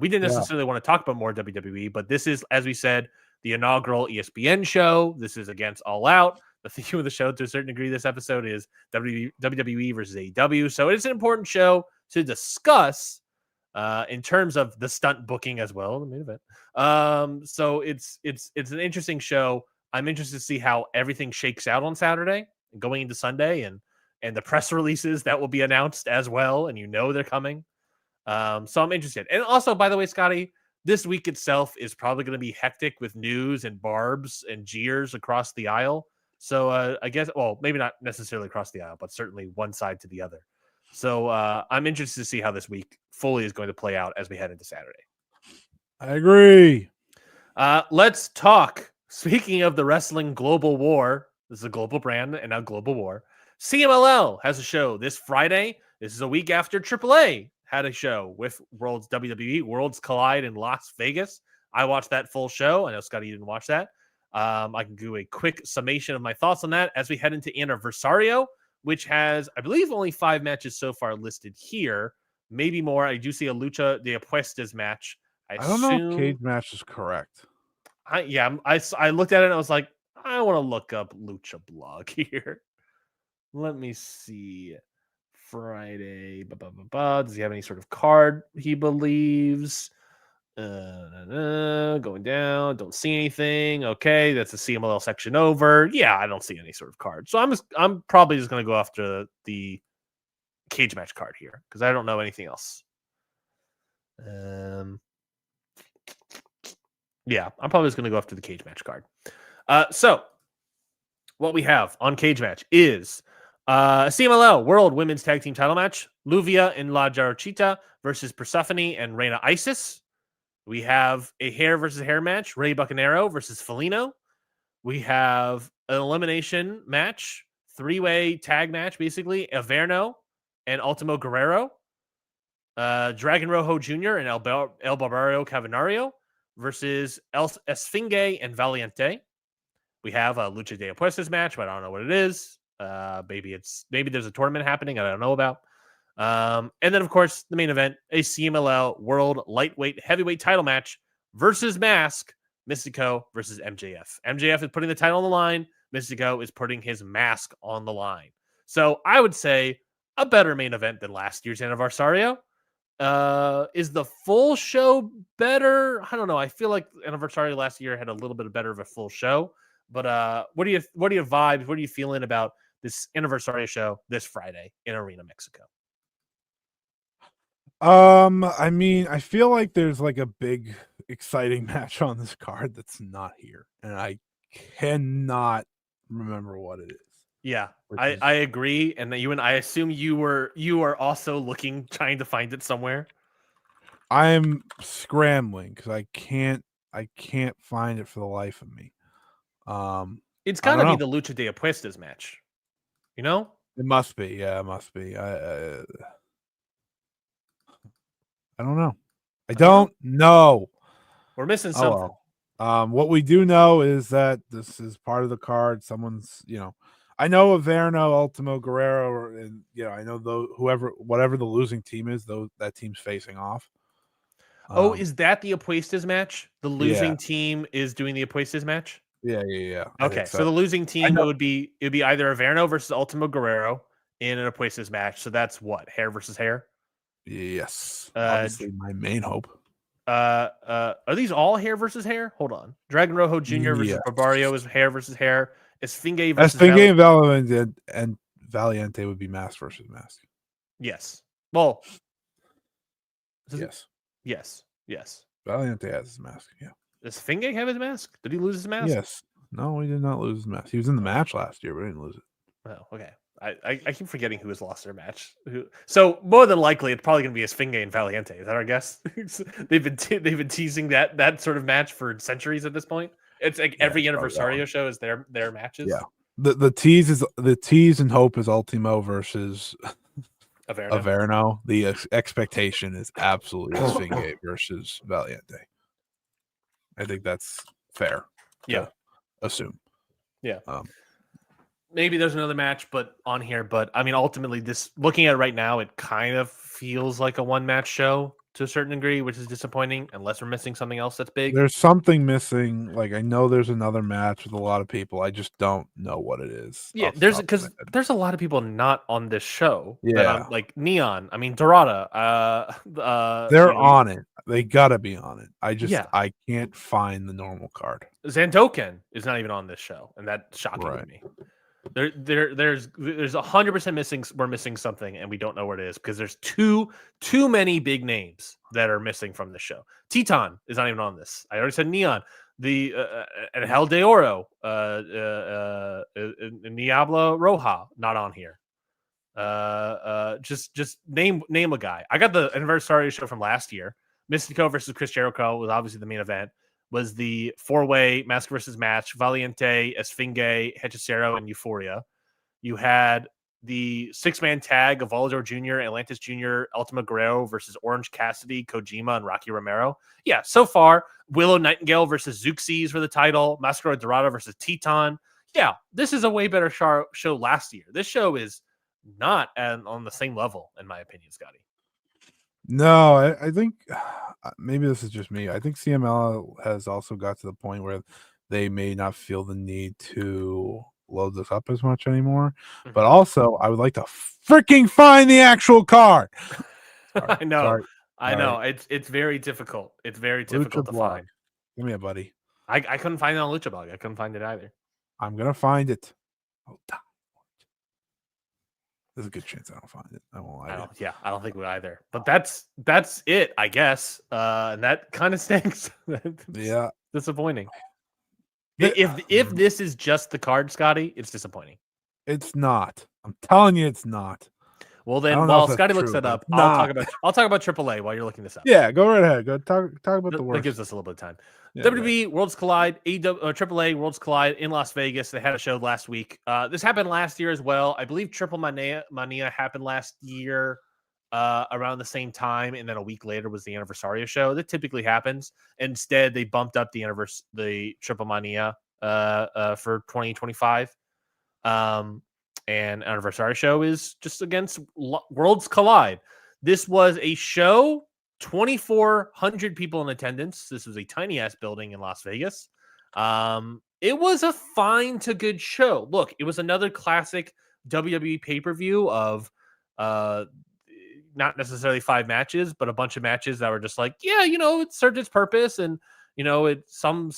we didn't necessarily want to talk about more WWE, but this is, as we said, the inaugural ESPN show. This is against All Out. The theme of the show, to a certain degree, this episode is WWE versus AEW. So it's an important show to discuss in terms of the stunt booking as well, the main event. So it's an interesting show. I'm interested to see how everything shakes out on Saturday going into Sunday and the press releases that will be announced as well. And they're coming. So I'm interested. And also, by the way, Scotty, this week itself is probably going to be hectic with news and barbs and jeers across the aisle. So I guess, well, maybe not necessarily across the aisle, but certainly one side to the other. So I'm interested to see how this week fully is going to play out as we head into Saturday. I agree. Let's talk. Speaking of the wrestling global war, this is a global brand and now global war. CMLL has a show this Friday. This is a week after AAA had a show with WWE Worlds Collide in Las Vegas. I watched that full show. I know Scotty didn't watch that. I can do a quick summation of my thoughts on that as we head into Anniversario, which has, I believe, only 5 matches so far listed here. Maybe more. I do see a Lucha de Apuestas match. I don't know if cage match is correct. I looked at it and I was like, I want to look up Lucha Blog here. Let me see. Friday. Does he have any sort of card he believes? Going down. Don't see anything. Okay, that's the CMLL section over. Yeah, I don't see any sort of card. So I'm probably just going to go after the cage match card here because I don't know anything else. Yeah, I'm probably just going to go after the cage match card. So what we have on cage match is CMLL World Women's Tag Team Title match. Luvia and La Jarchita versus Persephone and Reina Isis. We have a hair versus hair match, Rey Bucanero versus Felino. We have an elimination match, 3-way tag match, basically, Averno and Ultimo Guerrero. Dragon Rojo Jr. and El Barbario Cavernario versus El Esfinge and Valiente. We have a Lucha de Apuestas match, but I don't know what it is. Maybe there's a tournament happening I don't know about. And then, of course, the main event, a CMLL World Lightweight Heavyweight title match versus Mask, Mystico versus MJF. MJF is putting the title on the line. Mystico is putting his mask on the line. So I would say a better main event than last year's Anniversario. Is the full show better? I don't know. I feel like Anniversario last year had a little bit better of a full show. But what are your vibes? What are you feeling about this Anniversario show this Friday in Arena, Mexico? I mean, I feel like there's like a big exciting match on this card that's not here, and I cannot remember what it is. Yeah, I agree, and I assume you are also trying to find it somewhere. I'm scrambling because I can't find it for the life of me. It's gotta be the Lucha de Apuestas match. You know? It must be. Yeah, it must be. I don't know. I don't know. We're missing something. Well. What we do know is that this is part of the card. Someone's, I know Averno, Ultimo Guerrero, and I know whatever the losing team is, that team's facing off. Is that the Apuestas match? The losing team is doing the Apuestas match? Yeah. Okay, so the losing team it'd be either Averno versus Ultimo Guerrero in an Apuestas match. So that's what, hair versus hair? Yes. Obviously my main hope. Are these all hair versus hair? Hold on. Dragon Rojo Jr. versus Barbario is hair versus hair. Esfinge versus Valiente and Valiente would be mask versus mask. Yes. Well. Yes. Yes. Valiente has his mask. Yeah. Does Esfinge have his mask? Did he lose his mask? Yes. No, he did not lose his mask. He was in the match last year, but he didn't lose it. Oh, okay. I keep forgetting who has lost their match. So more than likely, it's probably going to be Esfinge and Valiente. Is that our guess? they've been teasing that sort of match for centuries at this point. It's like every Anniversario show is their matches. Yeah. The tease and hope is Ultimo versus Averno. The expectation is absolutely Esfinge versus Valiente. I think that's fair. Yeah. Assume. Yeah. Maybe there's another match, but on here. But I mean, ultimately, this looking at it right now, it kind of feels like a one-match show to a certain degree, which is disappointing. Unless we're missing something else that's big. There's something missing. Like I know there's another match with a lot of people. I just don't know what it is. Yeah, there's a lot of people not on this show. Yeah, like Neon. I mean, Dorada. They're on it. They gotta be on it. I can't find the normal card. Zandoken is not even on this show, and that's shocking to me. There's 100% missing. We're missing something, and we don't know what it is because there's too many big names that are missing from the show. Teton is not even on this. I already said Neon. The Angel de Oro, Niebla Roja, not on here. Just name a guy. I got the Anniversario show from last year. Mystico versus Chris Jericho was obviously the main event. Was the 4-way mask versus match, Valiente, Esfinge, Hechicero, and Euphoria. You had the 6-man tag of Volador Jr., Atlantis Jr., Ultima Guerrero versus Orange Cassidy, Kojima, and Rocky Romero. Yeah, so far, Willow Nightingale versus Zeuxis for the title, Mascara Dorada versus Teton. Yeah, this is a way better show last year. This show is not on the same level, in my opinion, Scotty. No, I think maybe this is just me. I think CML has also got to the point where they may not feel the need to load this up as much anymore. Mm-hmm. But also, I would like to freaking find the actual card. Sorry, I know. It's very difficult. It's very difficult to find. Give me a buddy. I couldn't find it on Lucha Blog. I couldn't find it either. I'm gonna find it. Oh, there's a good chance I don't find it. I won't lie. I don't think we either. But that's it, I guess. And that kind of stinks. Yeah, disappointing. If this is just the card, Scotty, it's disappointing. It's not. I'm telling you, it's not. Well, I then, don't know while if that's Scotty looks true, that but up, it's not. I'll talk about AAA while you're looking this up. Yeah, go right ahead. Go talk about the That worst. gives us a little bit of time. Yeah, WWE Worlds Collide, AAA Worlds Collide in Las Vegas. They had a show last week. This happened last year as well. I believe Triple Mania happened last year around the same time, and then a week later was the Anniversario show. That typically happens. Instead, they bumped up the Triple Mania for 2025. And Anniversary show is just against Worlds Collide. This was a show, 2,400 people in attendance. This was a tiny ass building in Las Vegas. It was a fine to good show. Look, it was another classic WWE pay-per-view of not necessarily 5 matches, but a bunch of matches that were just like, yeah, it served its purpose, and it's some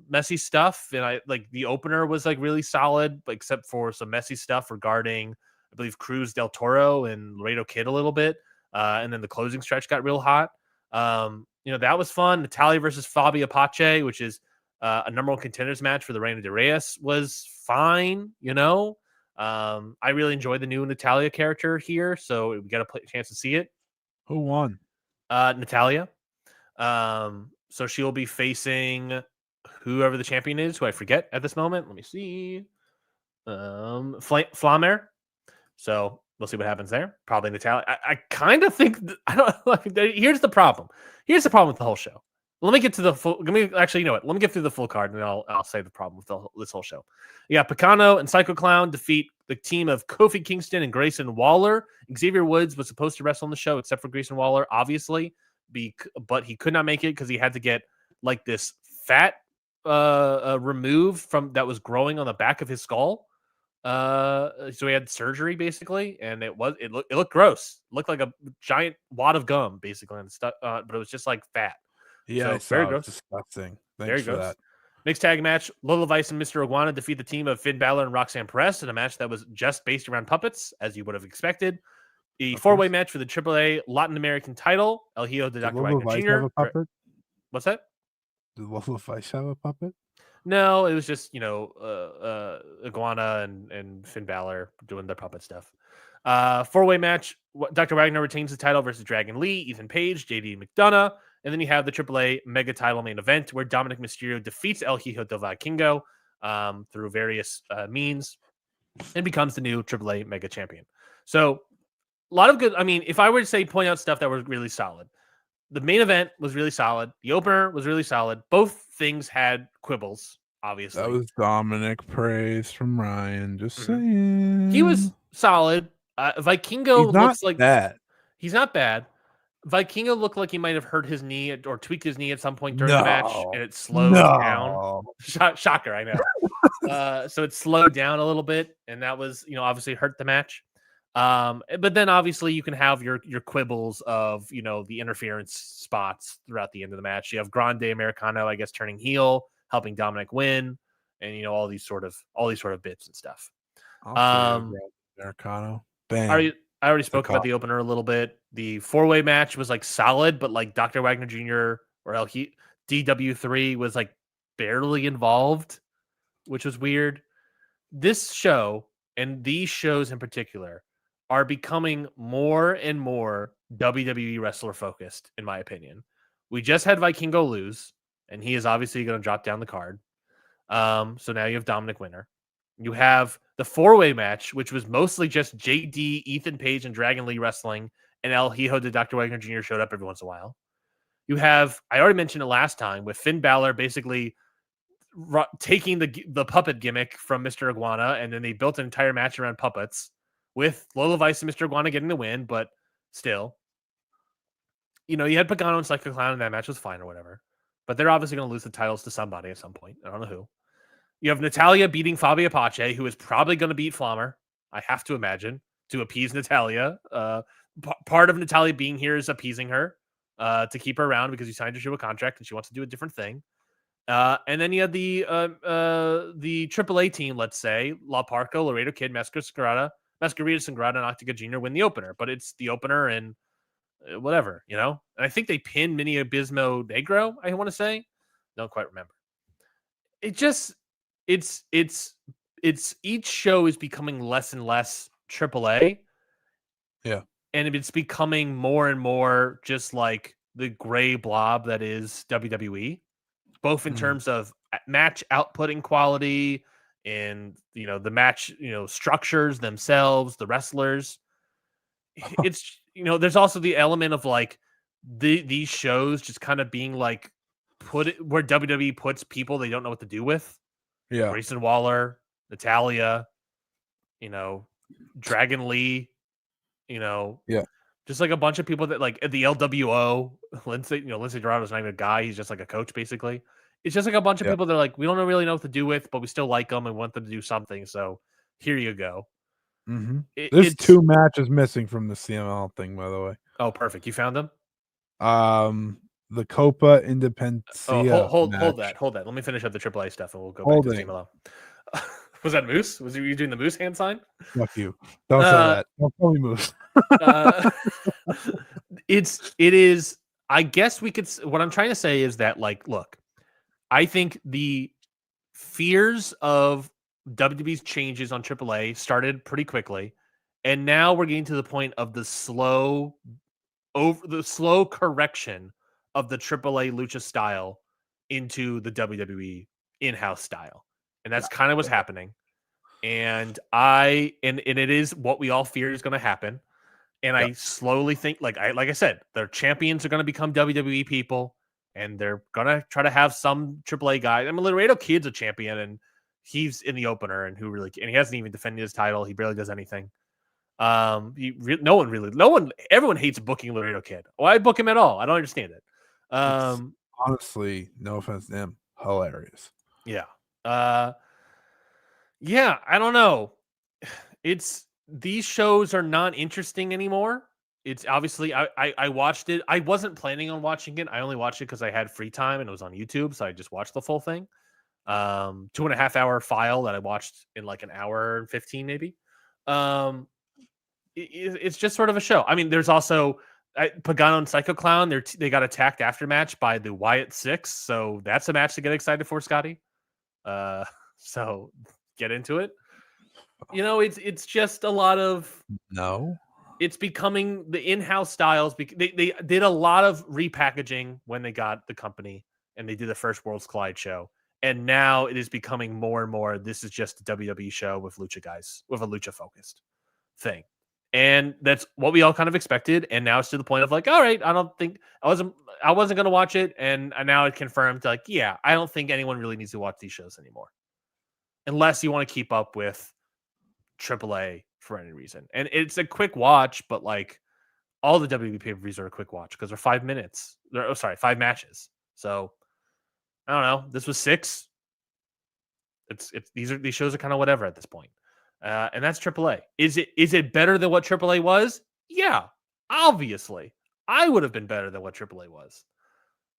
messy stuff. And I like the opener was like really solid, except for some messy stuff regarding, I believe, Cruz del Toro and Laredo Kid a little bit. And then the closing stretch got real hot. That was fun. Natalia versus Fabi Apache, which is a number 1 contenders match for the Reina de Reyes, was fine. I really enjoyed the new Natalia character here, so we got a chance to see it. Who won? Natalia. So she'll be facing whoever the champion is, who I forget at this moment. Let me see. Flamer. So we'll see what happens there. Probably Natalia. I kind of think I don't. Here's the problem. Here's the problem with the whole show. Let me get to the full. Let me actually, you know what? Let me get through the full card, and I'll say the problem with this whole show. Yeah, Picano and Psycho Clown defeat the team of Kofi Kingston and Grayson Waller. Xavier Woods was supposed to wrestle on the show, except for Grayson Waller, obviously, but he could not make it because he had to get like this fat removed from that was growing on the back of his skull. So he had surgery basically, and it looked gross. It looked like a giant wad of gum basically, and stuff. But it was just like fat. Yeah, So very gross. Disgusting. Very Thanks for gross. that. Mixed tag match: Lola Vice and Mr. Iguana defeat the team of Finn Balor and Roxanne Perez in a match that was just based around puppets, as you would have expected. The 4-way match for the AAA Latin American title: El Hijo de Dr. Wagner Jr. Have a puppet? What's that? Did Lola Vice have a puppet? No, it was just Iguana and Finn Balor doing their puppet stuff. 4-way match: Dr. Wagner retains the title versus Dragon Lee, Ethan Page, JD McDonough. And then you have the AAA mega title main event where Dominic Mysterio defeats El Hijo del Vikingo through various means and becomes the new AAA mega champion. So a lot of good. I mean, if I were to say point out stuff that was really solid, the main event was really solid. The opener was really solid. Both things had quibbles, obviously. That was Dominic praise from Ryan. Just saying. He was solid. Vikingo looks like bad. He's not bad. Vikingo looked like he might have hurt his knee or tweaked his knee at some point during the match, and it slowed down. Shocker, I know. So it slowed down a little bit, and that was, obviously hurt the match. But then obviously you can have your quibbles of, the interference spots throughout the end of the match. You have Grande Americano, I guess, turning heel, helping Dominic win, and all these sort of bits and stuff. Americano. Bang. I already spoke about the opener a little bit. The 4-way match was like solid, but like Dr. Wagner Jr. or DW3 was like barely involved, which was weird. This show and these shows in particular are becoming more and more WWE wrestler focused, in my opinion. We just had Vikingo lose, and he is obviously going to drop down the card. So now you have Dominic Winner. You have the 4-way match, which was mostly just JD, Ethan Page, and Dragon Lee wrestling, and El Hijo de Dr. Wagner Jr. showed up every once in a while. You have, I already mentioned it last time, with Finn Balor basically taking the puppet gimmick from Mr. Iguana, and then they built an entire match around puppets with Lola Vice and Mr. Iguana getting the win, but still. You had Pagano and Psycho Clown, and that match was fine or whatever. But they're obviously going to lose the titles to somebody at some point. I don't know who. You have Natalia beating Fabi Apache, who is probably going to beat Flammer, I have to imagine, to appease Natalia. Part of Natalia being here is appeasing her to keep her around because you signed her to a contract and she wants to do a different thing. And then you had the AAA team, let's say, La Parco, Laredo Kid, Mascarita Sangrada, and Octagon Jr. win the opener. But it's the opener and whatever, And I think they pinned Mini Abismo Negro, I want to say. Don't quite remember. It just... It's each show is becoming less and less AAA, Yeah. And it's becoming more and more just like the gray blob that is WWE, both in terms of match outputting quality and, the match, structures themselves, the wrestlers. It's, there's also the element of like these shows just kind of being like where WWE puts people they don't know what to do with. Yeah. Grayson Waller, Natalia, Dragon Lee, Yeah. just like a bunch of people that like at the LWO, Lindsay Dorado's not even a guy. He's just like a coach, basically. It's just like a bunch of Yeah. people that are like, we don't really know what to do with, but we still like them and want them to do something. So here you go. There's It's 2 matches missing from the CML thing, by the way. Oh, perfect. You found them? The Copa Oh, Independencia hold match. that. Let me finish up the AAA stuff and we'll go back to Holding. CMLL. Was that Moose? Was you doing the Moose hand sign? Fuck you. Don't say that. Don't call me Moose. It is. I guess we could. What I'm trying to say is that, like, look, I think the fears of WWE's changes on AAA started pretty quickly, and now we're getting to the point of the slow correction of the AAA lucha style into the WWE in-house style, and that's kind of what's happening. And it is what we all fear is going to happen. And I slowly think, like I said, their champions are going to become WWE people, and they're going to try to have some AAA guy. I mean, Laredo Kid's a champion, and he's in the opener, and he hasn't even defended his title. He barely does anything. Everyone hates booking Laredo Kid. Why book him at all? I don't understand it. It's honestly, no offense to him, hilarious. Yeah. Yeah, I don't know. These shows are not interesting anymore. It's obviously I watched it. I wasn't planning on watching it. I only watched it because I had free time and it was on YouTube, so I just watched the full thing. 2.5 hour file that I watched in like an hour and 15 maybe. It's just sort of a show. I mean, there's also Pagano and Psycho Clown. They got attacked after match by the Wyatt Six, so that's a match to get excited for, Scotty. So get into it. It's just a lot of It's becoming the in-house styles. They did a lot of repackaging when they got the company and they did the first Worlds Collide show, and now it is becoming more and more. This is just a WWE show with lucha guys with a lucha focused thing. And that's what we all kind of expected. And now it's to the point of like, all right, I wasn't going to watch it. And now it confirmed like, yeah, I don't think anyone really needs to watch these shows anymore. Unless you want to keep up with AAA for any reason. And it's a quick watch, but like all the WWE pay-per-views are a quick watch because they're 5 minutes. 5 matches. So I don't know. This was 6. These shows are kind of whatever at this point. And that's AAA. Is it better than what AAA was? Yeah, obviously. I would have been better than what AAA was.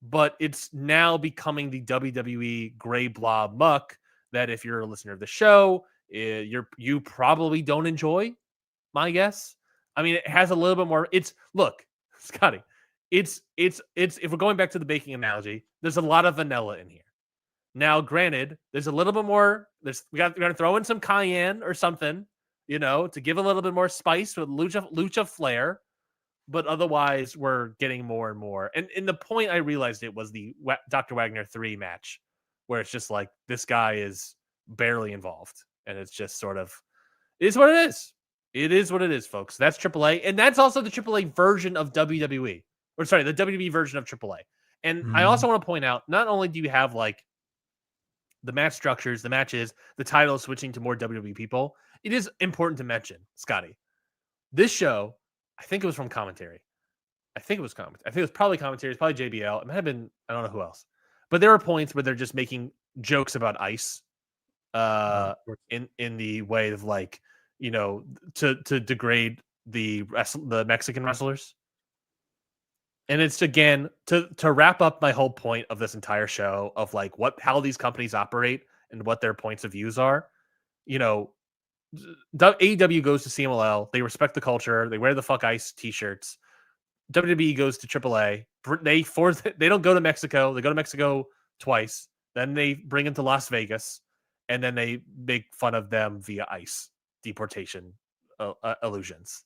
But it's now becoming the WWE gray blob muck that if you're a listener of the show, you probably don't enjoy, my guess. I mean, it has a little bit more. Look, Scotty, it's if we're going back to the baking analogy, there's a lot of vanilla in here. Now, granted, there's a little bit more. We're gonna throw in some cayenne or something, to give a little bit more spice with lucha flair. But otherwise, we're getting more and more. And the point I realized it was the Dr. Wagner 3 match, where it's just like this guy is barely involved, and it's just sort of it is what it is. It is what it is, folks. That's AAA, and that's also the AAA version of WWE, or sorry, the WWE version of AAA. And I also want to point out, not only do you have like the match structures, the matches, the titles switching to more WWE people, it is important to mention, Scotty, this show, I think it was from commentary. I think it was probably commentary. It's probably JBL. It might have been, I don't know who else. But there are points where they're just making jokes about ice in the way of like, to degrade the Mexican wrestlers. And it's again to wrap up my whole point of this entire show of like how these companies operate and what their points of views are. AEW goes to CMLL. They respect the culture. They wear the fuck ice t-shirts. WWE goes to AAA. They don't go to Mexico. They go to Mexico twice. Then they bring them to Las Vegas, and then they make fun of them via ice deportation illusions.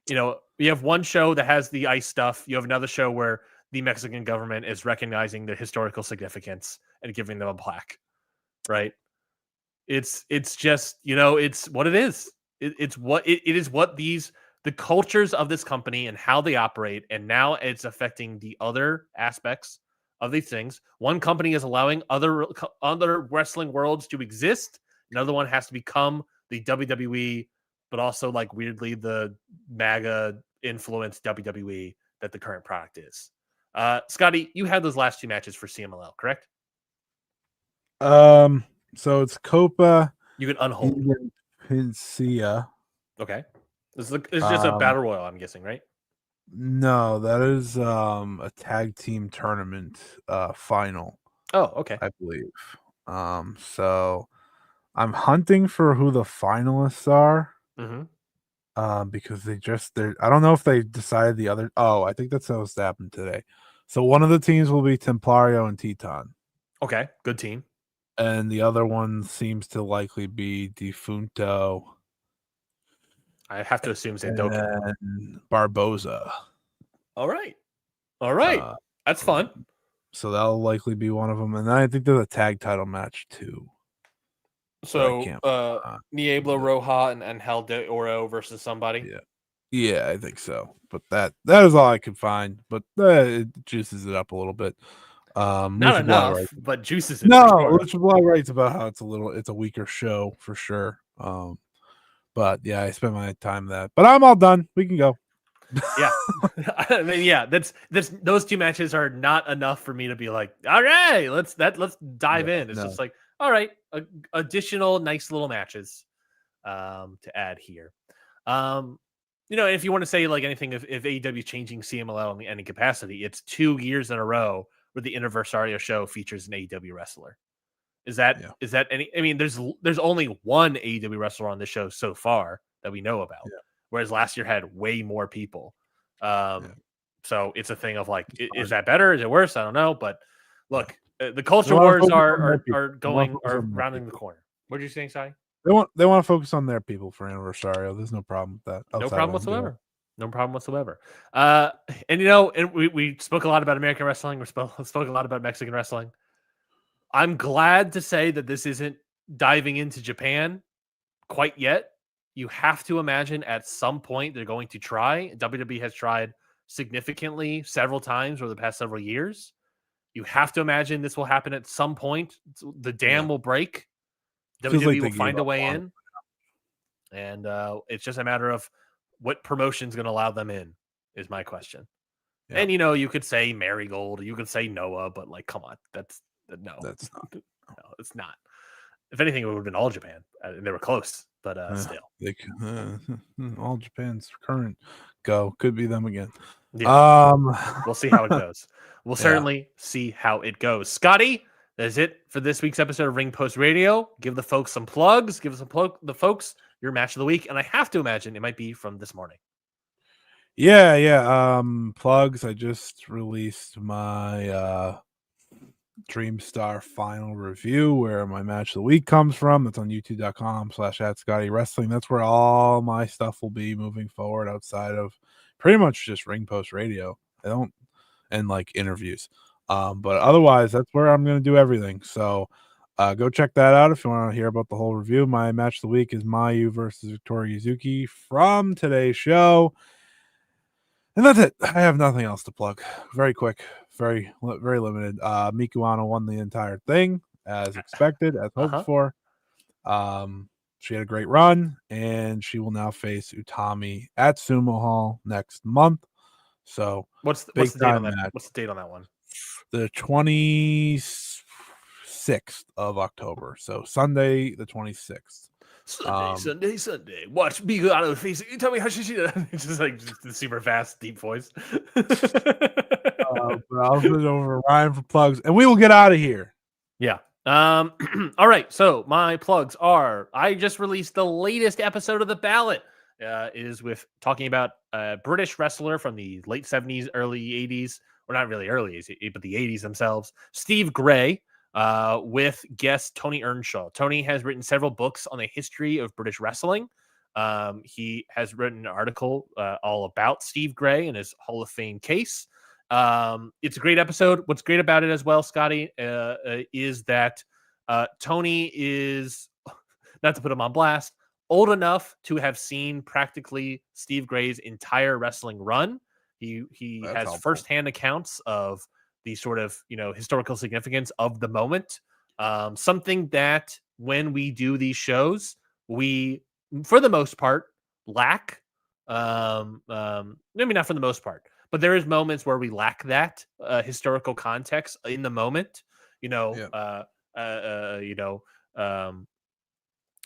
you have one show that has the ice stuff. You have another show where the Mexican government is recognizing the historical significance and giving them a plaque, right? It's just, it's what it is. It is what the cultures of this company and how they operate, and now it's affecting the other aspects of these things. One company is allowing other wrestling worlds to exist. Another one has to become the WWE, but also like weirdly the MAGA influenced WWE that the current product is. Scotty, you had those last two matches for CMLL, correct? So it's Copa You can unhold. Pincia. Okay. This is just a battle royal, I'm guessing, right? No, that is a tag team tournament final, Oh, okay. I believe. So I'm hunting for who the finalists are. Because they're I don't know if they decided the other. Oh, I think that's supposed to happen today. So one of the teams will be Templario and Teton. Okay, good team. And the other one seems to likely be Defunto. I have to assume Zandoka. And Barboza. All right. That's fun. So that'll likely be one of them. And then I think there's a tag title match too. So Niebla Roja and Hell de Oro versus somebody. Yeah, I think so. But that is all I could find. But it juices it up a little bit. Not enough, but juices it. No, Lucha Blog writes about how it's a weaker show for sure. But yeah, I spent my time that. But I'm all done. We can go. Yeah. I mean, yeah, that's those two matches are not enough for me to be like, all right, let's dive in. It's just like, all right, additional nice little matches to add here. If you want to say like anything, if AEW is changing CMLL in any capacity, it's 2 years in a row where the Anniversario show features an AEW wrestler. Is that any? I mean, there's only one AEW wrestler on this show so far that we know about, whereas last year had way more people. So it's a thing of like, is that better? Is it worse? I don't know. But look, the culture wars are rounding the corner. What are you saying, Si? They want to focus on their people for Anniversario. There's no problem with that. No problem whatsoever. No problem whatsoever. And we spoke a lot about American wrestling. We spoke a lot about Mexican wrestling. I'm glad to say that this isn't diving into Japan quite yet. You have to imagine at some point they're going to try. WWE has tried significantly several times over the past several years. You have to imagine this will happen at some point. The dam will break. WWE will find a way in. And it's just a matter of what promotion's going to allow them in, is my question. Yeah. And, you could say Marigold, or you could say Noah, but like, come on. That's not. No, it's not. If anything, it would have been All Japan. They were close, but still. All Japan's current go. Could be them again. Yeah. We'll see how it goes. We'll certainly see how it goes. Scotty, that is it for this week's episode of Ring Post Radio. Give the folks some plugs. Give the folks your match of the week. And I have to imagine it might be from this morning. Yeah. Plugs. I just released my Dreamstar final review where my match of the week comes from. That's on youtube.com/@ScottyWrestling. That's where all my stuff will be moving forward outside of pretty much just Ring Post Radio. And like interviews. But otherwise, that's where I'm going to do everything. So go check that out if you want to hear about the whole review. My match of the week is Mayu versus Victoria Yuzuki from today's show. And that's it. I have nothing else to plug. Very quick, very limited. Mikuano won the entire thing as expected, as hoped for. She had a great run, and she will now face Utami at Sumo Hall next month. So what's the date on that? What's the date on that one? The 26th of October. So Sunday, the 26th. Sunday. Watch me go out of the face. You tell me how she did. It's just like the super fast, deep voice. But I'll put it over Ryan for plugs, and we will get out of here. Yeah. All right. So my plugs are: I just released the latest episode of The Ballot. Is with talking about a British wrestler from the late 70s, early 80s, or not really early 80s, but the 80s themselves, Steve Gray, with guest Tony Earnshaw. Tony has written several books on the history of British wrestling. He has written an article all about Steve Gray and his Hall of Fame case. It's a great episode. What's great about it as well, Scotty, is that Tony is, not to put him on blast, old enough to have seen practically Steve Gray's entire wrestling run. He That's has helpful. firsthand accounts of the sort of, historical significance of the moment. Something that when we do these shows, we, for the most part, lack. Maybe not for the most part, but there is moments where we lack that historical context in the moment.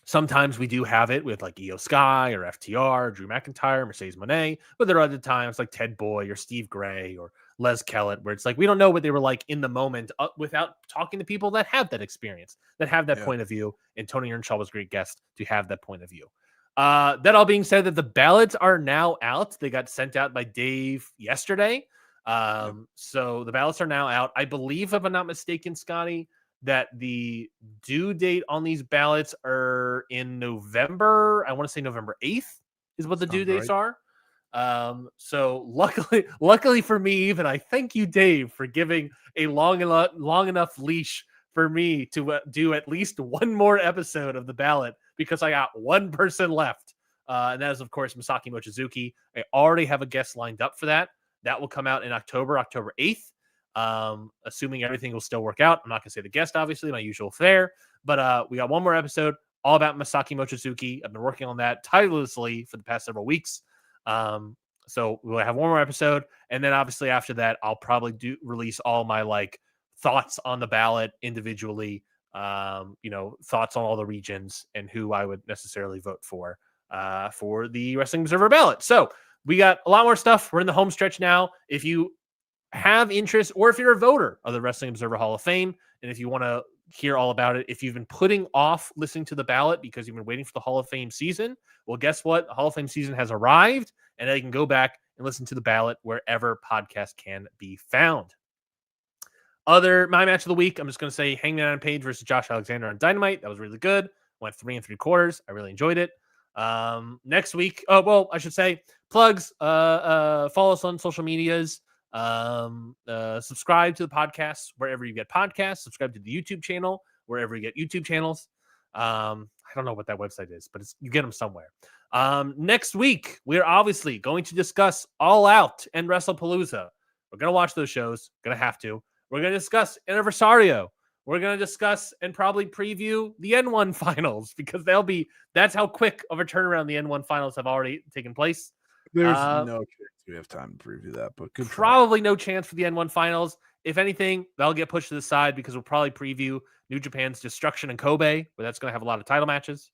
Sometimes we do have it with like Io Sky or FTR, Drew McIntyre, Mercedes Moné, but there are other times like Ted Boy or Steve Gray or Les Kellett where it's like we don't know what they were like in the moment without talking to people that have that experience, that have that point of view. And Tony Earnshaw was a great guest to have that point of view. That all being said, that the ballots are now out. They got sent out by Dave yesterday. So the ballots are now out. I believe, if I'm not mistaken, Scotty, that the due date on these ballots are in November. I want to say November 8th is what the due dates are. So luckily for me, even, I thank you, Dave, for giving a long enough leash for me to do at least one more episode of the ballot, because I got one person left. And that is, of course, Masaki Mochizuki. I already have a guest lined up for that. That will come out in October 8th. Assuming everything will still work out. I'm not going to say the guest, obviously, my usual fare, but we got one more episode all about Masaki Mochizuki. I've been working on that tirelessly for the past several weeks. So we'll have one more episode, and then obviously after that, I'll probably release all my thoughts on the ballot individually. Thoughts on all the regions and who I would necessarily vote for the Wrestling Observer ballot. So we got a lot more stuff. We're in the home stretch now. If you have interest, or if you're a voter of the Wrestling Observer Hall of Fame, and if you want to hear all about it, if you've been putting off listening to the ballot because you've been waiting for the Hall of Fame season, well, guess what? The Hall of Fame season has arrived, and you can go back and listen to the ballot wherever podcasts can be found. My match of the week, I'm just going to say Hangman Adam Page versus Josh Alexander on Dynamite. That was really good. Went 3 3/4. I really enjoyed it. Next week, I should say plugs. Follow us on social medias. Subscribe to the podcast wherever you get podcasts. Subscribe to the YouTube channel wherever you get YouTube channels. I don't know what that website is, but you get them somewhere. Next week, we're obviously going to discuss All Out and Wrestlepalooza. We're going to watch those shows. Going to have to. We're going to discuss Anniversario. We're going to discuss and probably preview the N1 finals, because that's how quick of a turnaround the N1 finals have already taken place. There's no chance we have time to preview that, but probably no chance for the N1 finals. If anything, that'll get pushed to the side because we'll probably preview New Japan's Destruction in Kobe, where that's going to have a lot of title matches.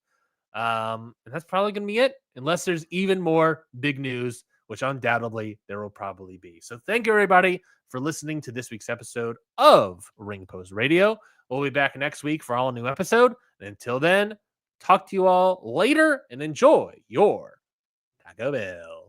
And that's probably going to be it, unless there's even more big news, which undoubtedly there will probably be. So thank you, everybody, for listening to this week's episode of Ring Post Radio. We'll be back next week for all new episode. And until then, talk to you all later and enjoy your Taco Bell.